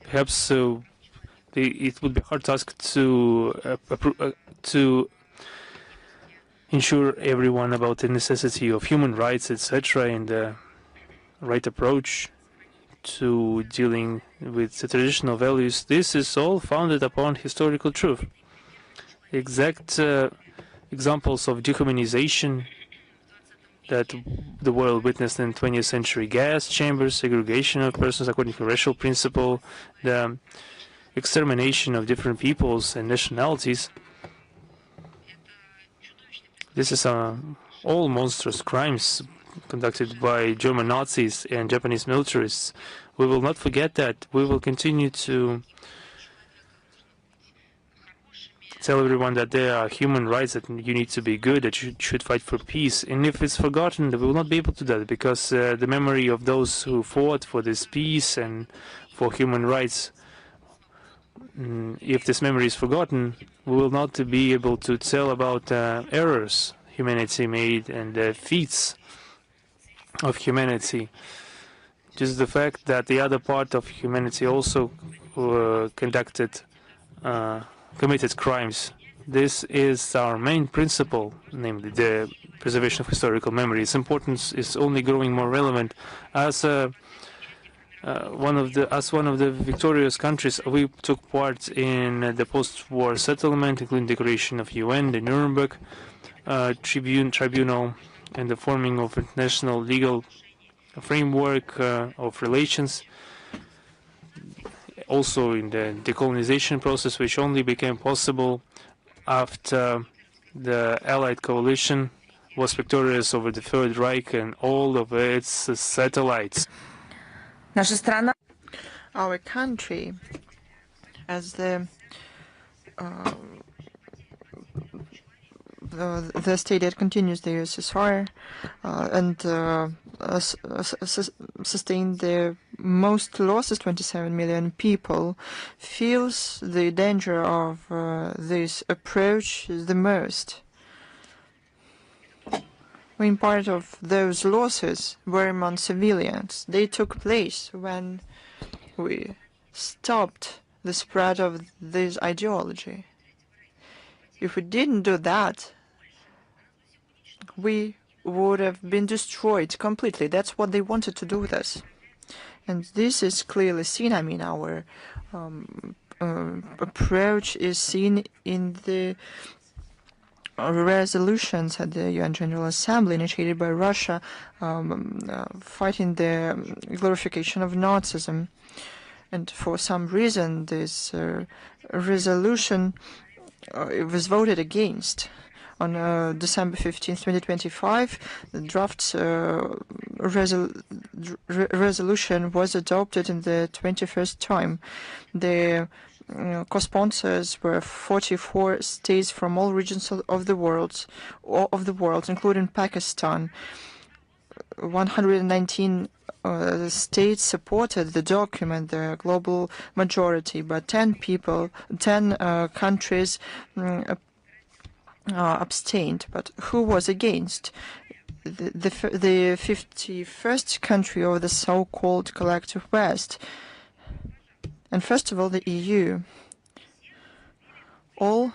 Perhaps it would be a hard task to ensure everyone about the necessity of human rights, etc., and the right approach to dealing with the traditional values. This is all founded upon historical truth. Exact examples of dehumanization that the world witnessed in 20th century: gas chambers, segregation of persons according to racial principle, the extermination of different peoples and nationalities. This is all monstrous crimes conducted by German Nazis and Japanese militarists. We will not forget that. We will continue to tell everyone that there are human rights, that you need to be good, that you should fight for peace. And if it's forgotten, we will not be able to do that, because the memory of those who fought for this peace and for human rights, if this memory is forgotten, we will not be able to tell about errors humanity made and the feats of humanity. Just the fact that the other part of humanity also committed crimes. This is our main principle, namely the preservation of historical memory. Its importance is only growing more relevant. As one of the victorious countries, we took part in the post-war settlement, including the creation of UN, the Nuremberg Tribunal, and the forming of international legal framework of relations. Also in the decolonization process, which only became possible after the Allied coalition was victorious over the Third Reich and all of its satellites. Our country, as the state that continues the USSR and sustained the most losses, 27 million people, feels the danger of this approach the most. When part of those losses were among civilians, they took place when we stopped the spread of this ideology. If we didn't do that, we would have been destroyed completely. That's what they wanted to do with us. And this is clearly seen. I mean, our approach is seen in the resolutions at the UN General Assembly initiated by Russia, fighting the glorification of Nazism. And for some reason, this resolution was voted against. On December 15, 2025, the draft resolution was adopted in the 21st time. The co-sponsors were 44 states from all regions of the world, including Pakistan. 119 states supported the document, the global majority, but 10 countries abstained. But who was against? The 51st country of the so-called collective West. And first of all, the EU. All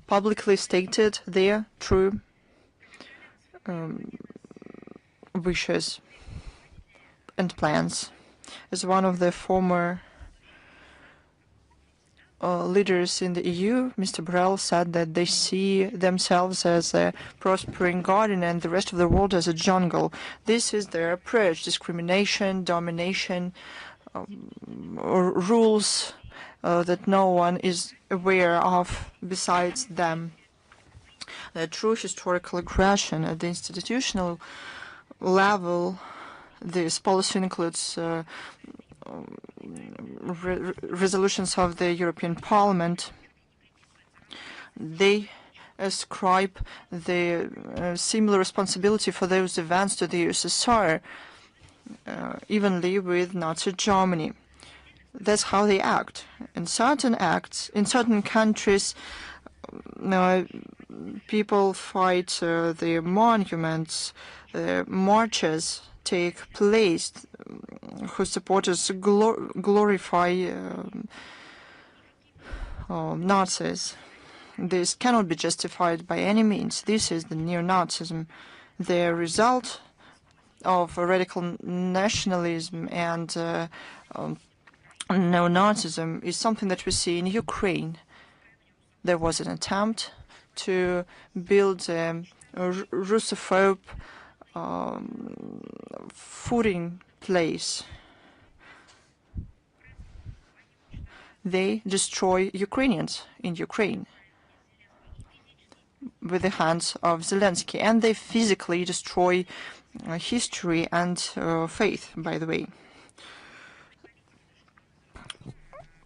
publicly stated their true wishes and plans. As one of the former leaders in the EU, Mr. Borrell, said that they see themselves as a prospering garden and the rest of the world as a jungle. This is their approach: discrimination, domination, rules that no one is aware of besides them. The true historical aggression at the institutional level. This policy includes resolutions of the European Parliament. They ascribe the similar responsibility for those events to the USSR, evenly with Nazi Germany. That's how they act. In certain countries, people fight the monuments, marches take place, whose supporters glorify Nazis. This cannot be justified by any means. This is the neo-Nazism, the result of radical nationalism and neo-Nazism is something that we see in Ukraine. There was an attempt to build a Russophobe footing place. They destroy Ukrainians in Ukraine with the hands of Zelensky, and they physically destroy history and faith, by the way.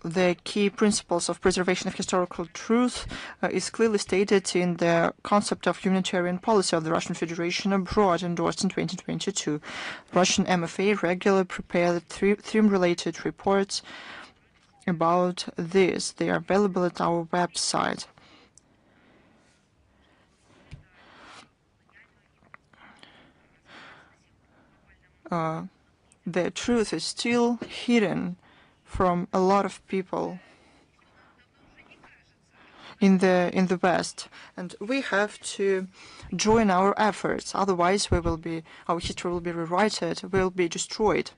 The key principles of preservation of historical truth is clearly stated in the concept of humanitarian policy of the Russian Federation abroad, endorsed in 2022. Russian MFA regularly prepare theme-related reports about this. They are available at our website. The truth is still hidden from a lot of people in the West, and we have to join our efforts. Otherwise, our history will be rewritten, will be destroyed.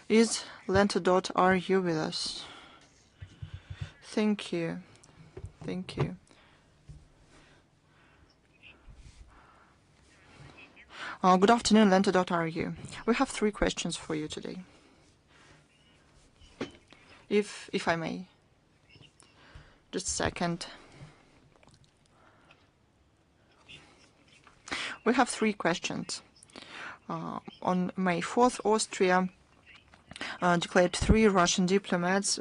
Is Lenta.ru with us? Thank you. Thank you. Good afternoon, Lenta.ru. We have 3 questions for you today. If I may. Just a second. We have 3 questions. On May 4th, Austria declared 3 Russian diplomats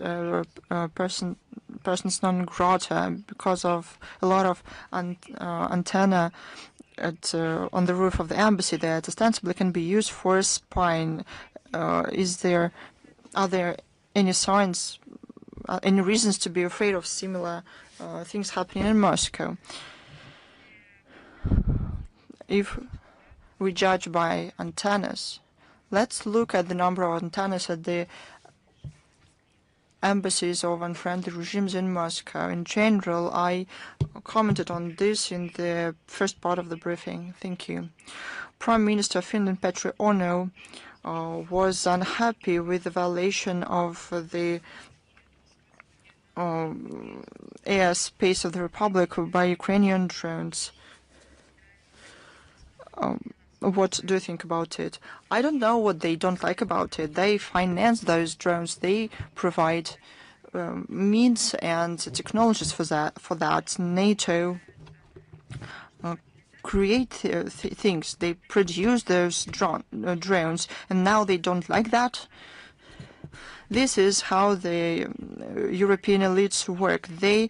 persons non grata because of a lot of antenna on the roof of the embassy that ostensibly can be used for spying. Are there any signs, any reasons to be afraid of similar things happening in Moscow? If we judge by antennas, let's look at the number of antennas at the embassies of unfriendly regimes in Moscow. In general, I commented on this in the first part of the briefing. Thank you. Prime Minister of Finland, Petri Orno, was unhappy with the violation of the airspace of the Republic by Ukrainian drones. What do you think about it? I don't know what they don't like about it. They finance those drones. They provide means and technologies for that. NATO create things. They produce those drones, and now they don't like that. This is how the European elites work. They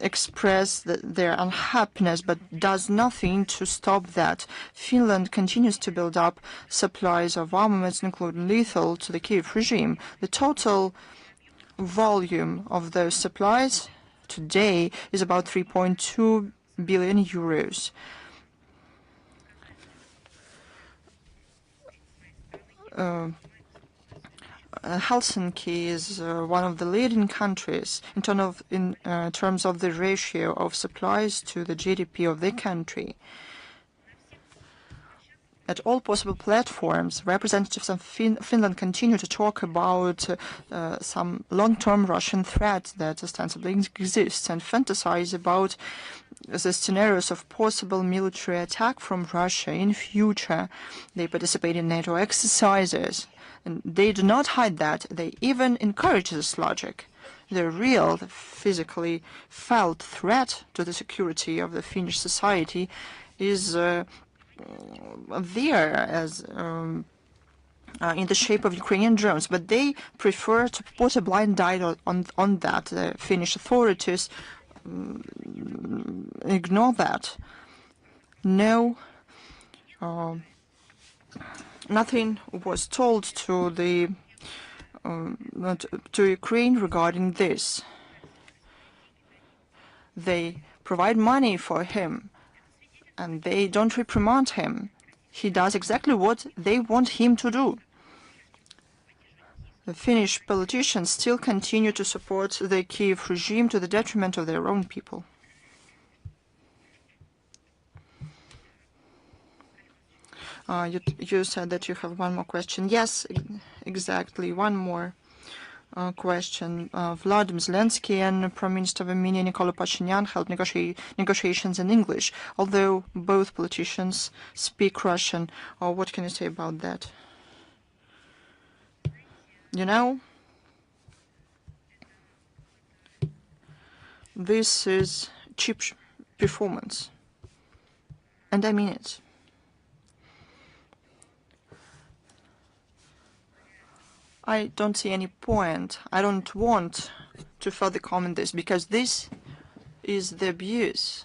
express their unhappiness, but does nothing to stop that. Finland continues to build up supplies of armaments, including lethal, to the Kiev regime. The total volume of those supplies today is about 3.2 billion euros. Helsinki is one of the leading countries in terms of the ratio of supplies to the GDP of the country. At all possible platforms, representatives of Finland continue to talk about some long-term Russian threat that ostensibly exists and fantasize about the scenarios of possible military attack from Russia in future. They participate in NATO exercises, and they do not hide that. They even encourage this logic. The real, physically felt threat to the security of the Finnish society is there as in the shape of Ukrainian drones, but they prefer to put a blind eye on that. The Finnish authorities ignore that. No, nothing was told to the to Ukraine regarding this. They provide money for him, and they don't reprimand him. He does exactly what they want him to do. The Finnish politicians still continue to support the Kiev regime to the detriment of their own people. You said that you have one more question. Yes, exactly, one more question. Vladimir Zelensky and Prime Minister of Armenia Nikolo Pashinyan held negotiations in English, although both politicians speak Russian. What can you say about that? You know, this is cheap performance, and I mean it. I don't see any point. I don't want to further comment this, because this is the abuse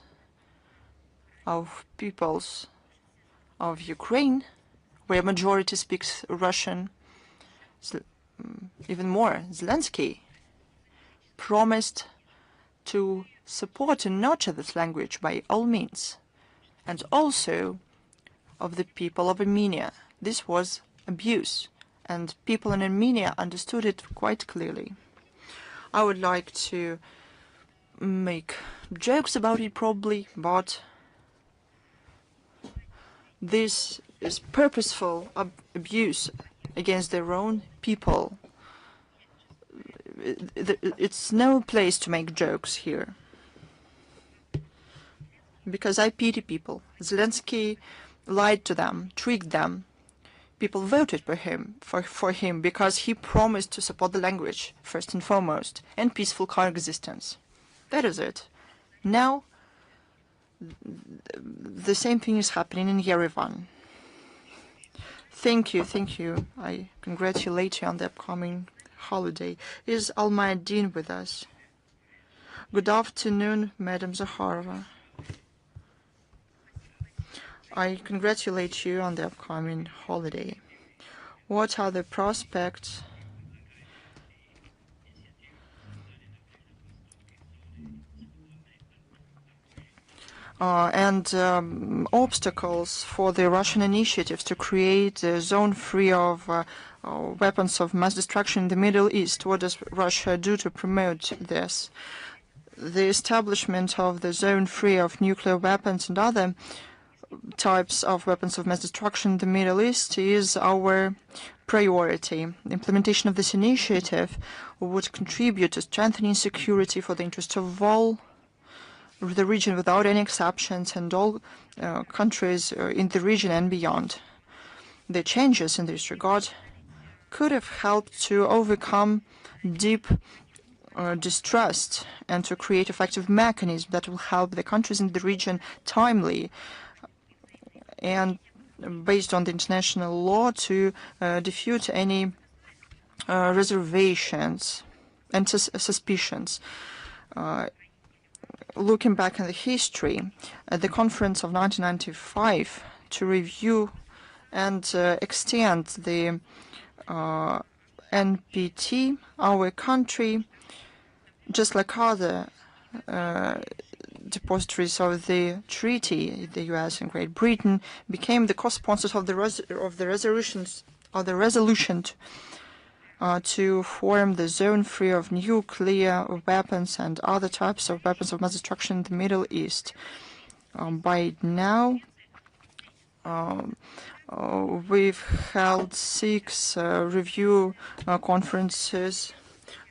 of peoples of Ukraine, where majority speaks Russian. Even more, Zelensky promised to support and nurture this language by all means, and also of the people of Armenia. This was abuse, and people in Armenia understood it quite clearly. I would like to make jokes about it probably, but this is purposeful abuse against their own people. It's no place to make jokes here, because I pity people. Zelensky lied to them, tricked them. People voted for him because he promised to support the language, first and foremost, and peaceful coexistence. That is it. Now, the same thing is happening in Yerevan. Thank you. I congratulate you on the upcoming holiday. Is Almayadin with us? Good afternoon, Madam Zakharova. I congratulate you on the upcoming holiday. What are the prospects and obstacles for the Russian initiatives to create a zone free of weapons of mass destruction in the Middle East? What does Russia do to promote this? The establishment of the zone free of nuclear weapons and other types of weapons of mass destruction in the Middle East is our priority. The implementation of this initiative would contribute to strengthening security for the interest of all the region without any exceptions, and all countries in the region and beyond. The changes in this regard could have helped to overcome deep distrust and to create effective mechanisms that will help the countries in the region timely and based on the international law to defute any reservations and suspicions. Looking back in the history, at the conference of 1995 to review and extend the NPT, our country, just like other depositories of the treaty, the U.S. and Great Britain, became the co-sponsors of the resolution to form the zone free of nuclear weapons and other types of weapons of mass destruction in the Middle East. By now, we've held 6 review conferences,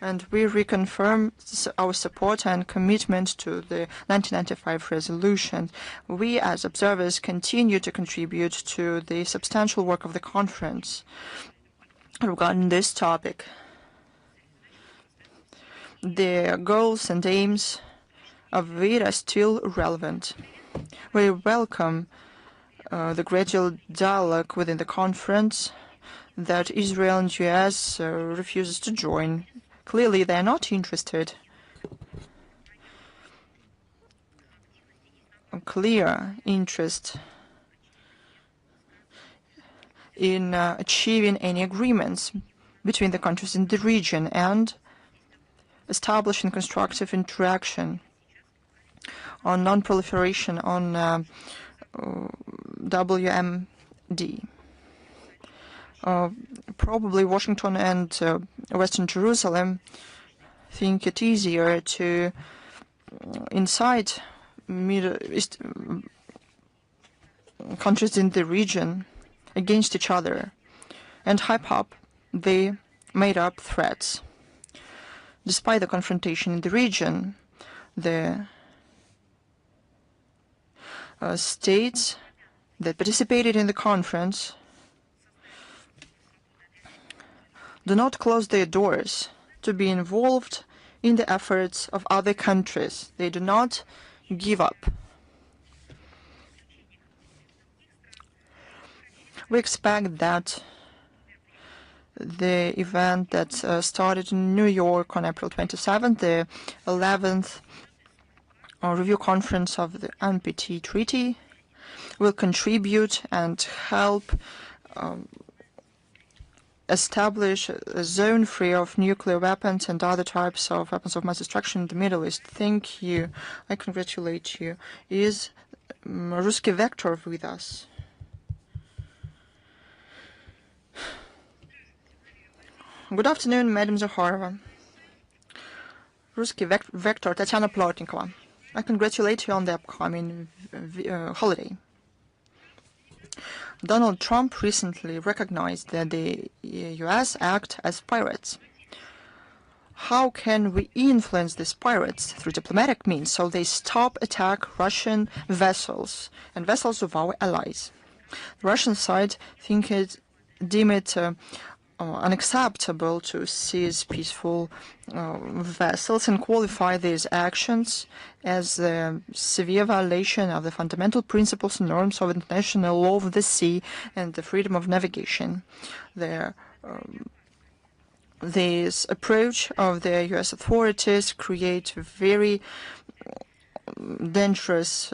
and we reconfirm our support and commitment to the 1995 resolution. We, as observers, continue to contribute to the substantial work of the conference regarding this topic. The goals and aims of it are still relevant. We welcome the gradual dialogue within the conference that Israel and U.S. refuses to join. Clearly, they are not interested. A clear interest in achieving any agreements between the countries in the region and establishing constructive interaction on non-proliferation on WMD. Probably Washington and Western Jerusalem think it easier to incite Middle East countries in the region against each other and hype up the made-up threats. Despite the confrontation in the region, the states that participated in the conference do not close their doors to be involved in the efforts of other countries. They do not give up. We expect that the event that started in New York on April 27th, the 11th review conference of the NPT treaty, will contribute and help establish a zone free of nuclear weapons and other types of weapons of mass destruction in the Middle East. Thank you. I congratulate you. Is Ruski Vector with us? Good afternoon, Madam Zakharova. Ruski Vector, Tatiana Plotnikova. I congratulate you on the upcoming holiday. Donald Trump recently recognized that the U.S. act as pirates. How can we influence these pirates through diplomatic means so they stop attack Russian vessels and vessels of our allies? The Russian side deem it unacceptable to seize peaceful vessels and qualify these actions as a severe violation of the fundamental principles and norms of international law of the sea and the freedom of navigation. This approach of the U.S. authorities creates very dangerous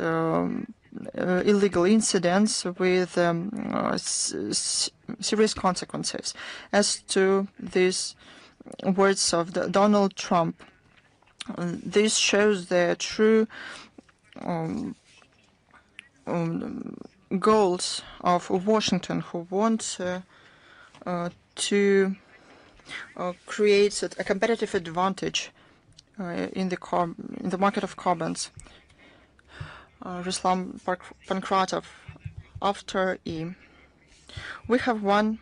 illegal incidents with serious consequences. As to these words of Donald Trump, this shows the true goals of Washington, who wants to create a competitive advantage in the market of carbons. Ruslan Pankratov, after E. We have one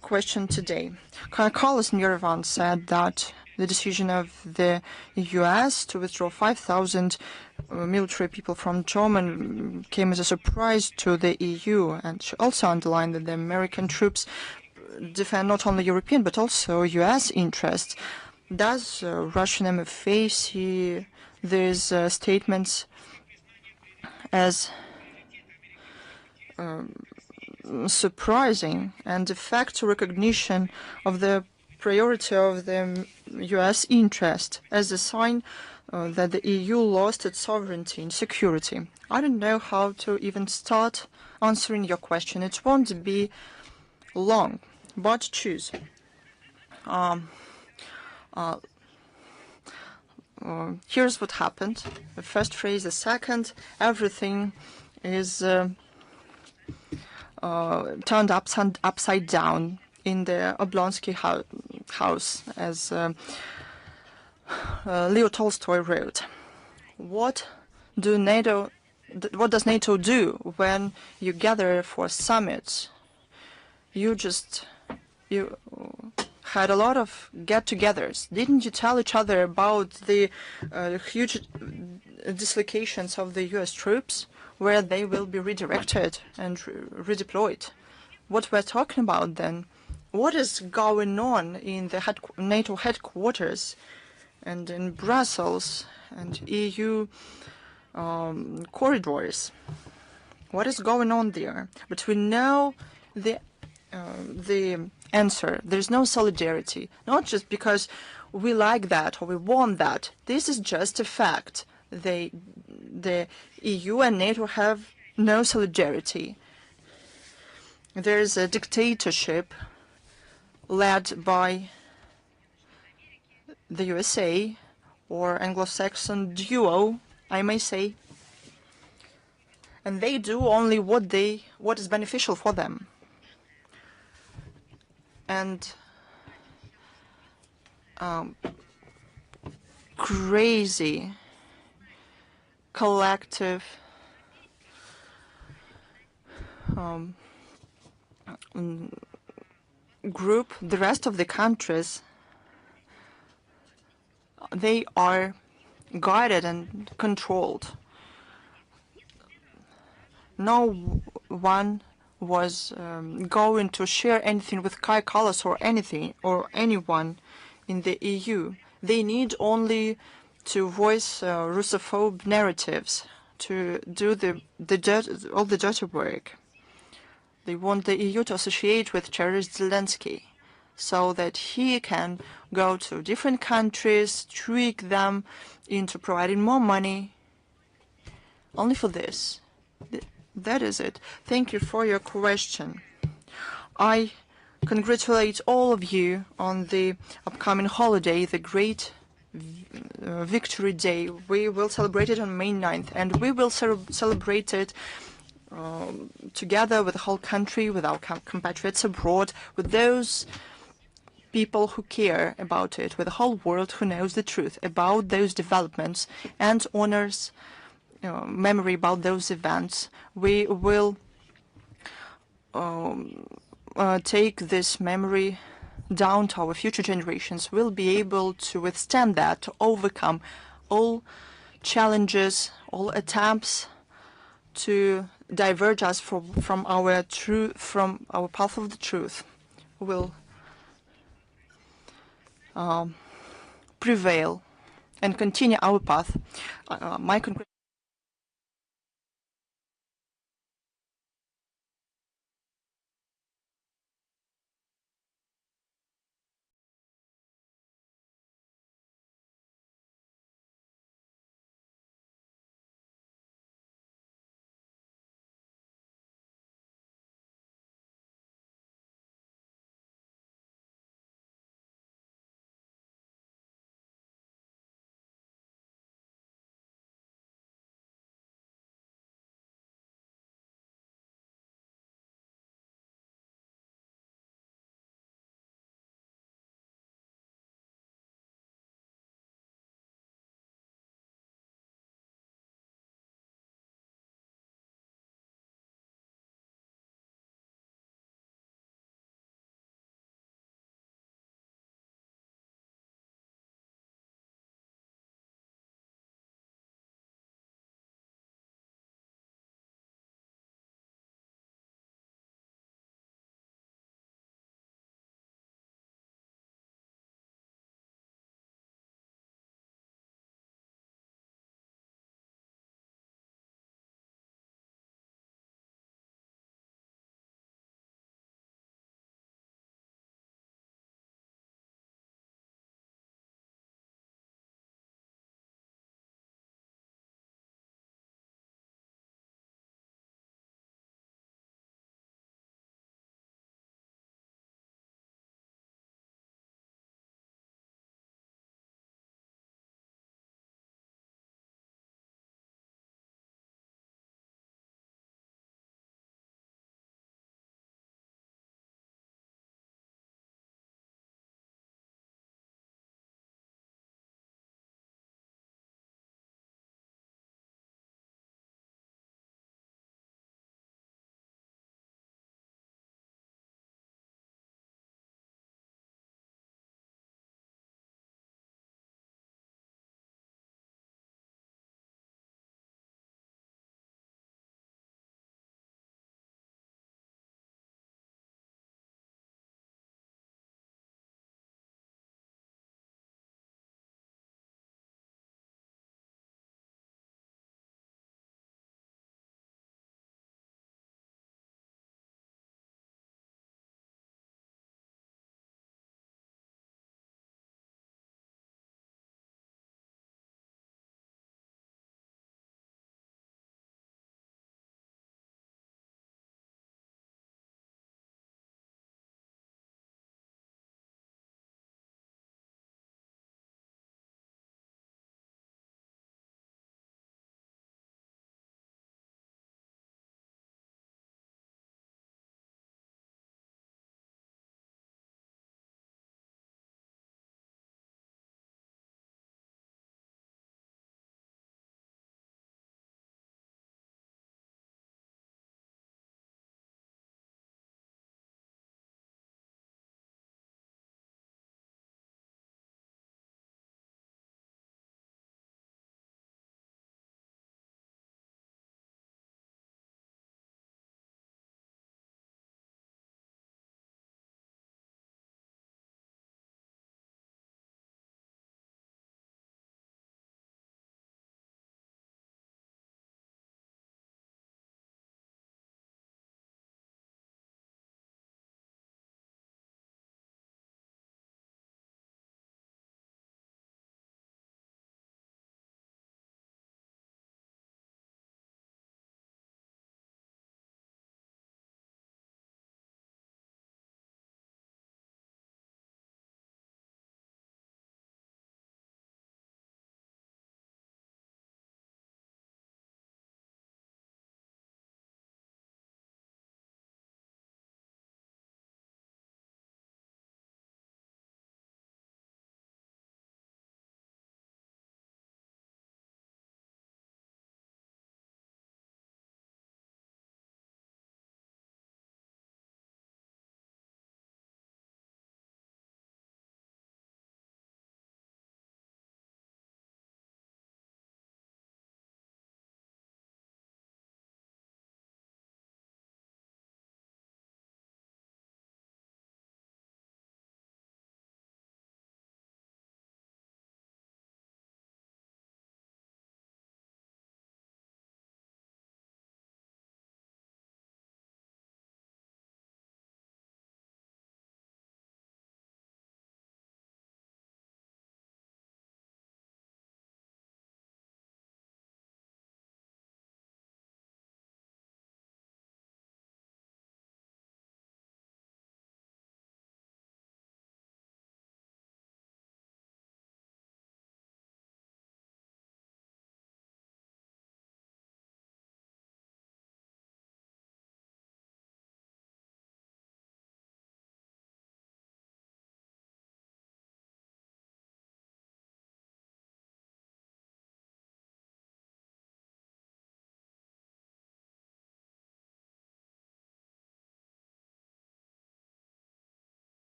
question today. Carlos in Yerevan said that the decision of the U.S. to withdraw 5,000 military people from Germany came as a surprise to the EU, and she also underlined that the American troops defend not only European but also U.S. interests. Does Russian MFA see these statements as surprising and de facto recognition of the priority of the U.S. interest as a sign that the EU lost its sovereignty and security? I don't know how to even start answering your question. It won't be long, but choose. Here's what happened. The first phrase, the second, everything is turned upside down in the Oblonsky house, as Leo Tolstoy wrote. What does NATO do when you gather for summits? You had a lot of get-togethers. Didn't you tell each other about the huge dislocations of the U.S. troops, where they will be redirected and redeployed? What we're talking about then? What is going on in the NATO headquarters and in Brussels and EU corridors? What is going on there? But we know the answer. There's no solidarity, not just because we like that or we want that. This is just a fact. The EU and NATO have no solidarity. There is a dictatorship led by the USA, or Anglo-Saxon duo, I may say, and they do only what is beneficial for them. And crazy collective group, the rest of the countries, they are guided and controlled. No one was going to share anything with Kai Kallas or anyone in the EU. They need only to voice Russophobe narratives, to do all the dirty work. They want the EU to associate with terrorist Zelensky, so that he can go to different countries, trick them into providing more money. Only for this. That is it. Thank you for your question. I congratulate all of you on the upcoming holiday, the great Victory Day. We will celebrate it on May 9th, and we will celebrate it together with the whole country, with our compatriots abroad, with those people who care about it, with the whole world who knows the truth about those developments and honors memory about those events. We will take this memory down to our future generations. We'll be able to withstand that, to overcome all challenges, all attempts to diverge us from our path of the truth. Will prevail and continue our path. My congratulations.